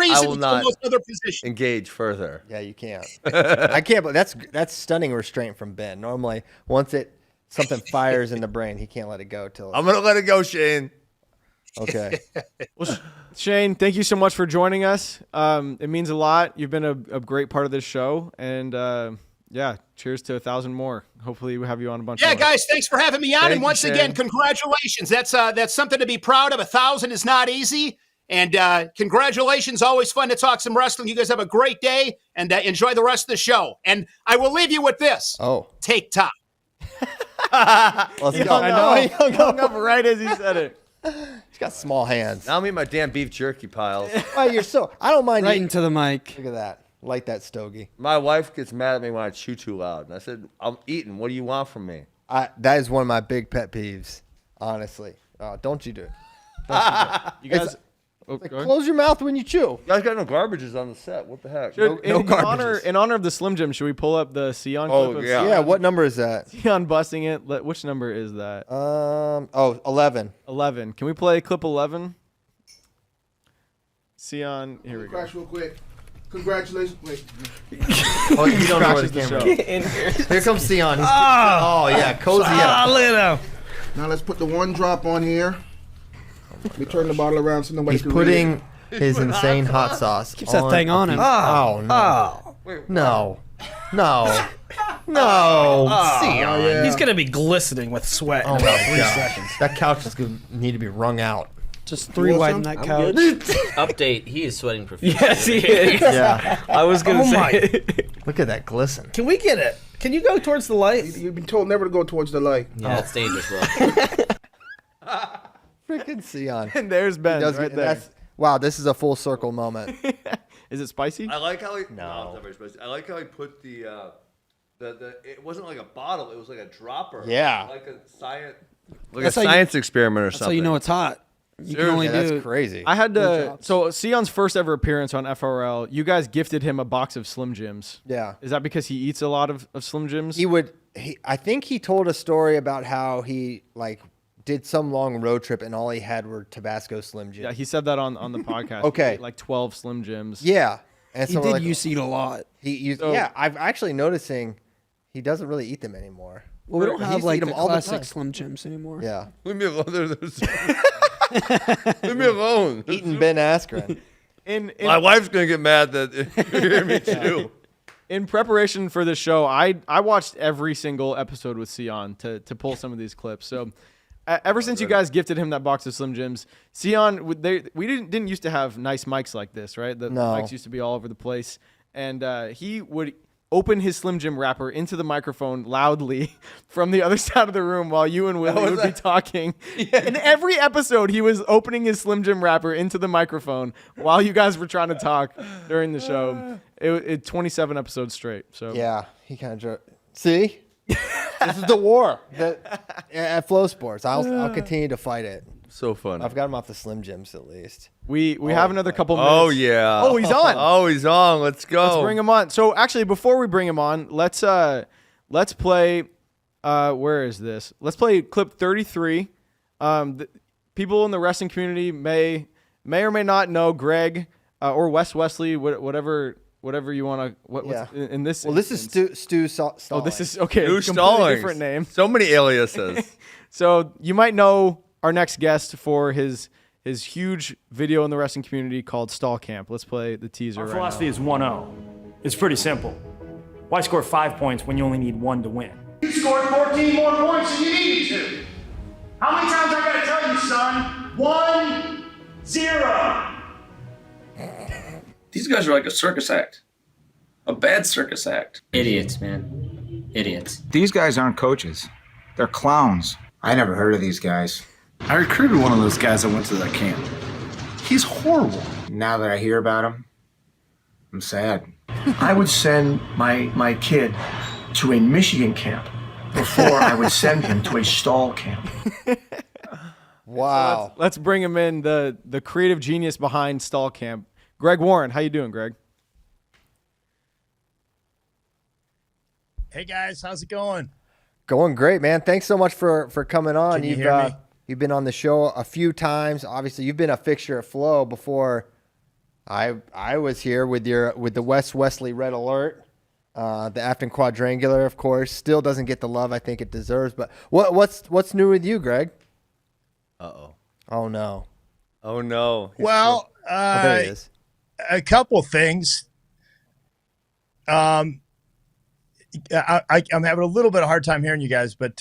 other position. engage further. Yeah, you can't. I can't, but that's stunning restraint from Ben. Normally, once something fires in the brain, he can't let it go till. I'm going to let it go, Shane. Okay. Well, Shane, thank you so much for joining us. It means a lot. You've been a great part of this show, and cheers to 1,000 more. Hopefully, we have you on a bunch. Yeah, more. guys, thanks for having me on. And once again, congratulations. That's something to be proud of. 1,000 is not easy. And congratulations. Always fun to talk some wrestling. You guys have a great day and enjoy the rest of the show. And I will leave you with this. Oh. Take top. Let's go. I know he hung up right as he said it. He's got small hands. Now I'm eating my damn beef jerky piles. Oh, I don't mind. Right into the mic. Look at that. Light that stogie. My wife gets mad at me when I chew too loud. And I said, I'm eating. What do you want from me? That is one of my big pet peeves, honestly. Don't you do it. You guys... close your mouth when you chew. You guys got no garbages on the set. What the heck? In honor of the Slim Jim, should we pull up the Cyon clip? Of yeah. What number is that? Cyon busting it. Which number is that? 11. 11. Can we play clip 11? Cyon, here we go. Crash real quick. Congratulations. Wait. Oh, you don't know where the camera is. Here comes Cyon. Yeah, cozy up. Now let's put the one drop on here. Let me turn the bottle around so nobody He's can putting his insane hot sauce. Keeps that thing on him. Oh, no. No. Cyon. He's gonna be glistening with sweat in Oh, about my 3 gosh. seconds. That couch is going to need to be wrung out. Just 3 wide in that couch. Update, he is sweating profusely. Yes, he is. Yeah. I was going to say. Look at that glisten. Can we get it? Can you go towards the light? You've been told never to go towards the light. Yeah, that's dangerous, Will. Freaking Cyon. And there's Ben right there. Wow, this is a full circle moment. Is it spicy? I like how he. No. It's not very spicy. I like how he put the it wasn't like a bottle. It was like a dropper. Yeah. Like a science. Experiment or something. That's how you know it's hot. You can only do. That's crazy. I had to. So Sion's first ever appearance on FRL, you guys gifted him a box of Slim Jims. Yeah. Is that because he eats a lot of Slim Jims? I think he told a story about how he did some long road trip and all he had were Tabasco Slim Jims. Yeah, he said that on the podcast. Okay. He ate like 12 Slim Jims. Yeah. And He did used to eat a lot. Yeah, I'm actually noticing he doesn't really eat them anymore. Well, we don't He have used to like eat the them all the classic time. Slim Jims anymore. Yeah. Leave me alone. Leave me alone. Eating Ben Askren. My wife's gonna get mad that you hear me too. In preparation for this show, I watched every single episode with Cyon to pull some of these clips. So ever since you guys gifted him that box of Slim Jims, Cyon, we didn't used to have nice mics like this, right? The mics used to be all over the place, and he would open his Slim Jim wrapper into the microphone loudly from the other side of the room while you and Willie would be talking. Yeah. In every episode, he was opening his Slim Jim wrapper into the microphone while you guys were trying to talk during the show. It 27 episodes straight. So yeah, he kind of see. This is the war at Flow Sports. I'll continue to fight it. So funny. I've got him off the Slim Jims at least. We have another couple minutes. Oh yeah. Oh, he's on. Oh, he's on. Let's go. Let's bring him on. So actually, before we bring him on, let's play. Where is this? Let's play clip 33. People in the wrestling community may or may not know Greg or Wes Wesley, whatever you want to. In this. Well, this is Stu Stalling. Oh, this is okay. Stu Completely Stallings. different name. So many aliases. So you might know our next guest for his huge video in the wrestling community called Stall Camp. Let's play the teaser. Our right philosophy now. is 1-0. It's pretty simple. Why score 5 points when you only need 1 to win? You scored 14 more points than you needed to. How many times I gotta tell you, son? 1-0. These guys are like a circus act. A bad circus act. Idiots, man. Idiots. These guys aren't coaches. They're clowns. I never heard of these guys. I recruited one of those guys that went to that camp. He's horrible. Now that I hear about him, I'm sad. I would send my kid to a Michigan camp before I would send him to a stall camp. Wow. So let's bring him in, the creative genius behind stall camp. Greg Warren, how you doing, Greg? Hey guys, how's it going? Going great, man. Thanks so much for coming on. Can you hear me? You've been on the show a few times. Obviously, you've been a fixture at Flow before I was here with the West Wesley Red Alert, the Afton Quadrangular, of course. Still doesn't get the love I think it deserves. But what's new with you, Greg? Uh-oh. Oh no. Oh no. Well, there he is. A couple things. I'm having a little bit of a hard time hearing you guys, but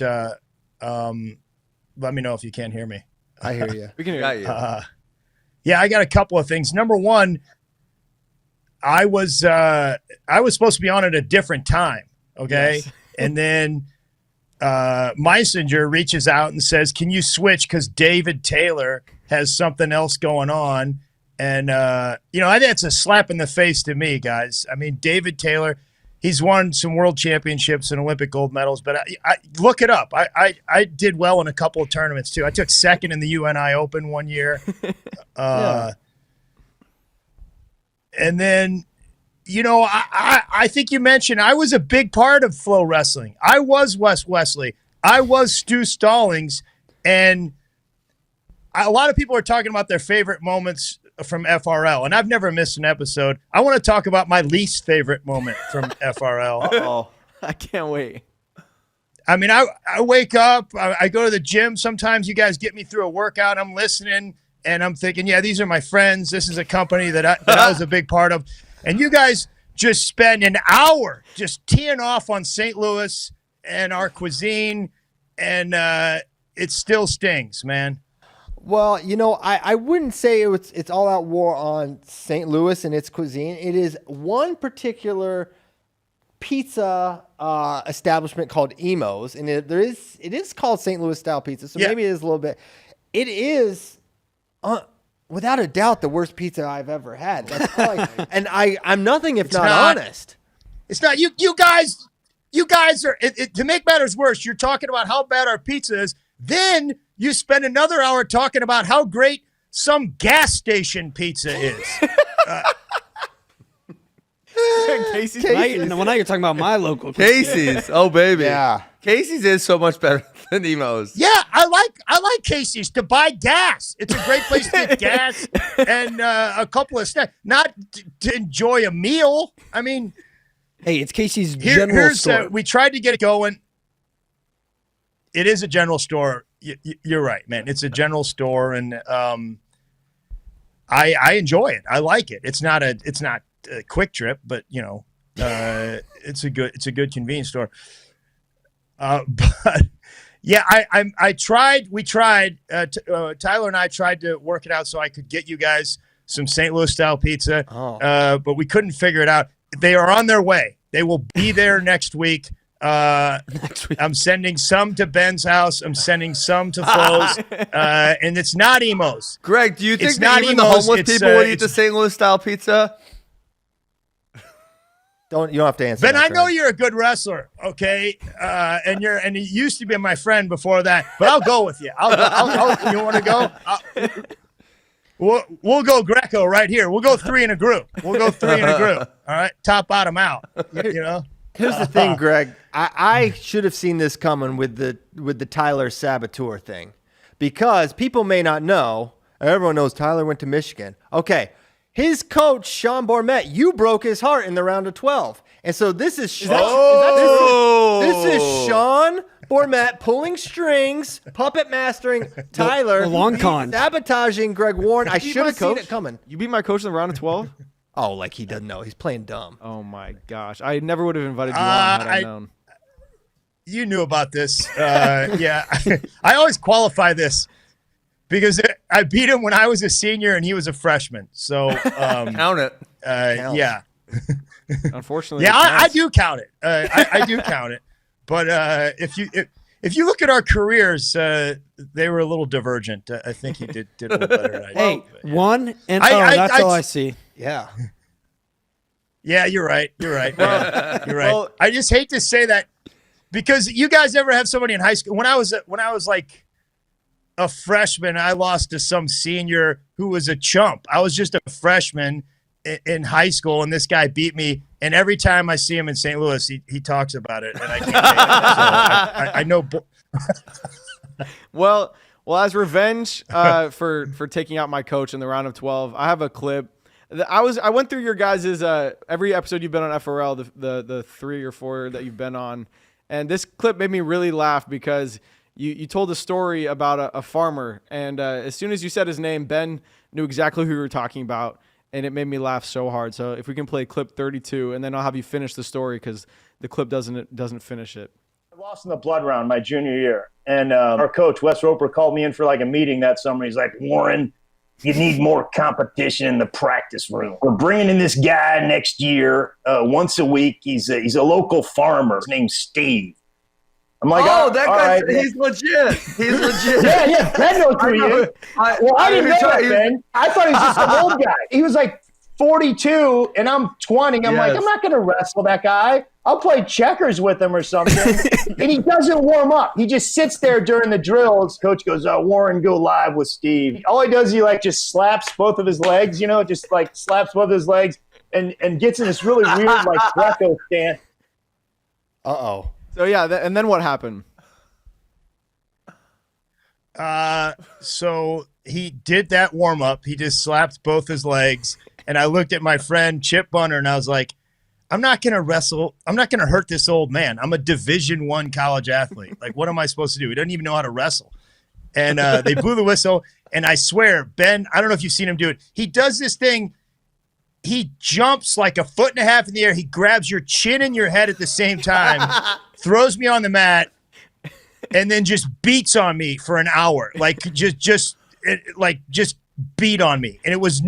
let me know if you can't hear me. I hear you. We can hear you. Yeah, I got a couple of things. Number one, I was supposed to be on at a different time, okay? Yes. And then Meisinger reaches out and says, "Can you switch because David Taylor has something else going on?" And I think it's a slap in the face to me, guys. I mean, David Taylor, he's won some world championships and Olympic gold medals, but I look it up. I did well in a couple of tournaments too. I took second in the UNI Open one year. And then, I think you mentioned I was a big part of Flow Wrestling. I was Wes Wesley. I was Stu Stallings. And a lot of people are talking about their favorite moments from FRL, and I've never missed an episode. I want to talk about my least favorite moment from FRL. Uh-oh. I can't wait. I mean, I wake up, I go to the gym. Sometimes you guys get me through a workout. I'm listening, and I'm thinking, yeah, these are my friends. This is a company that I was a big part of. And you guys just spend an hour just teeing off on St. Louis and our cuisine, and it still stings, man. Well, I wouldn't say it's all out war on St. Louis and its cuisine. It is one particular pizza establishment called Emo's, and it is called St. Louis style pizza. So maybe it is a little bit. It is without a doubt the worst pizza I've ever had. That's probably, and I'm nothing if not honest. It's not you guys. You guys are to make matters worse. You're talking about how bad our pizza is. Then you spend another hour talking about how great some gas station pizza is. Casey's. Now you're talking about my local Casey's. Oh, baby. Yeah. Casey's is so much better than Emo's. Yeah, I like Casey's to buy gas. It's a great place to get gas and a couple of snacks. Not to enjoy a meal. I mean, hey, it's Casey's general store. We tried to get it going. It is a general store. You're right, man. It's a general store, and I enjoy it. I like it. It's not a Quick Trip, but it's a good convenience store. But yeah, I tried. We tried. Tyler and I tried to work it out so I could get you guys some St. Louis style pizza, but we couldn't figure it out. They are on their way. They will be there next week. I'm sending some to Ben's house. I'm sending some to Flo's, and it's not Emo's. Greg, do you think not even the homeless people would eat the St. Louis style pizza? You don't have to answer. Ben, that, I know Greg. you're a good wrestler, okay? And you used to be my friend before that, but I'll go with you. I'll you want to go? We'll go Greco right here. We'll go three in a group. All right, top, bottom out. Here's the thing, Greg. I should have seen this coming with the Tyler Saboteur thing, because people may not know. Everyone knows Tyler went to Michigan. Okay, his coach Sean Bormet, you broke his heart in the round of 12, and so this is Sean Bormet pulling strings, puppet mastering Tyler, the long con, sabotaging Greg Warren. I should have seen it coming. You beat my coach in the round of 12. Oh, like he doesn't know. He's playing dumb. Oh, my gosh. I never would have invited you on had I known. You knew about this. Yeah. I always qualify this because I beat him when I was a senior and he was a freshman. So count it. yeah. Unfortunately, yeah, I do count it. I do count it. But if you look at our careers, they were a little divergent. I think he did a little better than I did. Hey, 1-0. That's all I see. Yeah. Yeah, you're right. You're right. Yeah, you're right. Well, I just hate to say that because you guys ever have somebody in high school. When I was like a freshman, I lost to some senior who was a chump. I was just a freshman in high school, and this guy beat me. And every time I see him in St. Louis, he talks about it, and I can't take it. So I know. Well, as revenge for taking out my coach in the round of 12, I have a clip. I went through your guys' every episode you've been on FRL, the 3 or 4 that you've been on, and this clip made me really laugh because you told a story about a farmer, and as soon as you said his name, Ben knew exactly who you were talking about, and it made me laugh so hard. So if we can play clip 32, and then I'll have you finish the story because the clip doesn't finish it. I lost in the blood round my junior year, and our coach Wes Roper called me in for like a meeting that summer. He's like, Warren, you need more competition in the practice room. We're bringing in this guy next year, once a week. He's a local farmer. His name's Steve. I'm like, that guy, right. he's legit. He's legit. yeah, Ben knows who he is. I didn't know that, Ben. I thought he was just an old guy. He was like 42, and I'm 20. I'm like, I'm not going to wrestle that guy. I'll play checkers with him or something. And he doesn't warm up. He just sits there during the drills. Coach goes, Warren, go live with Steve. All he does, he like just slaps both of his legs, just like slaps both of his legs and gets in this really weird like Bratke stance. Uh-oh. So, yeah, and then what happened? So he did that warm-up. He just slapped both his legs. And I looked at my friend Chip Bunner, and I was like, I'm not going to wrestle. I'm not going to hurt this old man. I'm a Division I college athlete. Like, what am I supposed to do? He doesn't even know how to wrestle. And they blew the whistle. And I swear, Ben, I don't know if you've seen him do it. He does this thing. He jumps like 1.5 feet in the air. He grabs your chin and your head at the same time, throws me on the mat, and then just beats on me for an hour. Like, just beat on me. And it was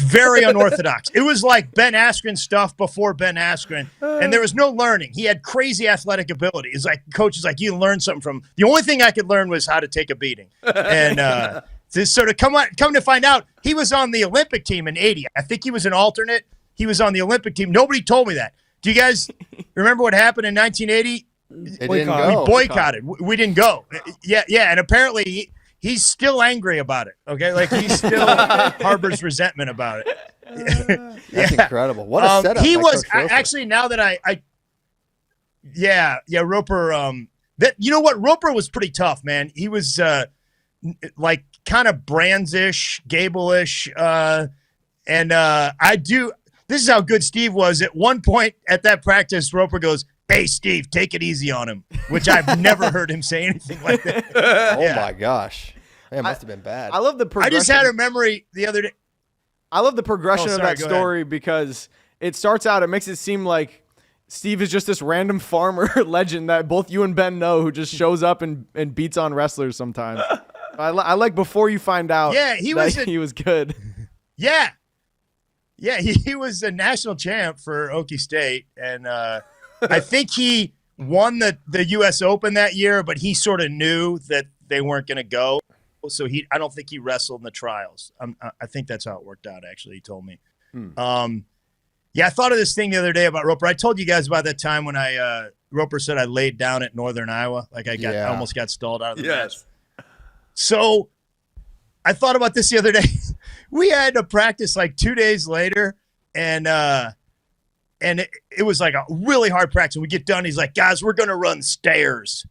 very unorthodox. It was like Ben Askren stuff before Ben Askren, and there was no learning. He had crazy athletic ability. It's like coach is like, you learn something from. The only thing I could learn was how to take a beating. And so to come to find out, he was on the Olympic team in '80. I think he was an alternate. He was on the Olympic team. Nobody told me that. Do you guys remember what happened in 1980? We boycotted. We didn't go. Yeah, and apparently he's still angry about it, okay? Like, he still harbors resentment about it. That's incredible. What a setup. He was actually, now that Roper, you know what? Roper was pretty tough, man. He was like kind of Brands-ish, Gable-ish. This is how good Steve was. At one point at that practice, Roper goes, "Hey, Steve, take it easy on him," which I've never heard him say anything like that. Oh, my gosh. It must have been bad. I love the progression. I just had a memory the other day. I love the progression of that story because it starts out, it makes it seem like Steve is just this random farmer legend that both you and Ben know who just shows up and beats on wrestlers sometimes. I like before you find out he was good. Yeah. Yeah, he was a national champ for Okie State, and I think he won the U.S. Open that year, but he sort of knew that they weren't going to go, so I don't think he wrestled in the trials. I think that's how it worked out, actually, he told me. I thought of this thing the other day about Roper. I told you guys about that time when Roper said I laid down at Northern Iowa, like I almost got stalled out of the match. So I thought about this the other day. We had to practice like 2 days later, and it was like a really hard practice. We get done, he's like, "Guys, we're going to run stairs."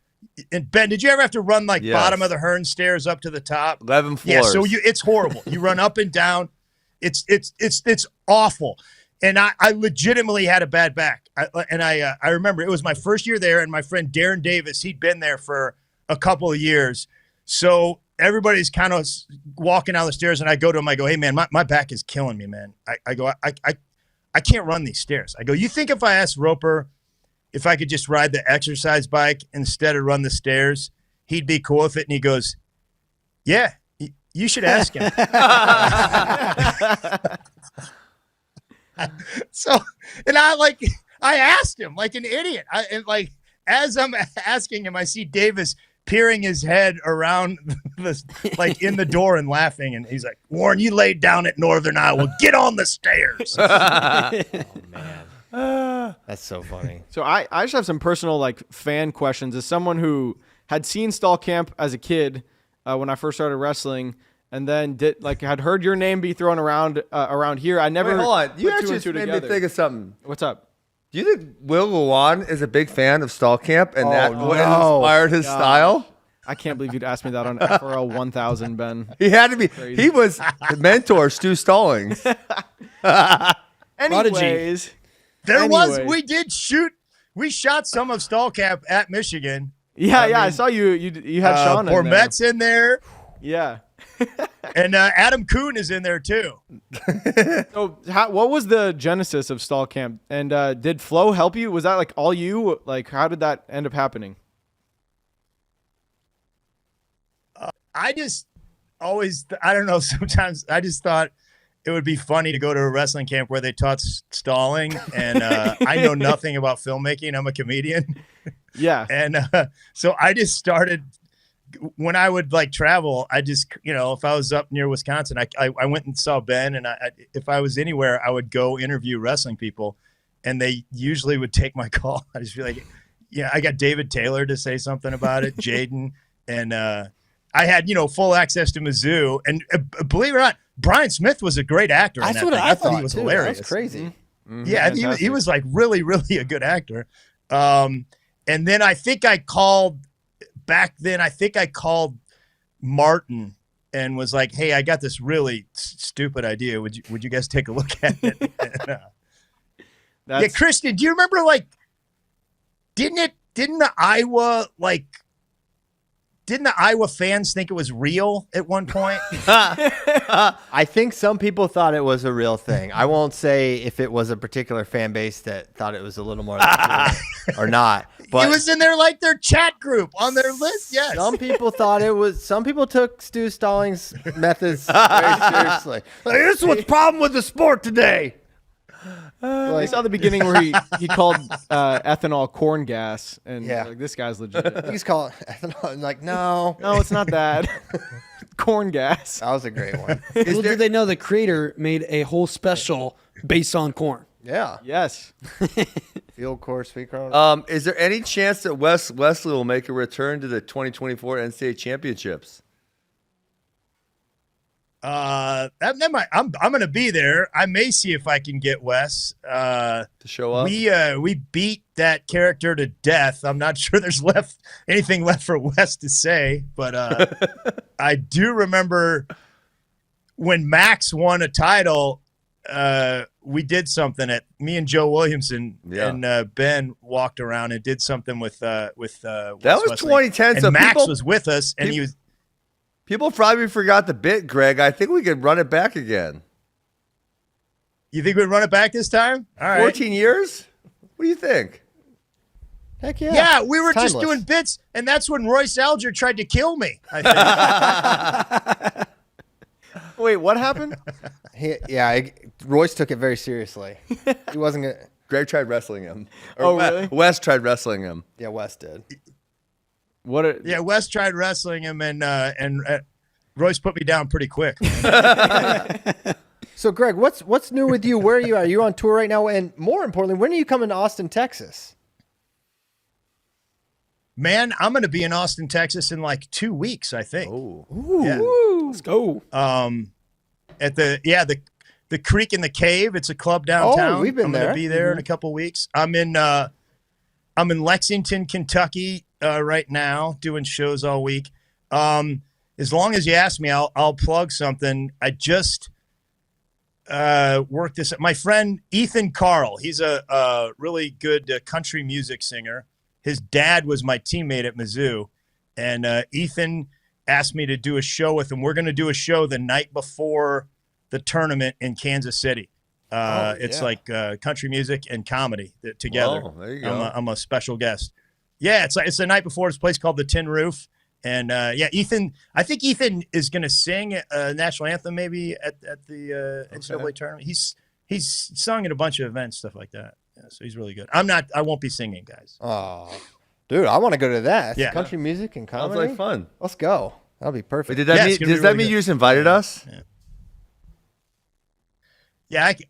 And Ben, did you ever have to run like bottom of the Hearn stairs up to the top? 11 floors. Yeah, so it's horrible. You run up and down. It's awful. And I legitimately had a bad back. I remember it was my first year there, and my friend Darren Davis, he'd been there for a couple of years. So everybody's kind of walking down the stairs, and I go to him. I go, "Hey, man, my back is killing me, man." I can't run these stairs. I go, "You think if I asked Roper if I could just ride the exercise bike instead of run the stairs, he'd be cool with it?" And he goes, "Yeah, you should ask him." So, and I asked him like an idiot. As I'm asking him, I see Davis peering his head around in the door and laughing. And he's like, Warren, you laid down at Northern Iowa. Get on the stairs. Oh, man. That's so funny. So I just have some personal fan questions. As someone who had seen Stall Camp as a kid when I first started wrestling, and then had heard your name be thrown around here, I never. Wait, hold on. You put two actually and two made me together. think of something. What's up? Do you think Will Lewan is a big fan of Stall Camp and that what no. inspired his God. style? I can't believe you'd ask me that on FRL 1000, Ben. He had to be. Crazy. He was the mentor, Stu Stallings. Anyways, we shot some of Stall Camp at Michigan. Yeah, I saw you had Sean poor in there. Met's in there. Yeah. And Adam Kuhn is in there too. So what was the genesis of Stall Camp? And did Flo help you? Was that all you? How did that end up happening? I just always, I don't know, sometimes I just thought it would be funny to go to a wrestling camp where they taught stalling. And I know nothing about filmmaking. I'm a comedian. Yeah. And so I just started, when I would travel, I just, if I was up near Wisconsin, I went and saw Ben. And if I was anywhere, I would go interview wrestling people. And they usually would take my call. I'd just be like, yeah, I got David Taylor to say something about it, Jaden. And I had, full access to Mizzou. And believe it or not, Brian Smith was a great actor. That's what I thought. He was too. hilarious. That's crazy. Mm-hmm. Yeah, he was really, really a good actor. And then I think I called Martin and was like, "Hey, I got this really stupid idea. Would you guys take a look at it?" And, yeah, Christian, do you remember didn't the Iowa fans think it was real at one point? I think some people thought it was a real thing. I won't say if it was a particular fan base that thought it was a little more or not. But it was in their chat group on their list. Yes. Some people thought it was. Some people took Stu Stallings' methods very seriously. This is what's problem with the sport today. I saw the beginning where he called ethanol corn gas, and this guy's legit. He's called ethanol. And no, it's not that. Corn gas. That was a great one. Little did they know the creator made a whole special based on corn. Yeah. Yes. Field course, sweet corn. Is there any chance that Wesley will make a return to the 2024 NCAA championships? I'm going to be there. I may see if I can get Wes to show up. We beat that character to death. I'm not sure there's anything left for Wes to say, but I do remember when Max won a title. We did something me and Joe Williamson and Ben walked around and did something with that was Wesley. 2010. And so Max was with us, and he was. People probably forgot the bit, Greg. I think we could run it back again. You think we'd run it back this time? All right. 14 years? What do you think? Heck yeah. Yeah, we were Timeless. just doing bits, and that's when Royce Alger tried to kill me, I think. Wait, what happened? Royce took it very seriously. He wasn't going to. Greg tried wrestling him. Really? Wes tried wrestling him. Yeah, Wes did. Wes tried wrestling him, and Royce put me down pretty quick. So, Greg, what's new with you? Where are you at? Are you on tour right now? And more importantly, when are you coming to Austin, Texas? Man, I'm going to be in Austin, Texas in 2 weeks, I think. Oh, yeah. Let's go. At the Creek in the Cave. It's a club downtown. Oh, we've been I'm there. going to be there in a couple weeks. I'm in Lexington, Kentucky right now, doing shows all week. As long as you ask me, I'll plug something. I just worked this. My friend Ethan Carl. He's a really good country music singer. His dad was my teammate at Mizzou, and Ethan asked me to do a show with him. We're going to do a show the night before the tournament in Kansas City. It's country music and comedy together. Oh, there you go. I'm a special guest. Yeah, it's the night before. It's a place called the Tin Roof. And Ethan, I think Ethan is going to sing a national anthem maybe at the NCAA tournament. He's sung at a bunch of events, stuff like that. Yeah, so he's really good. I won't be singing, guys. Oh, dude, I want to go to that. Yeah. Country music and comedy. Sounds like fun. Let's go. That'll be perfect. Wait, does that mean you just invited us? Yeah, you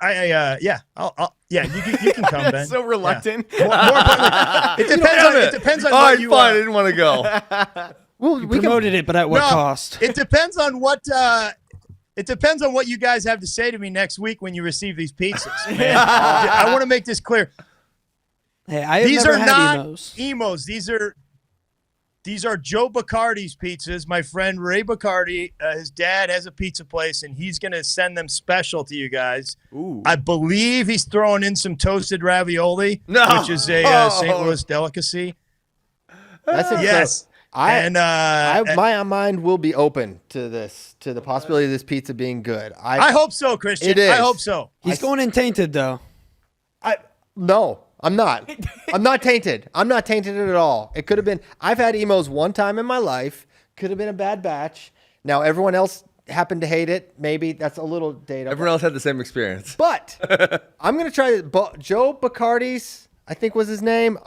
can come, Ben. So reluctant. Yeah. More importantly, it depends on All what right, you. fine. I didn't want to go. Well, we promoted it, but at what cost? It depends on what. It depends on what you guys have to say to me next week when you receive these pizzas. Man. I want to make this clear. Hey, These never are had not emos. These are Joe Bacardi's pizzas. My friend Ray Bacardi, his dad has a pizza place, and he's going to send them special to you guys. Ooh. I believe he's throwing in some toasted ravioli, which is a St. Louis delicacy. That's incredible. Yes. My mind will be open to this, to the possibility of this pizza being good. I hope so, Christian. It is. I hope so. He's going in tainted, though. No, I'm not. I'm not tainted. I'm not tainted at all. It could have been. I've had emos one time in my life. Could have been a bad batch. Now everyone else happened to hate it. Maybe that's a little data. Everyone else had the same experience. But I'm gonna try Joe Bacardi's. I think was his name.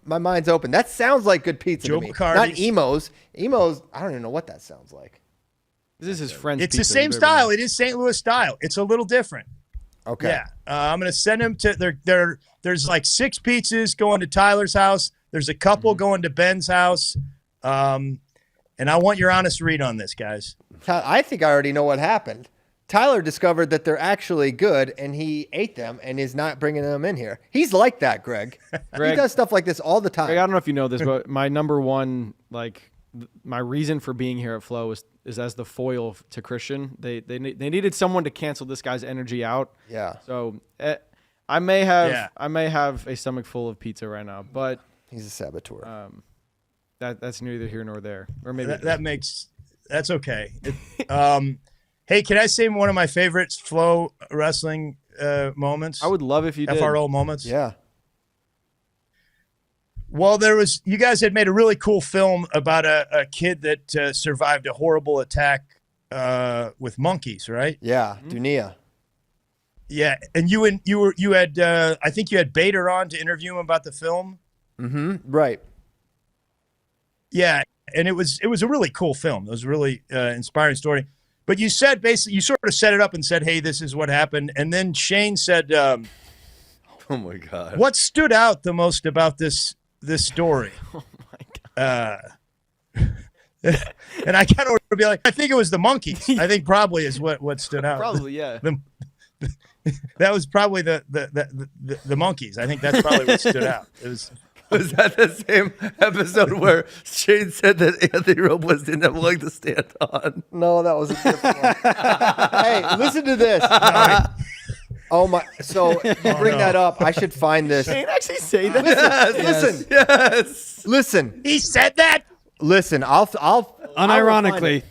My mind's open. That sounds like good pizza Joe to me. Bacardi's. Not emos. Emos. I don't even know what that sounds like. This is his friend's It's pizza. the same style. It is St. Louis style. It's a little different. Okay. Yeah. I'm going to send him to there's like 6 pizzas going to Tyler's house. There's a couple going to Ben's house. And I want your honest read on this, guys. I think I already know what happened. Tyler discovered that they're actually good, and he ate them and is not bringing them in here. He's like that, Greg. He does stuff like this all the time. Greg, I don't know if you know this, but my number one, my reason for being here at Flow is as the foil to Christian. They needed someone to cancel this guy's energy out. Yeah. So I may have a stomach full of pizza right now, but he's a saboteur. That's neither here nor there. Or maybe that's okay. Hey, can I say one of my favorites Flow Wrestling moments? I would love if you did. FRL moments. Yeah. Well, you guys had made a really cool film about a kid that survived a horrible attack with monkeys, right? Yeah, Dunia. Yeah, and you had I think you had Bader on to interview him about the film. Mm-hmm. Right. Yeah, and it was a really cool film. It was a really inspiring story. But you said basically you sort of set it up and said, "Hey, this is what happened," and then Shane said, "Oh my God, what stood out the most about this story?" Oh my God. And I kind of would be like, I think it was the monkeys. I think probably is what stood out. Probably, yeah. That was probably the monkeys. I think that's probably what stood out. It was. Was that the same episode where Shane said that Anthony Robles didn't have a leg to stand on? No, that was a different one. Hey, listen to this. Oh my! So you bring that up. I should find this. Shane actually say that? Listen. Yes. Listen. He said that. Listen. I'll unironically.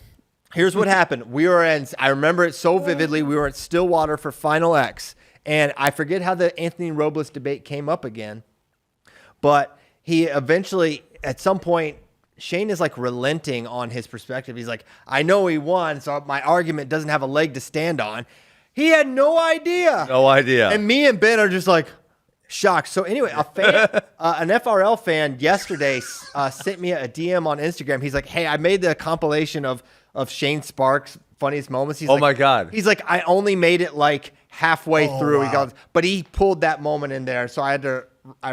Here's what happened. We were in. I remember it so vividly. We were at Stillwater for Final X, and I forget how the Anthony Robles debate came up again. But he eventually, at some point, Shane is like relenting on his perspective. He's like, I know he won, so my argument doesn't have a leg to stand on. He had no idea. No idea. And me and Ben are just like shocked. So anyway, a fan, an FRL fan yesterday sent me a DM on Instagram. He's like, hey, I made the compilation of Shane Sparks' funniest moments. He's my God. He's like, I only made it like halfway through. Wow. He goes, but he pulled that moment in there. So I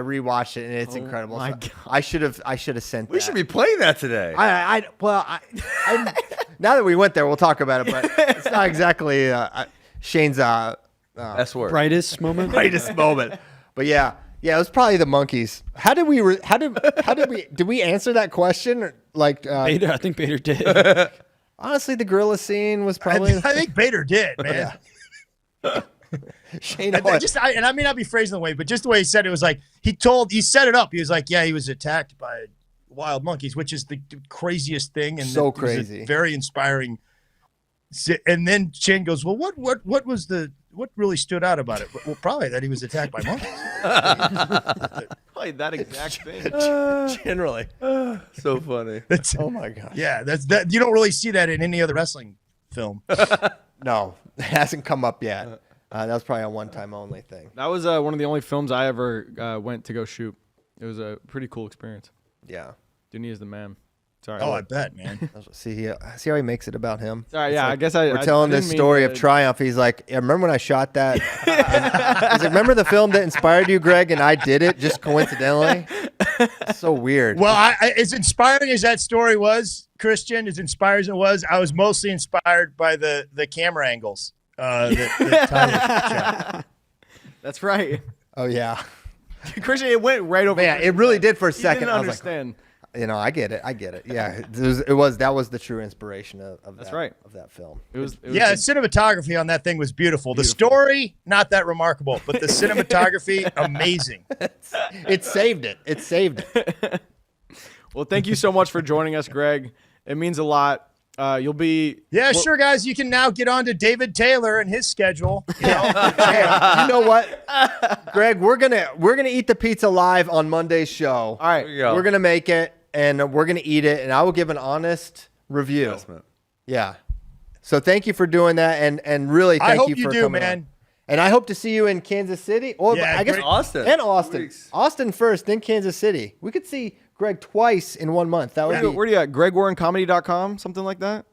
rewatched it and it's incredible. My So God. I should have sent that. We should be playing that today. I now that we went there, we'll talk about it, but it's not exactly Shane's S word. Brightest moment. But yeah, it was probably the monkeys. Did we answer that question? Or, like Bader, I think Bader did. Honestly, the gorilla scene was probably. I think Bader did, man. Shane, and I may not be phrasing the way, but just the way he said it was like he set it up. He was like, yeah, he was attacked by wild monkeys, which is the craziest thing, and so crazy, very inspiring. And then Shane goes, well, what really stood out about it? Well, probably that he was attacked by monkeys. Probably that exact thing. Generally, so funny. Oh my gosh. Yeah, that you don't really see that in any other wrestling film. No, it hasn't come up yet. That was probably a one-time only thing. That was one of the only films I ever went to go shoot. It was a pretty cool experience. Yeah. Dooney is the man. Sorry. Oh, I bet, man. See how he makes it about him. Sorry, yeah, Like, I guess we're telling this story of triumph. He's like, yeah, remember when I shot that? He's like, remember the film that inspired you, Greg, and I did it just coincidentally? It's so weird. Well, as inspiring as that story was, Christian, as inspiring as it was, I was mostly inspired by the camera angles. That Tyler shot. That's right. Oh, yeah. Christian, it went right over. Yeah, it really did for a He second. didn't I was understand. Like, I get it. Yeah, that was the true inspiration of That's that, right. of that film. It was The cinematography on that thing was beautiful. The story, not that remarkable, but the cinematography, amazing. It saved it. It saved it. Well, thank you so much for joining us, Greg. It means a lot. You'll be sure, guys. You can now get on to David Taylor and his schedule. You know what, Greg? We're gonna eat the pizza live on Monday's show. All right, we're gonna make it and we're gonna eat it, and I will give an honest review. Yeah. So thank you for doing that, and really thank I hope you you for do, coming man. on. And I hope to see you in Kansas City. Or Yeah, I guess great. Austin. And Austin. Austin first, then Kansas City. We could see Greg twice in 1 month. That would be. Where do you at? GregWarrenComedy.com, something like that.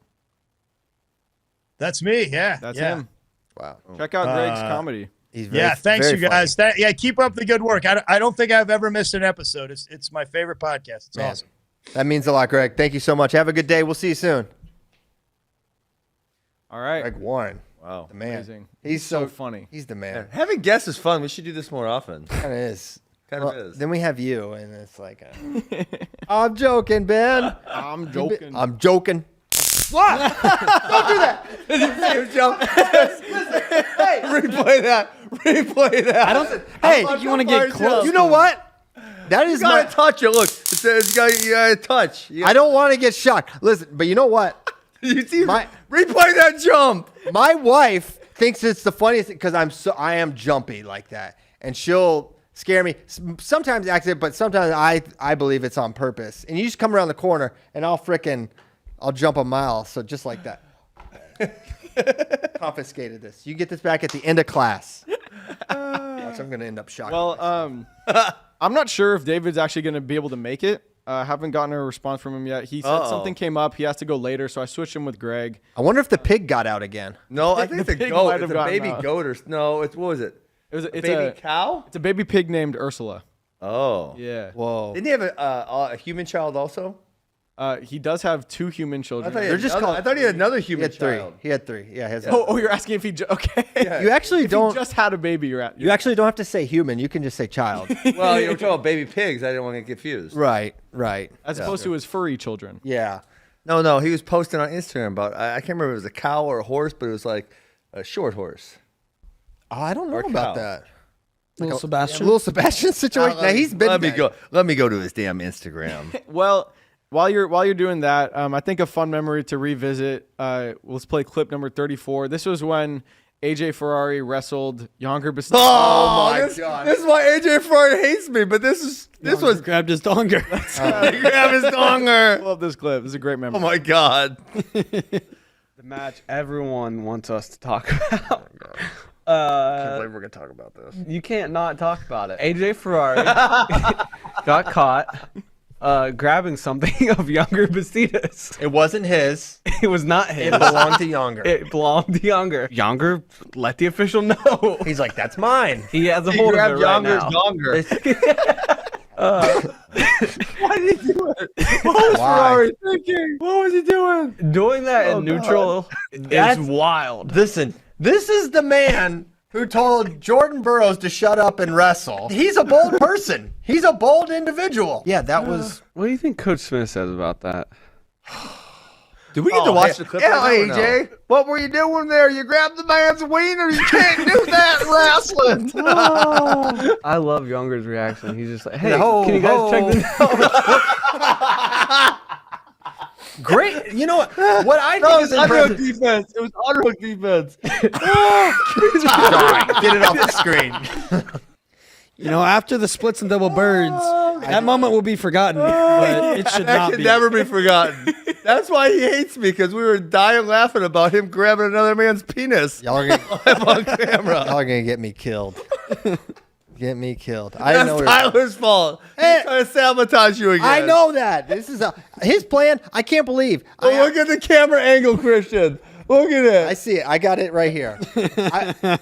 That's me. Yeah, That's yeah. him. Wow. Check out Greg's comedy. He's very, Yeah, thanks, very you guys. Keep up the good work. I don't think I've ever missed an episode. It's my favorite podcast. It's Man. awesome. That means a lot, Greg. Thank you so much. Have a good day. We'll see you soon. All right. Greg Warren. Wow. The man. Amazing. He's so funny. He's the man. Having guests is fun. We should do this more often. Kind of is. Kind of is. Then we have you, and it's like, I'm joking, Ben. I'm joking. I'm joking. What? Don't do that. Did you see him jump? Listen, hey, replay that. I don't think you want to get close. You know what? That is You gotta touch it. Look, you gotta touch. I don't want to get shocked. Listen, but you know what? You see, replay that jump. My wife thinks it's the funniest thing because I am jumpy like that, and she'll scare me. Sometimes accident, but sometimes I believe it's on purpose. And you just come around the corner, and I'll jump a mile. So just like that. Confiscated this. You get this back at the end of class. Watch, I'm gonna end up shocked. Well, I'm not sure if David's actually going to be able to make it. I haven't gotten a response from him yet. He said something came up. He has to go later, so I switched him with Greg. I wonder if the pig got out again. No, I think it's a pig goat. might It's have a gotten baby out. goat or no? What was it? It's a baby cow. It's a baby pig named Ursula. Oh, Yeah. Whoa. Didn't he have a human child also? He does have 2 human children. I thought he had another human child. He had 3. Yeah. You're asking if he okay. You actually if don't. he just had a baby. You actually don't have to say human. You can just say child. Well, you were talking about baby pigs. I didn't want to get confused. Right. As opposed to his furry children. Yeah. No. He was posting on Instagram about. I can't remember if it was a cow or a horse, but it was like a short horse. Oh, I don't know Or about cow. that. Little Like Sebastian. Little Sebastian situation. Now he's been. Let me go to his damn Instagram. Well, while you're doing that, I think a fun memory to revisit. Let's play clip number 34. This was when AJ Ferrari wrestled Younger Bastida. Oh my god! This is why AJ Ferrari hates me. But this was grabbed his donger. He grabbed his donger. Love this clip. This is a great memory. Oh my god! The match everyone wants us to talk about. I can't believe we're gonna talk about this. You can't not talk about it. AJ Ferrari got caught grabbing something of Younger Bastida's. It wasn't his. It was not his. It belonged to Younger. It belonged to Younger. Younger let the official know. He's like, that's mine. He has a hold of it right now. Younger. Why did he do it? What was Ferrari thinking? What was he doing? Doing that in neutral is wild. Listen, this is the man who told Jordan Burroughs to shut up and wrestle. He's a bold person. He's a bold individual. Yeah, that was. What do you think Coach Smith says about that? Did we get to watch the clip? Yeah, right now or AJ, what were you doing there? You grabbed the man's wiener. You can't do that wrestling. I love Younger's reaction. He's just like, hey, Ho, can you guys check this out? Great. You know what? What I think is underhook impressive. defense. It was underhook defense. Get it off the screen. You know, after the splits and double birds, that moment will be forgotten, but it should not That be. can never be forgotten. That's why he hates me, because we were dying laughing about him grabbing another man's penis. Y'all are gonna, on camera. y'all are gonna get me killed. Get me killed. That's Tyler's fault. He's trying to sabotage you again. I know that. This is his plan. I can't believe. Look at the camera angle, Christian. Look at it. I see it. I got it right here.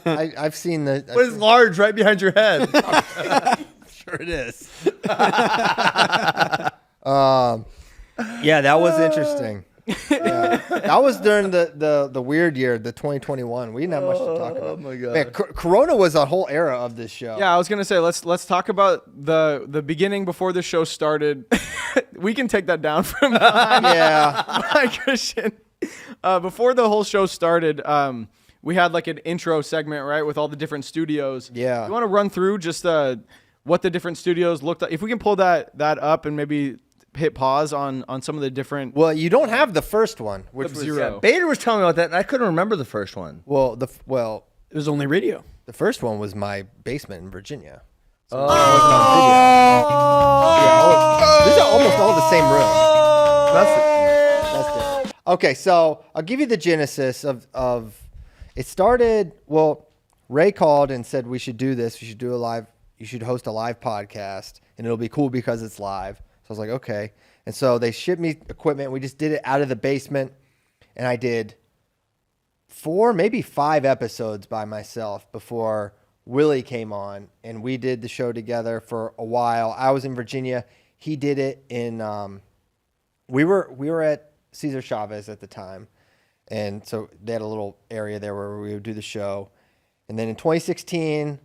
I've seen the. What is large right behind your head? Sure it is. Yeah, that was interesting. Yeah. That was during the weird year, the 2021. We didn't have much to talk about. Oh my god. Man, Corona was a whole era of this show. Yeah, I was gonna say let's talk about the beginning before the show started. We can take that down from behind. Yeah, Christian. Before the whole show started, we had like an intro segment, right, with all the different studios. Yeah. You want to run through just what the different studios looked like? If we can pull that up and maybe hit pause on some of the different. Well, you don't have the first one, which was Zero. Yeah, Bader was telling me about that, and I couldn't remember the first one. Well, it was only radio. The first one was my basement in Virginia. So Oh. it wasn't on video. Yeah, these are almost all the same room. That's it. Okay, so I'll give you the genesis of it started. Well, Ray called and said we should do this. We should do a live. You should host a live podcast, and it'll be cool because it's live. So I was like, okay. And so they shipped me equipment. We just did it out of the basement, and I did 4, maybe 5 episodes by myself before Willie came on, and we did the show together for a while. I was in Virginia. He did it in. We were at Cesar Chavez at the time, and so they had a little area there where we would do the show. And then in 2016,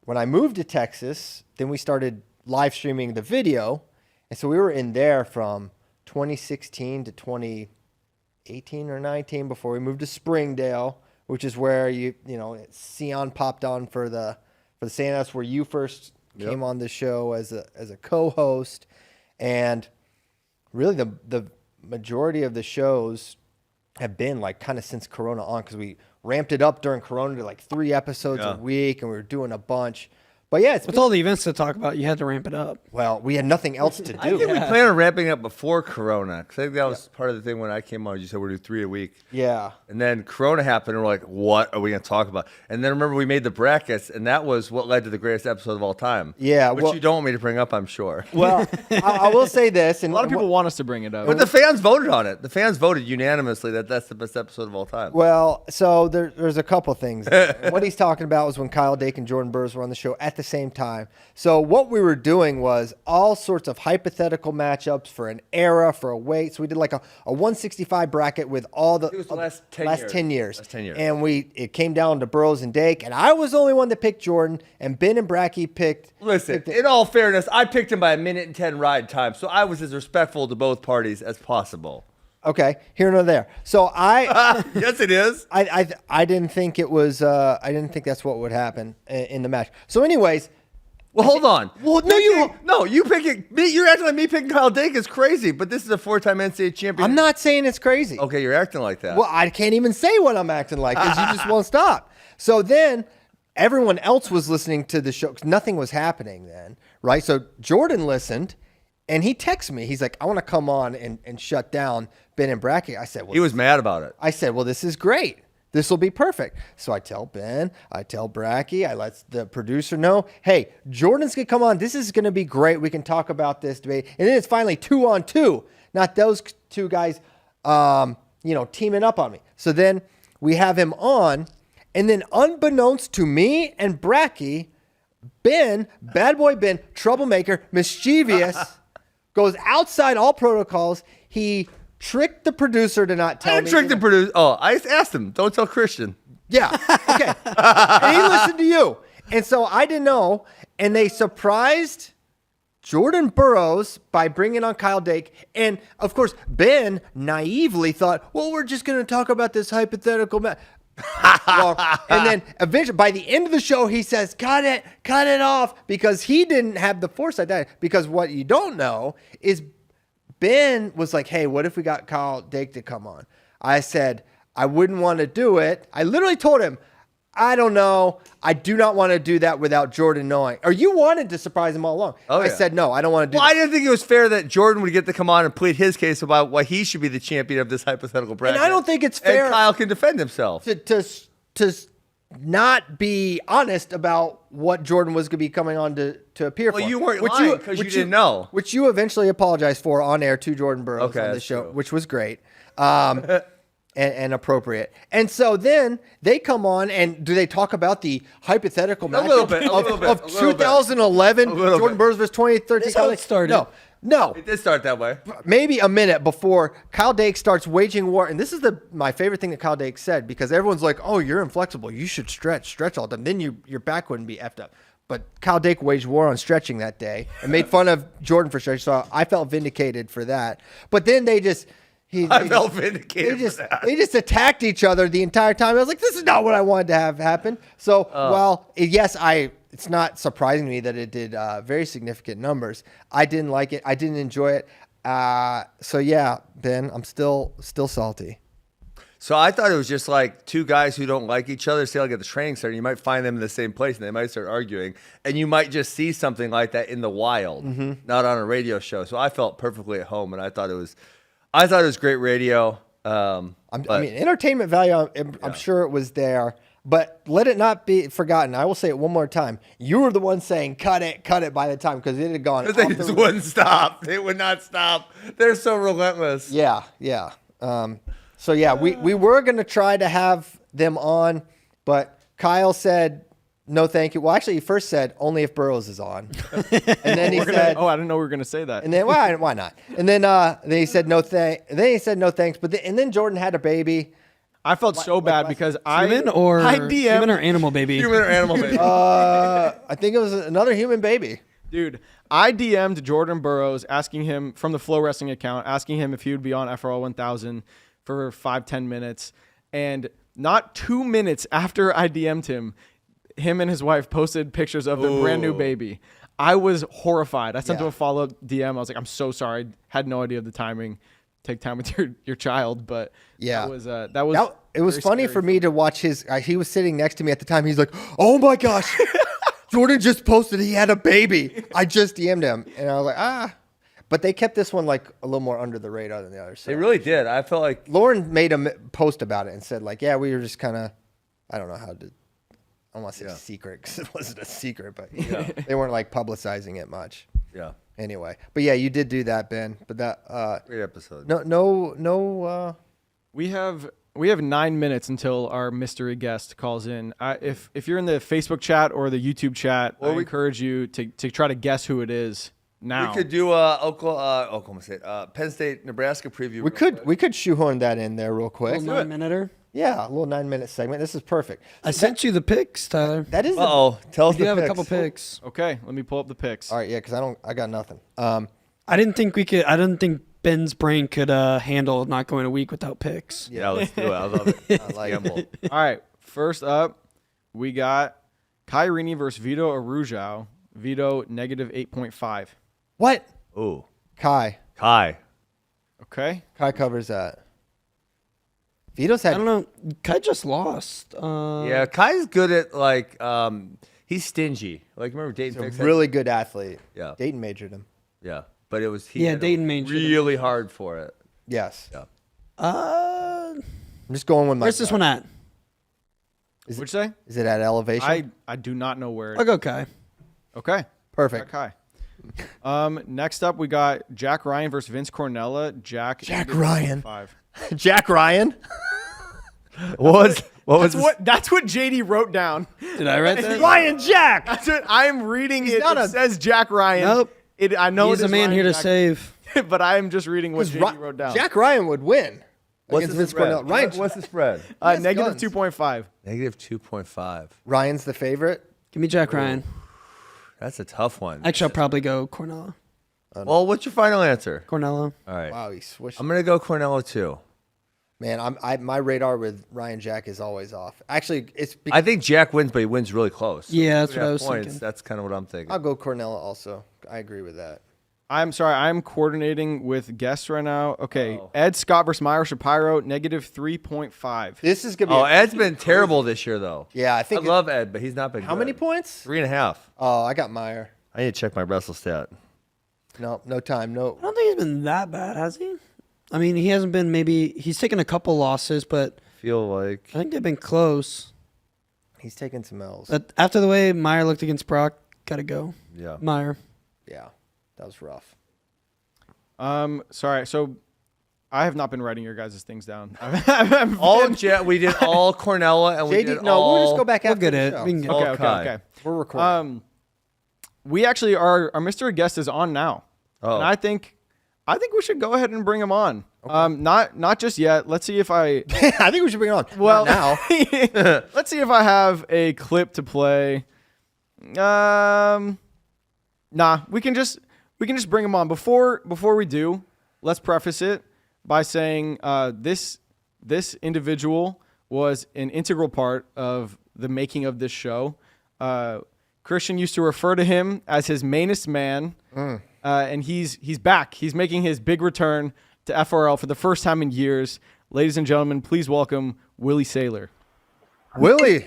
when I moved to Texas, then we started live streaming the video. And so we were in there from 2016 to 2018 or 19 before we moved to Springdale, which is where Cyon popped on for the Santa. That's where you first came on the show as a co-host. And really the majority of the shows have been like kind of since Corona on, because we ramped it up during Corona to like 3 episodes a week, and we were doing a bunch. But yeah, with all the events to talk about, you had to ramp it up. Well, we had nothing else to do. I think we planned on ramping up before Corona, because I think that was part of the thing when I came on. You said we're doing 3 a week. Yeah. And then Corona happened, and we're like, what are we going to talk about? And then remember we made the brackets, and that was what led to the greatest episode of all time. Yeah. Which you don't want me to bring up, I'm sure. Well, I will say this. And a lot of people want us to bring it up. But the fans voted on it. The fans voted unanimously that that's the best episode of all time. Well, so there's a couple things. What he's talking about was when Kyle Dake and Jordan Burroughs were on the show at the same time. So what we were doing was all sorts of hypothetical matchups for an era, for a weight. So we did like a 165 bracket with all the, last 10 years. Last 10 years. And it came down to Burroughs and Dake, and I was the only one that picked Jordan, and Ben and Bratke picked. Listen, in all fairness, I picked him by a 1:10 ride time, so I was as respectful to both parties as possible. Okay, here nor there. So yes, it is. I didn't think it was. I didn't think that's what would happen in the match. So, anyways. Well, hold on. Well, you picking me. You're acting like me picking Kyle Dake is crazy, but this is a 4-time NCAA champion. I'm not saying it's crazy. Okay, you're acting like that. Well, I can't even say what I'm acting like because you just won't stop. So then everyone else was listening to the show because nothing was happening then, right? So Jordan listened, and he texted me. He's like, I want to come on and shut down Ben and Bratke. I said, well, he was mad about it. I said, well, this is great. This will be perfect. So I tell Ben, I tell Bratke, I let the producer know, hey, Jordan's going to come on. This is going to be great. We can talk about this debate. And then it's finally 2-on-2, not those 2 guys, teaming up on me. So then we have him on, and then unbeknownst to me and Bratke, Ben, bad boy Ben, troublemaker, mischievous, goes outside all protocols. He tricked the producer to not tell me. I didn't trick the producer. Oh, I just asked him. Don't tell Christian. Yeah. Okay. And he listened to you. And so I didn't know. And they surprised Jordan Burroughs by bringing on Kyle Dake. And, of course, Ben naively thought, well, we're just going to talk about this hypothetical match. And then eventually, by the end of the show, he says, cut it off, because he didn't have the foresight. Because what you don't know is Ben was like, hey, what if we got Kyle Dake to come on? I said, I wouldn't want to do it. I literally told him, I don't know. I do not want to do that without Jordan knowing. Or you wanted to surprise him all along. I said, no, I don't want to do that. I didn't think it was fair that Jordan would get to come on and plead his case about why he should be the champion of this hypothetical bracket. And I don't think it's fair. And Kyle can defend himself. To not be honest about what Jordan was going to be coming on to appear for. Well, you weren't lying because you didn't know. Which you eventually apologized for on air to Jordan Burroughs on the show, which was great. And appropriate. And so then they come on and do they talk about the hypothetical match of 2011 Jordan Burroughs versus 2013? That's how it started. No. It did start that way. Maybe a minute before Kyle Dake starts waging war. And this is my favorite thing that Kyle Dake said, because everyone's like, oh, you're inflexible. You should stretch all the time. Then your back wouldn't be effed up. But Kyle Dake waged war on stretching that day and made fun of Jordan for stretching. So I felt vindicated for that. But then they just... I felt vindicated for that. They just attacked each other the entire time. I was like, this is not what I wanted to have happen. So, while, yes, it's not surprising to me that it did very significant numbers. I didn't like it. I didn't enjoy it. So, yeah, Ben, I'm still salty. So I thought it was just like two guys who don't like each other, say like at the training center, you might find them in the same place and they might start arguing. And you might just see something like that in the wild, not on a radio show. So I felt perfectly at home, and I thought it was great radio. I mean, entertainment value, I'm sure it was there, but let it not be forgotten. I will say it one more time. You were the one saying, cut it by the time, because it had gone. They just wouldn't stop. They would not stop. They're so relentless. Yeah. So, yeah, we were going to try to have them on, but Kyle said, no, thank you. Well, actually, he first said only if Burroughs is on, and then he said, "Oh, I didn't know we were going to say that." And then why not? And then he said no thanks. But then Jordan had a baby. I felt so bad because human or animal baby. Human or animal baby. I think it was another human baby. Dude, I DM'd Jordan Burroughs asking him from the FloWrestling account, asking him if he would be on FRL 1000 for 5-10 minutes, and not 2 minutes after I DM'd him and his wife posted pictures of their brand new baby. I was horrified. I sent him a follow-up DM. I was like, I'm so sorry. Had no idea of the timing. Take time with your child. But yeah, it was funny for me to watch he was sitting next to me at the time. He's like, oh my gosh, Jordan just posted he had a baby. I just DM'd him. And I was like, But they kept this one like a little more under the radar than the others. So. They really did. I felt like Lauren made a post about it and said like, yeah, we were just kind of, I don't know how to, I don't want to say secret because it wasn't a secret, but they weren't like publicizing it much. Yeah. Anyway, but yeah, you did do that, Ben. But that great episode. No. We have 9 minutes until our mystery guest calls in. If you're in the Facebook chat or the YouTube chat, I encourage you to try to guess who it is now. We could do Oklahoma State, Penn State, Nebraska preview. We could shoehorn that in there real quick. A little 9-minuter. Yeah, a little 9-minute segment. This is perfect. I sent you the picks, Tyler. That is. Tell us the have picks. a couple picks. Okay, let me pull up the picks. All right, yeah, because I got nothing. I didn't think Ben's brain could handle not going a week without picks. Yeah, let's do it. I love it. I like it. All right, first up, we got Kairini versus Vito Arujau. Vito -8.5. What? Ooh. Kai. Okay. Kai covers that. Vito's had. I don't know. Kai just lost. Yeah, Kai's good at like he's stingy. Like remember Dayton? He's a really good athlete. Yeah. Dayton majored him. Yeah, but it was Dayton majored really hard for it. Yes. Yeah. I'm just going with my. Where's this one at? What'd you say? Is it at elevation? I do not know where. I'll go Kai. Okay. Perfect. Kai. Next up, we got Jack Ryan versus Vince Cornella. Jack Ryan. 5. Jack Ryan. What was that's what JD wrote down. Did I write that? Ryan Jack. That's what I'm reading. It says Jack Ryan. Nope. I know he's a man Ryan here to Jack, save. but I am just reading what JD wrote down. Jack Ryan would win. What's the spread? What's the spread? -2.5. -2.5. Ryan's the favorite. Give me Jack Ryan. That's a tough one. Actually, I'll probably go Cornella. Well, what's your final answer? Cornella. All right. Wow, he switched. I'm gonna go Cornella too. Man, my radar with Ryan Jack is always off. Actually, I think Jack wins, but he wins really close. Yeah, that's what I was thinking. That's kind of what I'm thinking. I'll go Cornella also. I agree with that. I'm sorry. I'm coordinating with guests right now. Okay. Ed Scott versus Myra Shapiro, -3.5. This is going to be. Ed's been terrible this year, though. Yeah, I think. I love Ed, but he's not been How good. many points? 3.5. Oh, I got Meyer. I need to check my wrestle stat. No time. No. I don't think he's been that bad, has he? I mean, he hasn't been. Maybe he's taken a couple losses, but feel like I think they've been close. He's taken some L's. But after the way Meyer looked against Brock, gotta go. Yeah, Meyer. Yeah, that was rough. Sorry. So I have not been writing your guys' things down. We did all Cornella and we JD, did no, all. we'll just go back after get the it. show. We can get Okay. We're recording. We actually our Mr. Guest is on now, and I think we should go ahead and bring him on. Okay. Not just yet. Let's see if I. I think we should bring him on. Well, not now. Let's see if I have a clip to play. Nah, we can just bring him on. Before we do, let's preface it by saying this individual was an integral part of the making of this show. Christian used to refer to him as his mainest man, and he's back. He's making his big return to FRL for the first time in years. Ladies and gentlemen, please welcome Willie Saylor. Willie.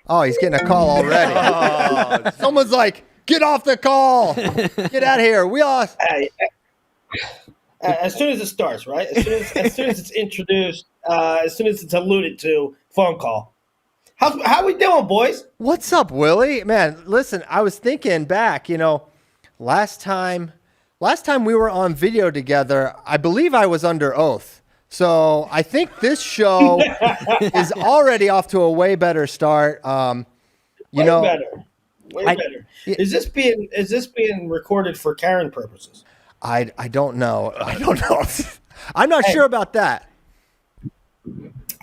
Oh, he's getting a call already. Someone's like, get off the call. Get out of here. We all. Hey, as soon as it starts, right? As soon as it's introduced, as soon as it's alluded to, phone call. How we doing, boys? What's up, Willie? Man, listen, I was thinking back, last time we were on video together, I believe I was under oath. So I think this show is already off to a way better start. Way better. Is this being recorded for Karen purposes? I don't know. I'm not sure about that.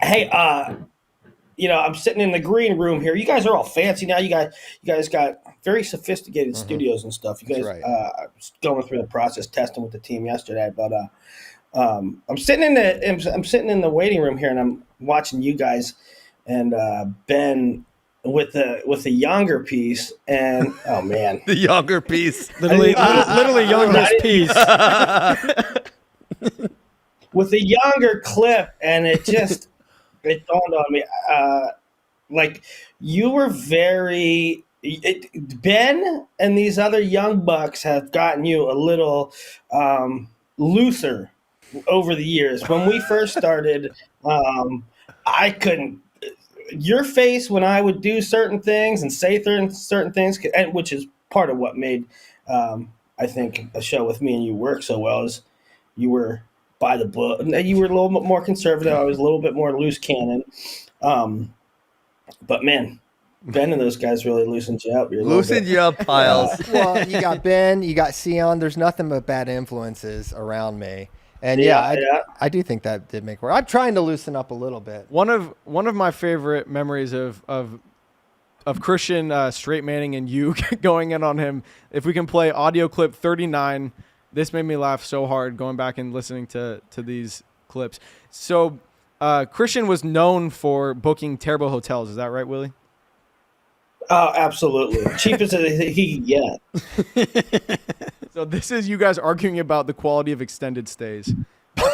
Hey, I'm sitting in the green room here. You guys are all fancy now. You guys got very sophisticated studios and stuff. You guys, right. I was going through the process, testing with the team yesterday. But I'm sitting in the waiting room here, and I'm watching you guys and Ben with the younger piece. And oh man, the younger piece, literally youngest piece. With the younger clip, and it dawned on me, like you were Ben and these other young bucks have gotten you a little looser over the years. When we first started, I couldn't. Your face when I would do certain things and say certain things, which is part of what made, I think, a show with me and you work so well, is you were by the book. You were a little bit more conservative. I was a little bit more loose cannon. But man, Ben and those guys really loosened you up. Loosened you up, Piles. Well, you got Ben, you got Cyon. There's nothing but bad influences around me. And I do think that did make work. I'm trying to loosen up a little bit. One of my favorite memories of Christian straight manning and you going in on him. If we can play audio clip 39, this made me laugh so hard going back and listening to these clips. So Christian was known for booking terrible hotels. Is that right, Willie? Oh, absolutely. Cheapest he can get. So this is you guys arguing about the quality of extended stays. There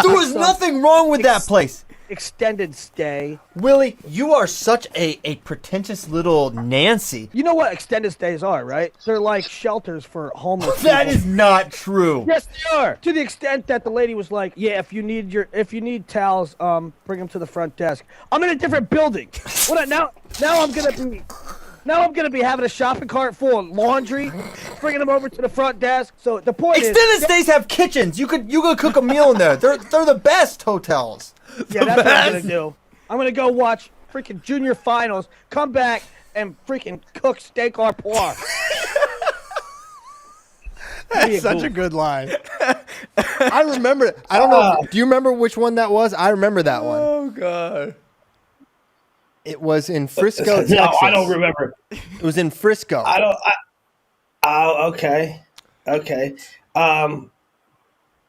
was nothing wrong with that place. Extended stay. Willie, you are such a pretentious little Nancy. You know what extended stays are, right? They're like shelters for homeless people. That is not true. Yes, they are. To the extent that the lady was like, "Yeah, if you need towels, bring them to the front desk." I'm in a different building. Now I'm gonna be having a shopping cart full of laundry, bringing them over to the front desk. So the point extended stays have kitchens. You could cook a meal in there. They're the best hotels. Yeah, that's what I'm gonna do. I'm gonna go watch freaking junior finals, come back and freaking cook steak au poire. That's such a good line. I remember it. I don't know. Do you remember which one that was? I remember that one. Oh God. It was in Frisco, Texas. No, I don't remember. It was in Frisco. Okay.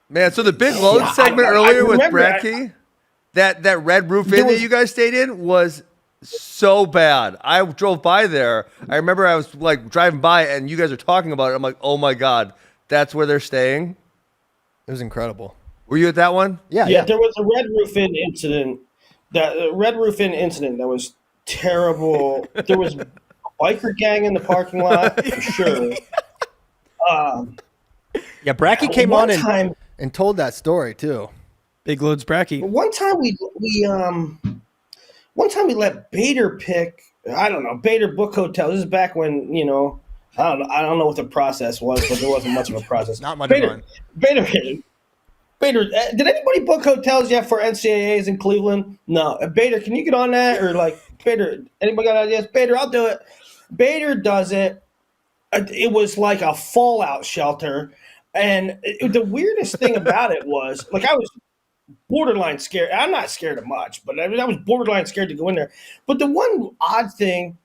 Man, so the big load segment earlier with Bratke, that red roof inn that you guys stayed in was so bad. I drove by there. I remember I was like driving by and you guys are talking about it. I'm like, oh my God, that's where they're staying? It was incredible. Were you at that one? Yeah. There was a Red Roof Inn incident. That Red Roof Inn incident that was terrible. There was a biker gang in the parking lot for sure. Yeah, Bratke came on and told that story too. Big Loads Bratke. One time we let Bader pick. I don't know. Bader book hotels. This is back when I don't know what the process was, but there wasn't much of a process. Not much Bader, fun. Bader, did anybody book hotels yet for NCAAs in Cleveland? No. Bader, can you get on that? Or Bader, anybody got ideas? Bader, I'll do it. Bader does it. It was like a fallout shelter. And the weirdest thing about it was, I was borderline scared. I'm not scared of much, but I was borderline scared to go in there. But the one odd thing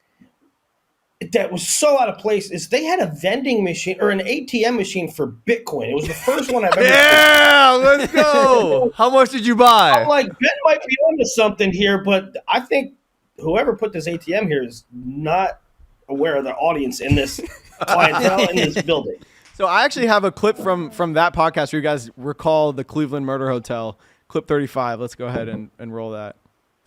that was so out of place is they had a vending machine or an ATM machine for Bitcoin. It was the first one I've ever Yeah, let's go. How much did you buy? I'm like, Ben might be onto something here, but I think whoever put this ATM here is not aware of the audience in this clientele in this building. So I actually have a clip from that podcast where you guys recall the Cleveland Murder Hotel, clip 35. Let's go ahead and roll that.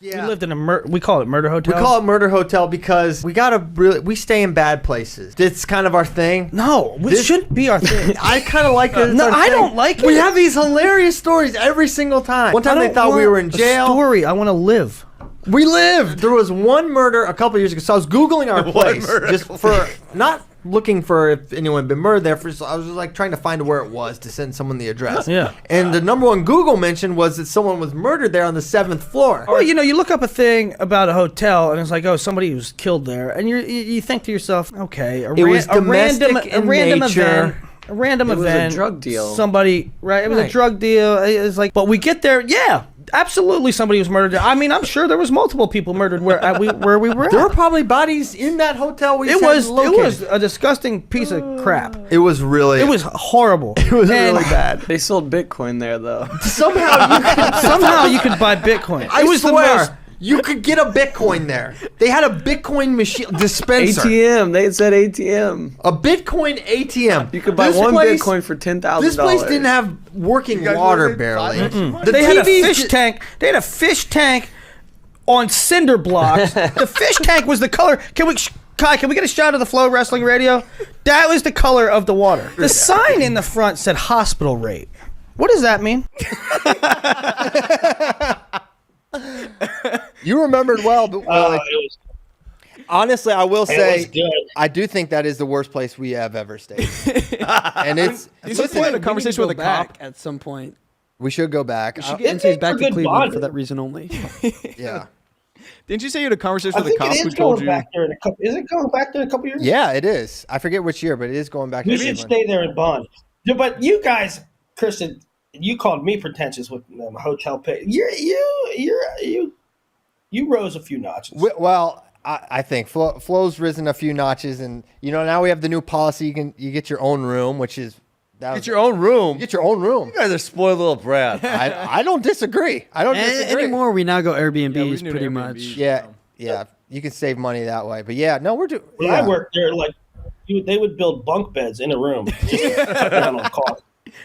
Yeah. We lived in we call it Murder Hotel. We call it Murder Hotel because we stay in bad places. It's kind of our thing. No, this shouldn't be our thing. I kind of like it. No, I don't like it. We have these hilarious stories every single time. One time they thought we were in jail. Story. I want to live. We lived. There was one murder a couple years ago. So I was Googling our place just for not looking for if anyone had been murdered there. I was just trying to find where it was to send someone the address. Yeah. And the number one Google mention was that someone was murdered there on the 7th floor. Well, you look up a thing about a hotel and it's like, oh, somebody was killed there, and you think to yourself, okay, it was domestic in nature. A random event. It was a drug deal. Somebody, right? It was a drug deal. It's like, but we get there, yeah. Absolutely, somebody was murdered. I mean, I'm sure there was multiple people murdered where we were at. There were probably bodies in that hotel. It was a disgusting piece of crap. It was horrible. It was really bad. They sold Bitcoin there, though. Somehow you could buy Bitcoin. I swear. You could get a Bitcoin there. They had a Bitcoin machine dispenser. ATM. They said ATM. A Bitcoin ATM. You could buy Bitcoin for $10,000. This place didn't have working water barely. They had a fish tank. They had a fish tank on cinder blocks. The fish tank was the color. Kai, can we get a shot of the FloWrestling radio? That was the color of the water. The sign in the front said hospital rate. What does that mean? You remembered well, but honestly, I will say I do think that is the worst place we have ever stayed. And it's a conversation with a cop at some point. We should go back. We should get NCAAs back to Cleveland for that reason only. Yeah. Didn't you say you had a conversation with a cop who told you? Is it going back there in a couple years? Yeah, it is. I forget which year, but it is going back. We should stay there in Bond. But you guys, Christian, you called me pretentious with hotel pay. You rose a few notches. Well, I think Flo's risen a few notches, and now we have the new policy. You get your own room, which is get your own room. Get your own room. You guys are spoiled little brats. I don't disagree. Anymore, we now go Airbnbs pretty much. Yeah. You can save money that way. But yeah, no, we're doing. When I worked there, they would build bunk beds in a room. Just to cut down on the cost.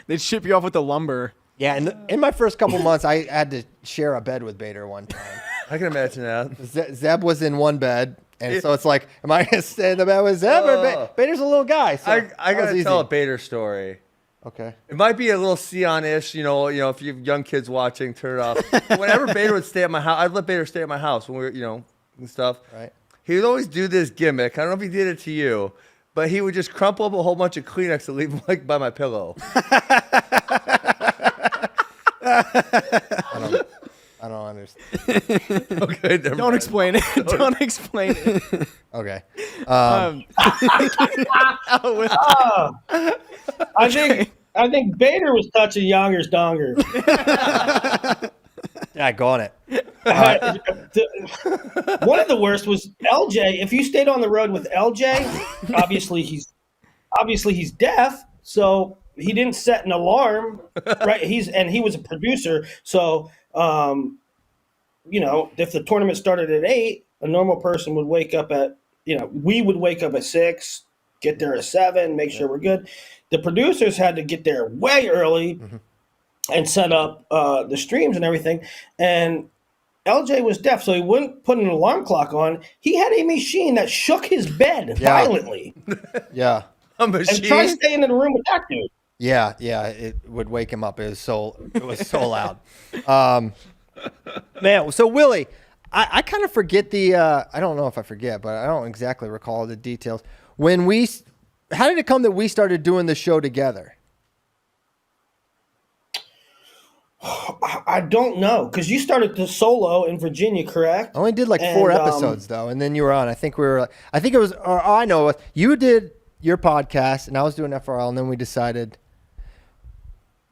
They'd ship you off with the lumber. Yeah, and in my first couple months, I had to share a bed with Bader one time. I can imagine that. Zeb was in one bed, and so it's like, am I going to stay in the bed with Zeb? Or Bader's a little guy. So I got to tell a Bader story. Okay. It might be a little Cyon-ish, if you have young kids watching, turn it off. Whenever Bader would stay at my house, I'd let Bader stay at my house when we were, and stuff. Right. He would always do this gimmick. I don't know if he did it to you, but he would just crumple up a whole bunch of Kleenex and leave them by my pillow. I don't understand. Okay, don't explain it. Don't explain it. Okay. I think Bader was touching Younger's donger. Yeah, go on it. One of the worst was LJ. If you stayed on the road with LJ, obviously he's deaf, so he didn't set an alarm, right? He was a producer, so if the tournament started at 8, a normal person would wake up at, we would wake up at 6, get there at 7, make sure we're good. The producers had to get there way early and set up the streams and everything. And LJ was deaf, so he wouldn't put an alarm clock on. He had a machine that shook his bed violently. Yeah. A machine? And try staying in the room with that dude. Yeah, it would wake him up. It was so loud. Man, so Willie, I kind of forget I don't know if I forget, but I don't exactly recall the details. How did it come that we started doing the show together? I don't know, because you started the solo in Virginia, correct? I only did like 4 episodes though, and then you were on. I think it was. Or I know you did your podcast, and I was doing FRL, and then we decided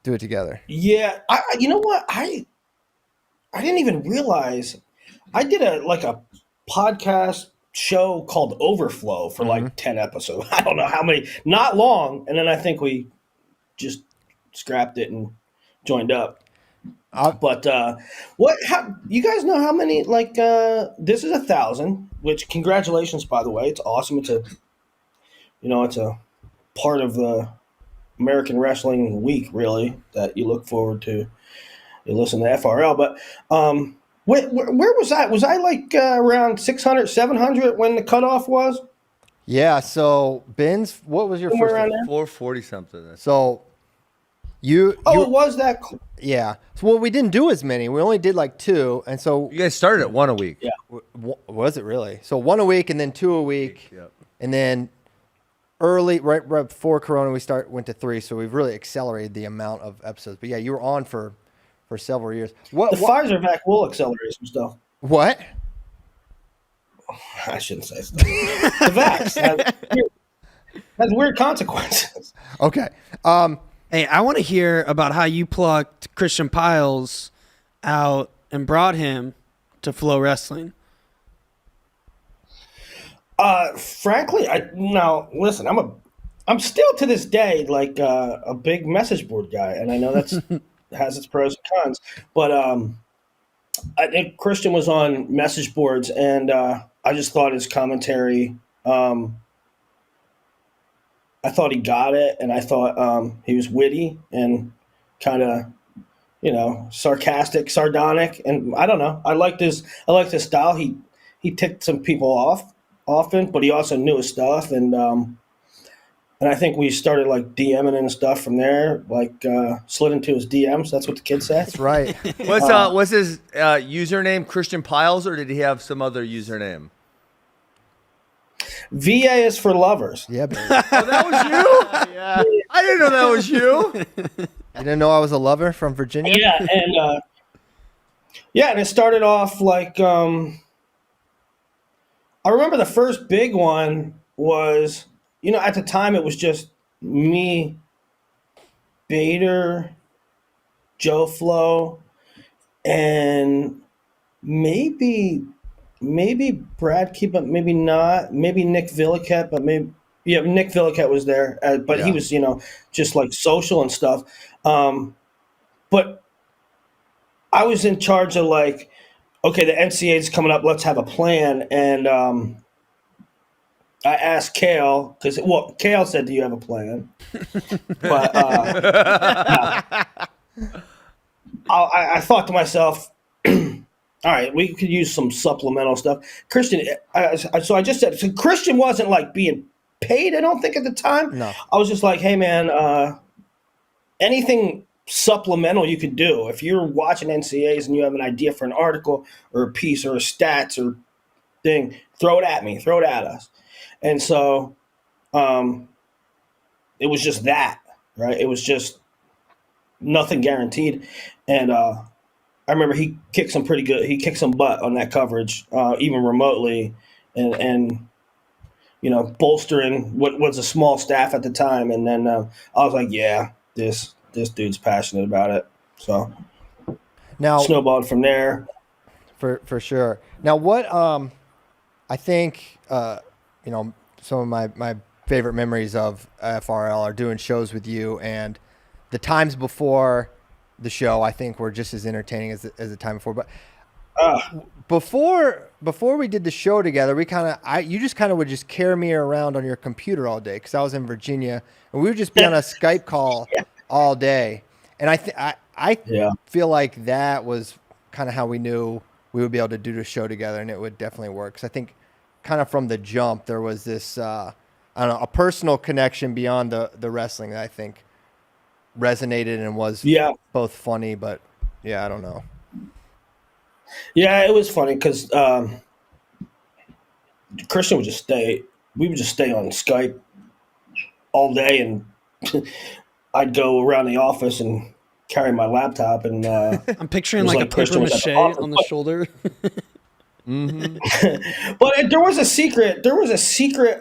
do it together. Yeah, you know what? I didn't even realize I did a podcast show called Overflow for like 10 episodes. I don't know how many, not long, and then I think we just scrapped it and joined up. But how you guys know how many, this is 1,000, which congratulations, by the way. It's awesome. It's a part of the American Wrestling Week, really, that you look forward to. You listen to FRL, but where was I? Was I around 600, 700 when the cutoff was? Yeah. So Ben's, what was your Somewhere first? around there? 440 something. So you. It was that. Yeah. So we didn't do as many. We only did like 2, and so you guys started at 1 a week. Yeah. Was it really? So 1 a week, and then 2 a week, Yep. and then early right before Corona we went to 3. So we've really accelerated the amount of episodes. But yeah, you were on for several years. The Pfizer vac will accelerate some stuff. What? I shouldn't say stuff. The vax has weird consequences. Okay. Hey, I want to hear about how you plucked Christian Piles out and brought him to FloWrestling. Frankly, listen, I'm still to this day a big message board guy, and I know that's has its pros and cons. But I think Christian was on message boards, and I just thought his commentary. I thought he got it, and I thought he was witty and kind of, sarcastic, sardonic, and I don't know. I liked his style. He ticked some people off often, but he also knew his stuff, and I think we started DMing and stuff from there, slid into his DMs. That's what the kids say. That's right. What's his username? Christian Piles, or did he have some other username? VA is for lovers. Yeah, baby. Oh, that was you? Yeah. I didn't know that was you. You didn't know I was a lover from Virginia? Yeah, and it started off I remember the first big one was, at the time it was just me, Bader, Joe Flo, and maybe Bratke, but maybe not. Maybe Nick Villicat, but Nick Villicat was there, but he was, just social and stuff. But I was in charge of okay, the NCAA is coming up. Let's have a plan. And I asked Chael because Chael said, "Do you have a plan?" But I thought to myself, all right, we could use some supplemental stuff. Christian, so I just said, so Christian wasn't being paid, I don't think, at the time. No. I was just like, hey, man, anything supplemental you could do. If you're watching NCAs and you have an idea for an article or a piece or a stats or thing, throw it at me, throw it at us. And so it was just that, right? It was just nothing guaranteed. And I remember he kicked some butt on that coverage, even remotely, and bolstering what was a small staff at the time. And then I was like, yeah, this dude's passionate about it. So now snowballed from there. For sure. Now what I think some of my favorite memories of FRL are doing shows with you, and the times before the show I think were just as entertaining as the time before. But Before we did the show together, you just kind of would just carry me around on your computer all day because I was in Virginia, and we would just be on a Skype call all day. And I feel like that was kind of how we knew we would be able to do the show together, and it would definitely work. Because I think kind of from the jump there was this I don't know, a personal connection beyond the wrestling that I think resonated and was both funny, but I don't know. Yeah, it was funny because Christian would just stay. We would just stay on Skype all day, and I'd go around the office and carry my laptop. And I'm picturing like a paper mache on the shoulder. Mm-hmm. But there was a secret. There was a secret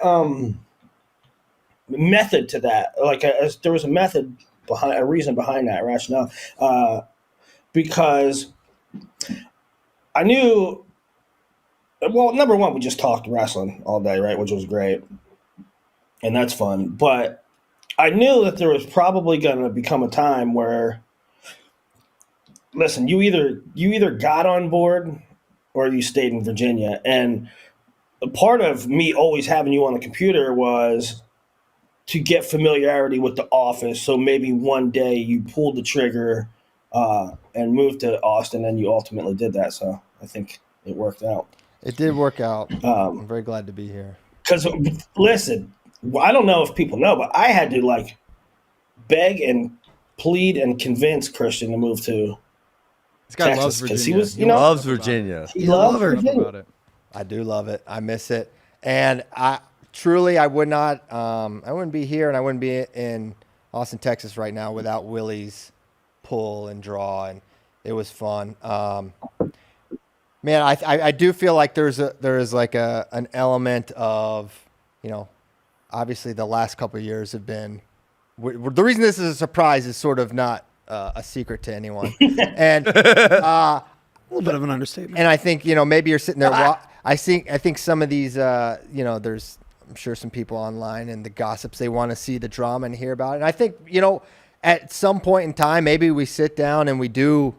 method to that. Like there was a method behind a reason behind that rationale, because I knew. Well, number one, we just talked wrestling all day, right, which was great, and that's fun. But I knew that there was probably going to become a time where, listen, you either got on board or you stayed in Virginia. And a part of me always having you on the computer was to get familiarity with the office. So maybe one day you pulled the trigger and moved to Austin, and you ultimately did that. So I think it worked out. It did work out. I'm very glad to be here. Because, listen, I don't know if people know, but I had to, like, beg and plead and convince Christian to move to This guy Texas, loves 'cause Virginia. he loves Virginia. He loves Virginia. About it. I do love it. I miss it. And I would not, I wouldn't be here and I wouldn't be in Austin, Texas right now without Willie's pull and draw. And it was fun. Man, I do feel like there is like an element of, obviously the last couple of years have been, the reason this is a surprise is sort of not a secret to anyone. And a little bit of an understatement. And I think, maybe you're sitting there. I think some of these, there's, I'm sure some people online and the gossips, they want to see the drama and hear about it. And I think, at some point in time, maybe we sit down and we do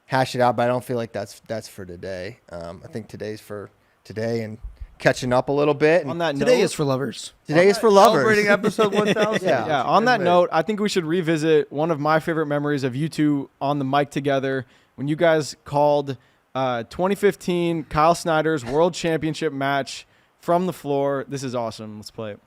hash it out, but I don't feel like that's for today. I think today's for today and catching up a little bit. And on that today note, is for lovers. Today is for lovers. Celebrating episode 1000. Yeah. On that note, I think we should revisit one of my favorite memories of you two on the mic together when you guys called 2015 Kyle Snyder's World Championship match from the floor. This is awesome. Let's play it.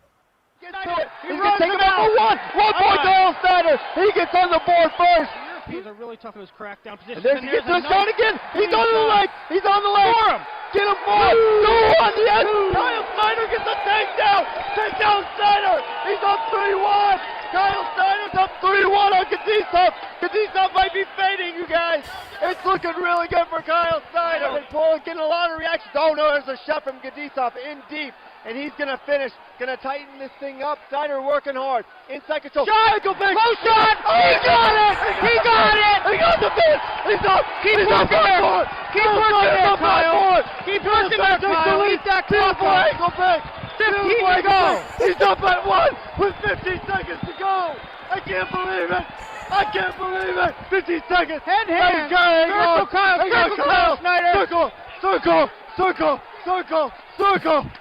He's going to take him out for one. 1 point to Kyle Snyder. He gets on the board first. Europeans are really tough in those crackdown positions. And there's the shot again. He's on the leg. He's on the leg. For him. Get him for him. 2-1. Yes. Kyle Snyder gets a takedown. Takedown Snyder. He's up 3-1. Kyle Snyder's up 3-1 on Gadisov. Gadisov might be fading, you guys. It's looking really good for Kyle Snyder. Getting a lot of reactions. Oh no, there's a shot from Gadisov in deep. And he's going to finish, going to tighten this thing up. Snyder working hard. Inside control. Shot! Go back. Close shot! Oh, he got it! He got it! He got the finish! He's up! Keep working there! Keep working there, Kyle! Keep working there, Kyle! Delete that clock! Go back! 15 to go! He's up at 1 with 15 seconds to go! I can't believe it! I can't believe it! 15 seconds! Hand, circle Kyle! Circle Kyle Snyder! Circle! Circle! Circle! Circle! Circle!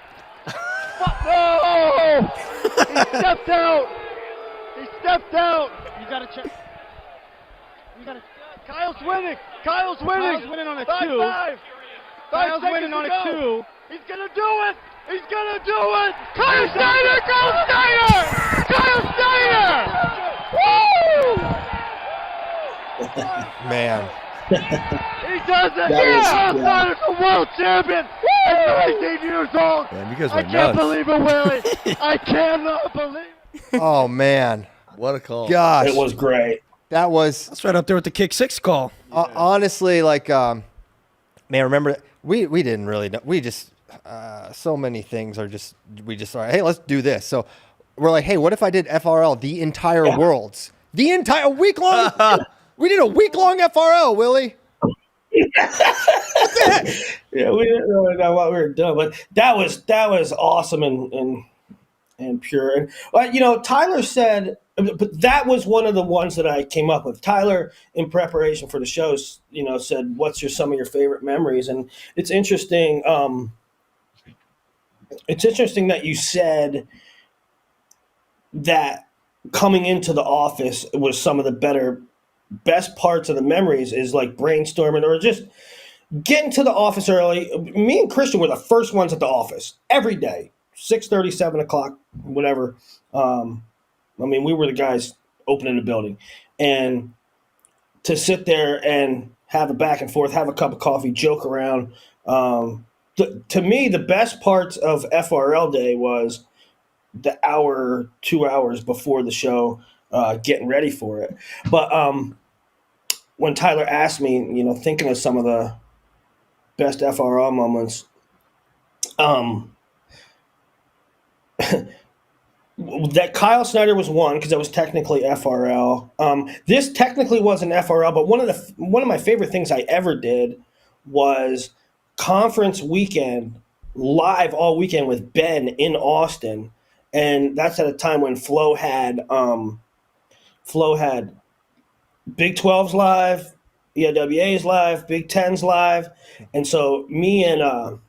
No! He stepped out! He stepped out! You gotta check. Kyle's winning! Kyle's winning! Kyle's winning on a 5-5. Kyle's winning on a 2. He's gonna do it! He's gonna do it! Kyle Snyder! Kyle Snyder! Kyle Snyder! Woo! Man. He does it! Kyle Snyder's a world champion! At 19 years old! Man, you guys I went can't nuts. believe it, Willie! I cannot believe it! Oh man. What a call. Gosh. It was great. That's right up there with the kick 6 call. Honestly, like, man, remember we didn't really know. We just so many things are just we just like, hey, let's do this. So we're like, hey, what if I did FRL the entire worlds, the entire week long? We did a week long FRL, Willie. Yeah, we didn't really know what we were doing, but that was awesome, and and pure. And Tyler said, but that was one of the ones that I came up with. Tyler, in preparation for the shows, said, "What's some of your favorite memories?" And it's interesting. It's interesting that you said that coming into the office was some of the best parts of the memories is like brainstorming or just getting to the office early. Me and Christian were the first ones at the office every day, 6:30, 7 o'clock, whatever. We were the guys opening the building. And to sit there and have a back and forth, have a cup of coffee, joke around. To me, the best parts of FRL day was the hour, 2 hours before the show, getting ready for it. But when Tyler asked me, thinking of some of the best FRL moments, that Kyle Snyder was one because it was technically FRL. This technically wasn't FRL, but one of my favorite things I ever did was conference weekend, live all weekend with Ben in Austin, and that's at a time when Flo had Big 12s live, EIWA's live, Big 10s live, and so me and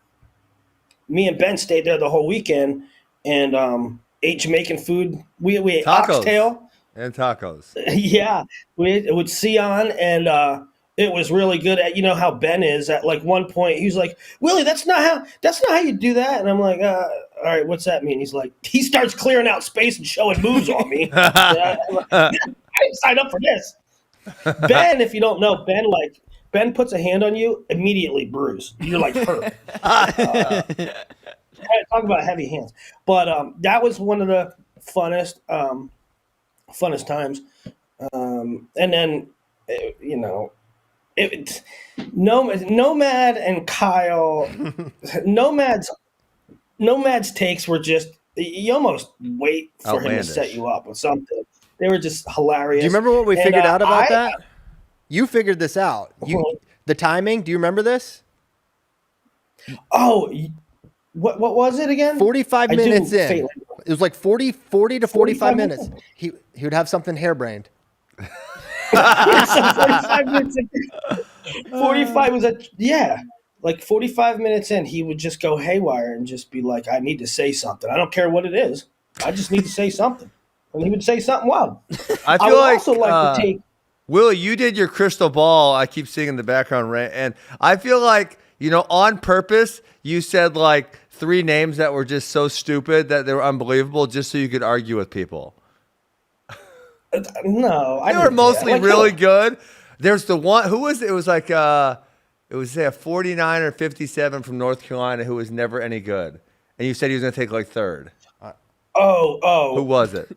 Ben stayed there the whole weekend and ate Jamaican food. We ate Tacos. oxtail and tacos. Yeah, we ate with Cyon, and it was really good. At how Ben is at like one point he was like, "Willie, that's not how you do that," and I'm like, "All right, what's that mean?" He's like, he starts clearing out space and showing moves on me. I didn't sign up for this. Ben, if you don't know, Ben puts a hand on you, immediately bruise. You're like hurt. Talk about heavy hands. But that was one of the funnest times. And then, Nomad and Kyle, Nomad's takes were just, you almost wait for him to set you up with something. They were just hilarious. Do you remember what we figured out about that? You figured this out. The timing, do you remember this? Oh, what was it again? 45 minutes in. It was like 40 to 45 minutes. He would have something harebrained. 45 minutes in. 45 was like 45 minutes in, he would just go haywire and just be like, "I need to say something. I don't care what it is. I just need to say something." And he would say something wild. I feel like to take. Willie, you did your crystal ball. I keep seeing in the background, right? And I feel like, on purpose, you said like 3 names that were just so stupid that they were unbelievable just so you could argue with people. No, they were mostly really good. There's the one, who was it? It was like, it was a 49 or 57 from North Carolina who was never any good. And you said he was going to take like 3rd. Who was it?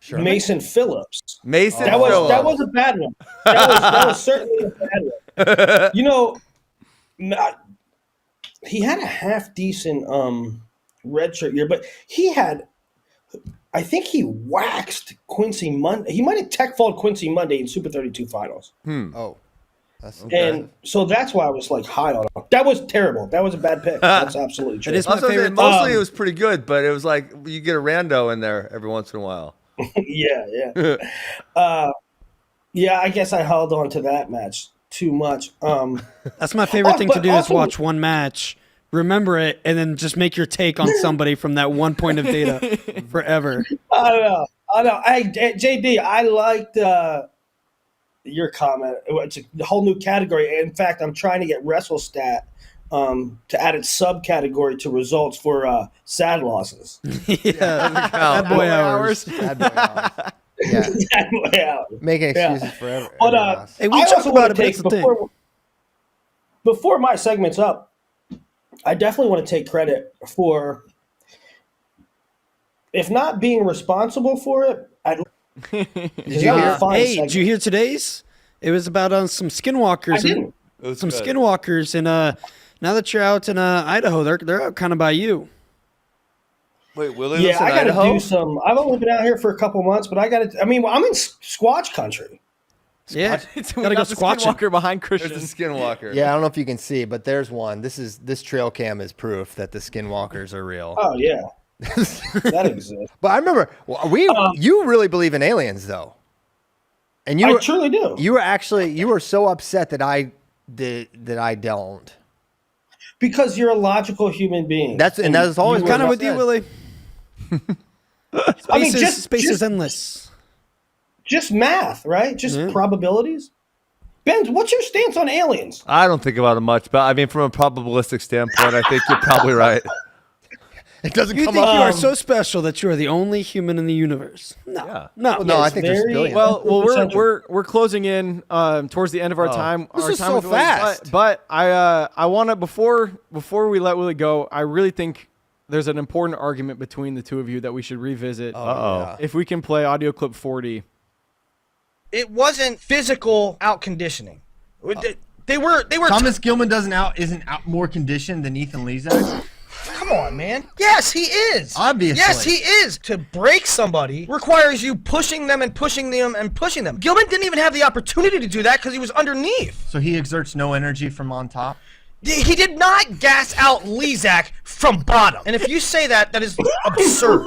Sure. Mason Phillips. Phillips. That was a bad one. That was certainly a bad one. He had a half decent redshirt year, but I think he waxed Quincy Monday. He might have tech-falled Quincy Monday in Super 32 finals. Oh. And so that's why I was like high on him. That was terrible. That was a bad pick. That's absolutely true. It is my favorite. Mostly it was pretty good, but it was like you get a rando in there every once in a while. Yeah. I guess I held on to that match too much. That's my favorite thing to do is watch one match, remember it, and then just make your take on somebody from that one point of data forever. I don't know. Hey, JD, I liked your comment. It's a whole new category. In fact, I'm trying to get WrestleStat to add its subcategory to results for sad losses. Bad boy hours. Bad boy hours. Yeah. Sad boy hours. Making excuses forever. But hey, we talked about it, but it's the thing. Before my segment's up, I definitely want to take credit for, if not being responsible for it, did you hear today's? It was about some skinwalkers. Some skinwalkers, and now that you're out in Idaho, they're out kind of by you. Wait, Willie? Yeah, I got to do some. I've only been out here for a couple months, but I got to. I'm in Squatch country. Yeah, gotta go squatching. Skinwalker behind Christian. There's a skinwalker. Yeah, I don't know if you can see, but there's one. This trail cam is proof that the skinwalkers are real. Oh yeah. That exists. But I remember you really believe in aliens, though, and I truly do. You were so upset that I don't. Because you're a logical human being. That's always kind of with you, Willie. Space is endless. Just math, right? Just probabilities. Ben, what's your stance on aliens? I don't think about it much, but I mean, from a probabilistic standpoint, I think you're probably right. It doesn't You come think up. you are so special that you are the only human in the universe? No, Yeah. No, I think there's billions. Well, we're closing in towards the end of our time. This our is time so with Willie, fast. But I want to before we let Willie go, I really think there's an important argument between the two of you that we should revisit. If we can play audio clip 40. It wasn't physical out conditioning. They were. Thomas Gilman isn't out more conditioned than Ethan Lezak. Come on, man. Yes, he is. Obviously. Yes, he is. To break somebody requires you pushing them and pushing them and pushing them. Gilman didn't even have the opportunity to do that because he was underneath. So he exerts no energy from on top? He did not gas out Lezak from bottom. And if you say that, that is absurd.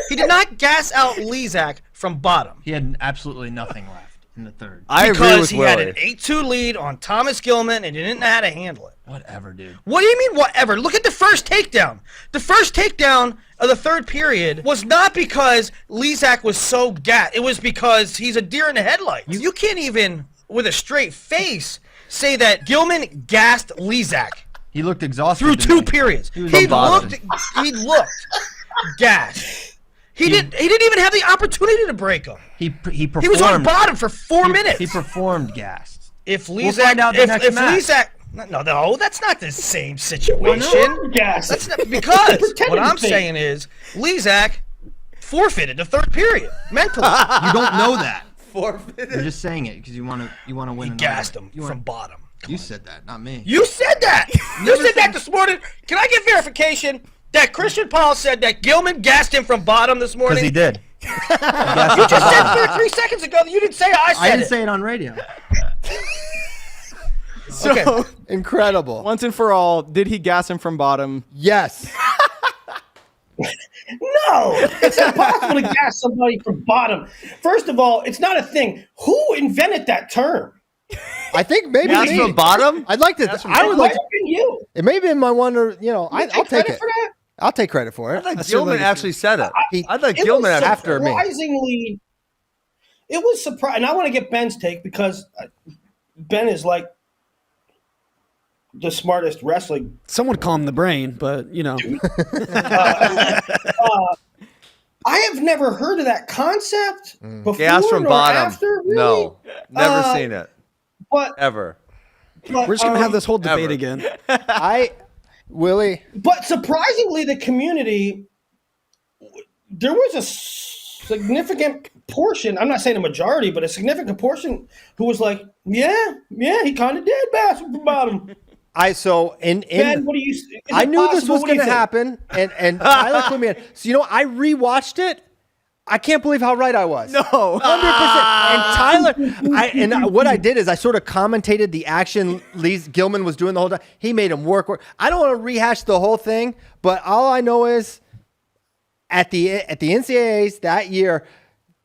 He did not gas out Lezak from bottom. He had absolutely nothing left in the third. I agree Because with he Willie. had an 8-2 lead on Thomas Gilman and he didn't know how to handle it. Whatever, dude. What do you mean, whatever? Look at the first takedown. The first takedown of the third period was not because Lezak was so gassed. It was because he's a deer in the headlights. You can't even, with a straight face, say that Gilman gassed Lezak. He looked exhausted. Through two periods. He looked gassed. He didn't even have the opportunity to break him. He performed. He was on bottom for 4 minutes. He performed gassed. If Lezak, We'll find out the next match. Lezak, no, that's not the same situation. Yes. That's not, because what I'm saying is Lezak forfeited the third period mentally. You don't know that. Forfeited. You're just saying it because you want to win. He gassed him from bottom. You said that, not me. You said that. You said that this morning. Can I get verification that Christian Paul said that Gilman gassed him from bottom this morning? Because he did. You just said 3 seconds ago that you didn't say it. I said I didn't say it on radio. So incredible. Once and for all, did he gas him from bottom? Yes. No, it's impossible to gas somebody from bottom. First of all, it's not a thing. Who invented that term? I think maybe Gas me. from bottom? I'd like to. I would like. It might have been you. It may have been my wonder. I'll take it. For that? I'll take credit for it. I thought Gilman actually said it. I thought It Gilman was after me. surprisingly, it was surprising. And I want to get Ben's take because Ben is like the smartest wrestling. Some would call him the brain, but I have never heard of that concept before. Gas from nor bottom. After, really. No, never seen it. But Ever. we're just gonna have this whole debate ever. again. Willie. But surprisingly, the community, there was a significant portion, I'm not saying a majority, but a significant portion who was like, yeah, he kind of did bash from the bottom. Ben, what do you? I knew this was going to happen, and Tyler put me in. So I rewatched it. I can't believe how right I was. No, 100%. And Tyler, what I did is I sort of commentated the action Gilman was doing the whole time. He made him work. I don't want to rehash the whole thing, but all I know is at the NCAAs that year,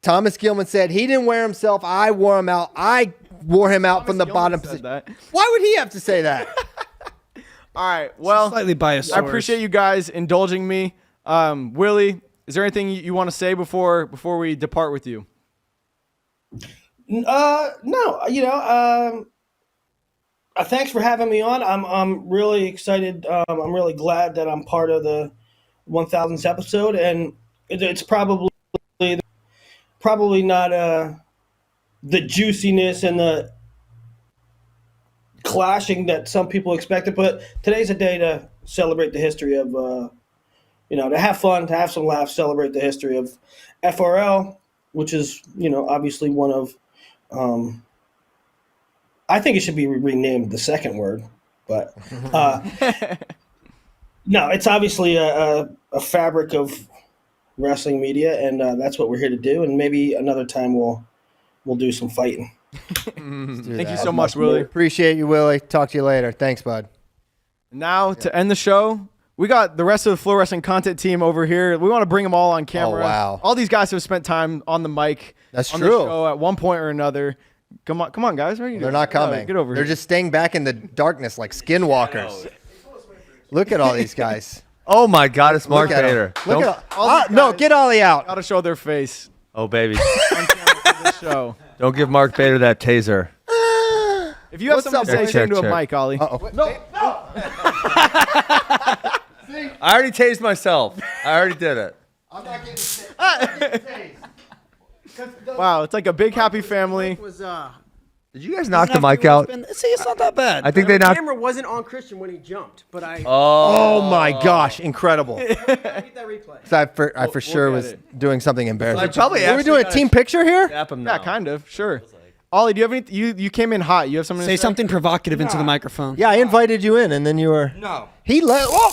Thomas Gilman said he didn't wear himself. I wore him out. I wore him out from the bottom position. Why would he have to say that? All right. Well, slightly biased. I appreciate you guys indulging me. Willie, is there anything you want to say before we depart with you? No. Thanks for having me on. I'm really excited. I'm really glad that I'm part of the 1000th episode, and it's probably not the juiciness and the clashing that some people expected, but today's a day to celebrate the history of, to have fun, to have some laughs, celebrate the history of FRL, which is, obviously one of, I think it should be renamed the second word, but no, it's obviously a fabric of wrestling media, and that's what we're here to do. And maybe another time we'll do some fighting. Thank you so much, Willie. Appreciate you, Willie. Talk to you later. Thanks, bud. Now, to end the show, we got the rest of the FloWrestling content team over here. We want to bring them all on camera. Oh, wow. All these guys have spent time on the mic. That's on true. The show at one point or another. Come on, guys. They're not coming. Get over They're here. just staying back in the darkness like skinwalkers. Look at all these guys. Oh my God, it's Mark Look at 'em. Bader. Look at no, get Ollie out. Gotta show their face. Oh baby. On camera for this show. Don't give Mark Bader that taser. If you have something to say, say Check, into check. a mic, Ollie. No. I already tased myself. I already did it. I'm not getting tased. Wow, it's like a big happy family. Did you guys knock the mic out? See, it's not that bad. I think they The knocked. camera wasn't on Christian when he jumped, but I. Oh my gosh, incredible. Get that replay. So I for sure get was it. doing something embarrassing. I probably Were we doing a actually team picture here? Tap him now. Yeah, kind of. Sure. Ollie, do you have any? You came in hot. You have something to Say something provocative into the microphone. Yeah, I invited you in, and then you were. No. He let. Oh,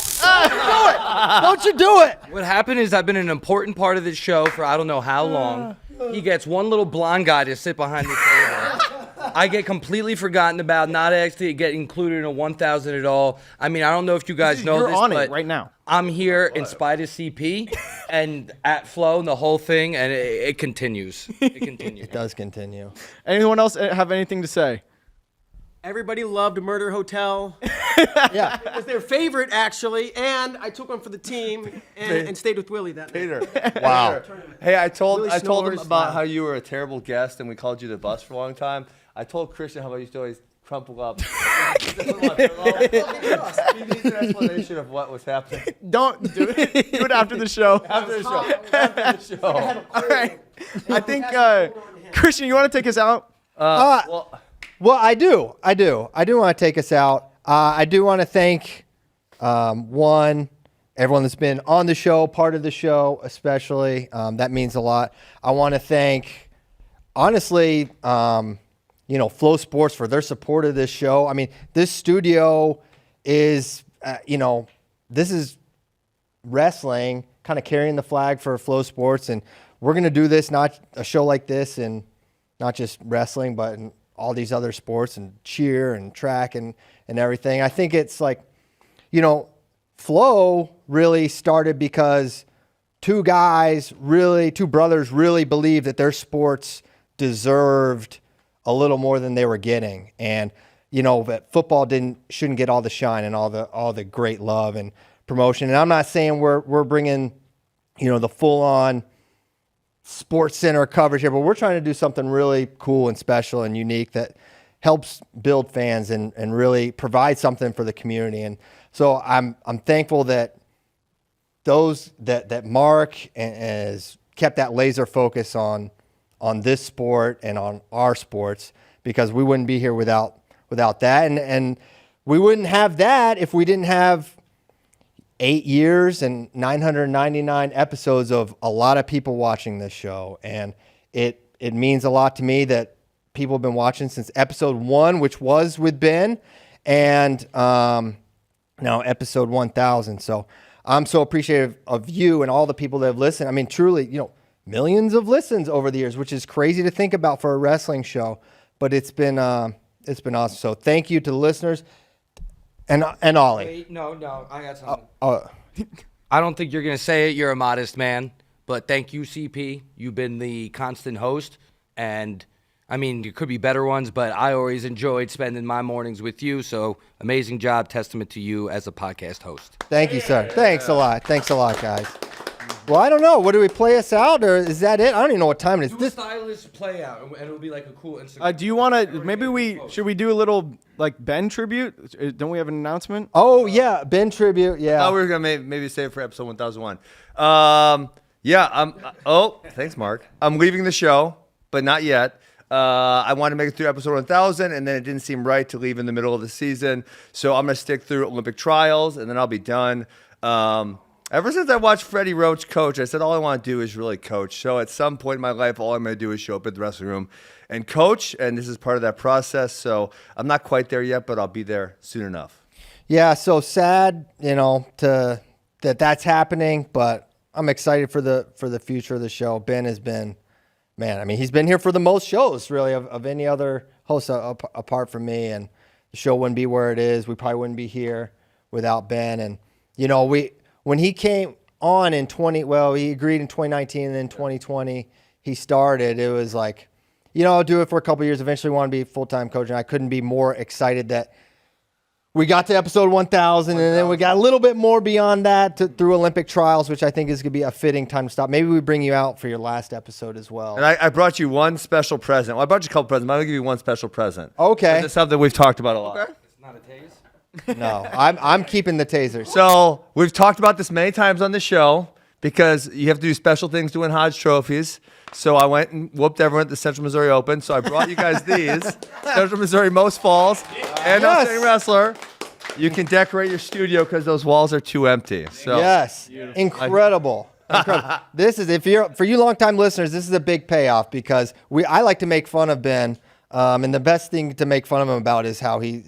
do it! Don't you do it! What happened is I've been an important part of this show for I don't know how long. He gets one little blonde guy to sit behind the table. I get completely forgotten about, not actually get included in a 1,000 at all. I mean, I don't know if you guys know You're this, on but it right now. I'm here in spite of CP and at Flow and the whole thing, and it continues. It continues. It does continue. Anyone else have anything to say? Everybody loved Murder Hotel. Yeah. It was their favorite, actually, and I took one for the team and stayed with Willie that night. Wow. Hey, I told Willie him snores about loud. how you were a terrible guest and we called you the bus for a long time. I told Christian how about you used to always crumple up. He needs an explanation of what was happening. Don't do it. Do it after the show. After the show. After the show. All right. I think Christian, you want to take us out? Well, I do. I do want to take us out. I do want to thank everyone that's been on the show, part of the show, especially. That means a lot. I want to thank, honestly, Flow Sports for their support of this show. I mean, this studio is, this is wrestling, kind of carrying the flag for Flow Sports, and we're going to do this, not a show like this, and not just wrestling, but in all these other sports and cheer and track and everything. I think it's like, Flow really started because two brothers really believed that their sports deserved a little more than they were getting. And, that football shouldn't get all the shine and all the great love and promotion. And I'm not saying we're bringing, the full on Sports Center coverage here, but we're trying to do something really cool and special and unique that helps build fans and really provide something for the community. And so I'm thankful that that Mark has kept that laser focus on this sport and on our sports, because we wouldn't be here without that. And we wouldn't have that if we didn't have 8 years and 999 episodes of a lot of people watching this show. And it means a lot to me that people have been watching since episode 1, which was with Ben, and now episode 1000. So I'm so appreciative of you and all the people that have listened. I mean, truly, millions of listens over the years, which is crazy to think about for a wrestling show, but it's been awesome. So thank you to the listeners. And Ollie. Wait, no, I got something. I don't think you're going to say it. You're a modest man. But thank you, CP. You've been the constant host. And, I mean, there could be better ones, but I always enjoyed spending my mornings with you. So, amazing job. Testament to you as a podcast host. Thank you, sir. Thanks a lot. Thanks a lot, guys. Well, I don't know. What do we play us out, or is that it? I don't even know what time it is. Do a stylish play out, and it'll be like a cool Instagram. Do you want to? Should we do a little Ben tribute? Don't we have an announcement? Oh yeah, Ben tribute. Yeah. I thought we were gonna maybe save it for episode 1001. Thanks, Mark. I'm leaving the show, but not yet. I wanted to make it through episode 1000, and then it didn't seem right to leave in the middle of the season. So I'm gonna stick through Olympic trials, and then I'll be done. Ever since I watched Freddie Roach coach, I said all I want to do is really coach. So at some point in my life, all I'm going to do is show up at the wrestling room and coach, and this is part of that process. So I'm not quite there yet, but I'll be there soon enough. Yeah, so sad, that's happening, but I'm excited for the future of the show. Ben has been, he's been here for the most shows, really, of any other host apart from me, and the show wouldn't be where it is. We probably wouldn't be here without Ben, and when he came on in he agreed in 2019, and then 2020 he started. It was like, I'll do it for a couple of years. Eventually want to be full-time coach, and I couldn't be more excited that we got to episode 1,000, and then we got a little bit more beyond that through Olympic trials, which I think is going to be a fitting time to stop. Maybe we bring you out for your last episode as well. And I brought you one special present. Well, I brought you a couple presents, but I'm going to give you one special present. Okay. This is something we've talked about a lot. Okay. It's not a tase? No, I'm keeping the taser. So we've talked about this many times on the show because you have to do special things to win Hodge trophies. So I went and whooped everyone at the Central Missouri Open. So I brought you guys these. Central Missouri Most Falls and Outstanding Wrestler. You can decorate your studio because those walls are too empty. So yes, incredible. This is for you longtime listeners, this is a big payoff because I like to make fun of Ben. And the best thing to make fun of him about is how he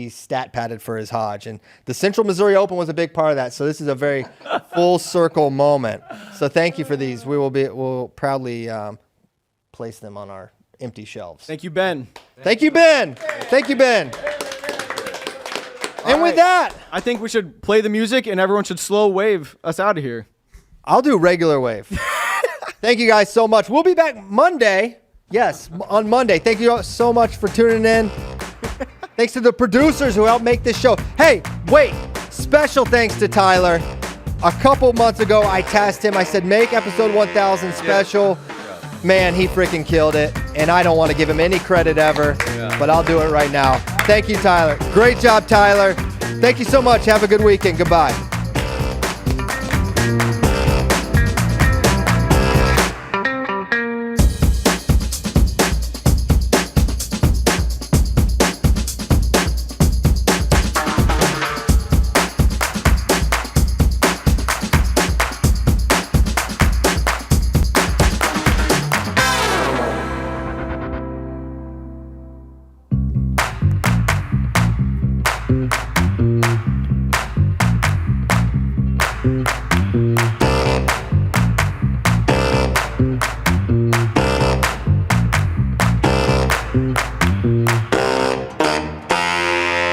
stat padded for his Hodge. And the Central Missouri Open was a big part of that. So this is a very full circle moment. So thank you for these. We'll proudly place them on our empty shelves. Thank you, Ben. Thank you, Ben. Thank you, Ben. And with that, I think we should play the music and everyone should slow wave us out of here. I'll do regular wave. Thank you guys so much. We'll be back Monday. Yes, on Monday. Thank you so much for tuning in. Thanks to the producers who helped make this show. Hey, wait. Special thanks to Tyler. A couple months ago, I tasked him. I said, make episode 1000 special. Man, he freaking killed it. And I don't want to give him any credit ever, but I'll do it right now. Thank you, Tyler. Great job, Tyler. Thank you so much. Have a good weekend. Goodbye. Thank you.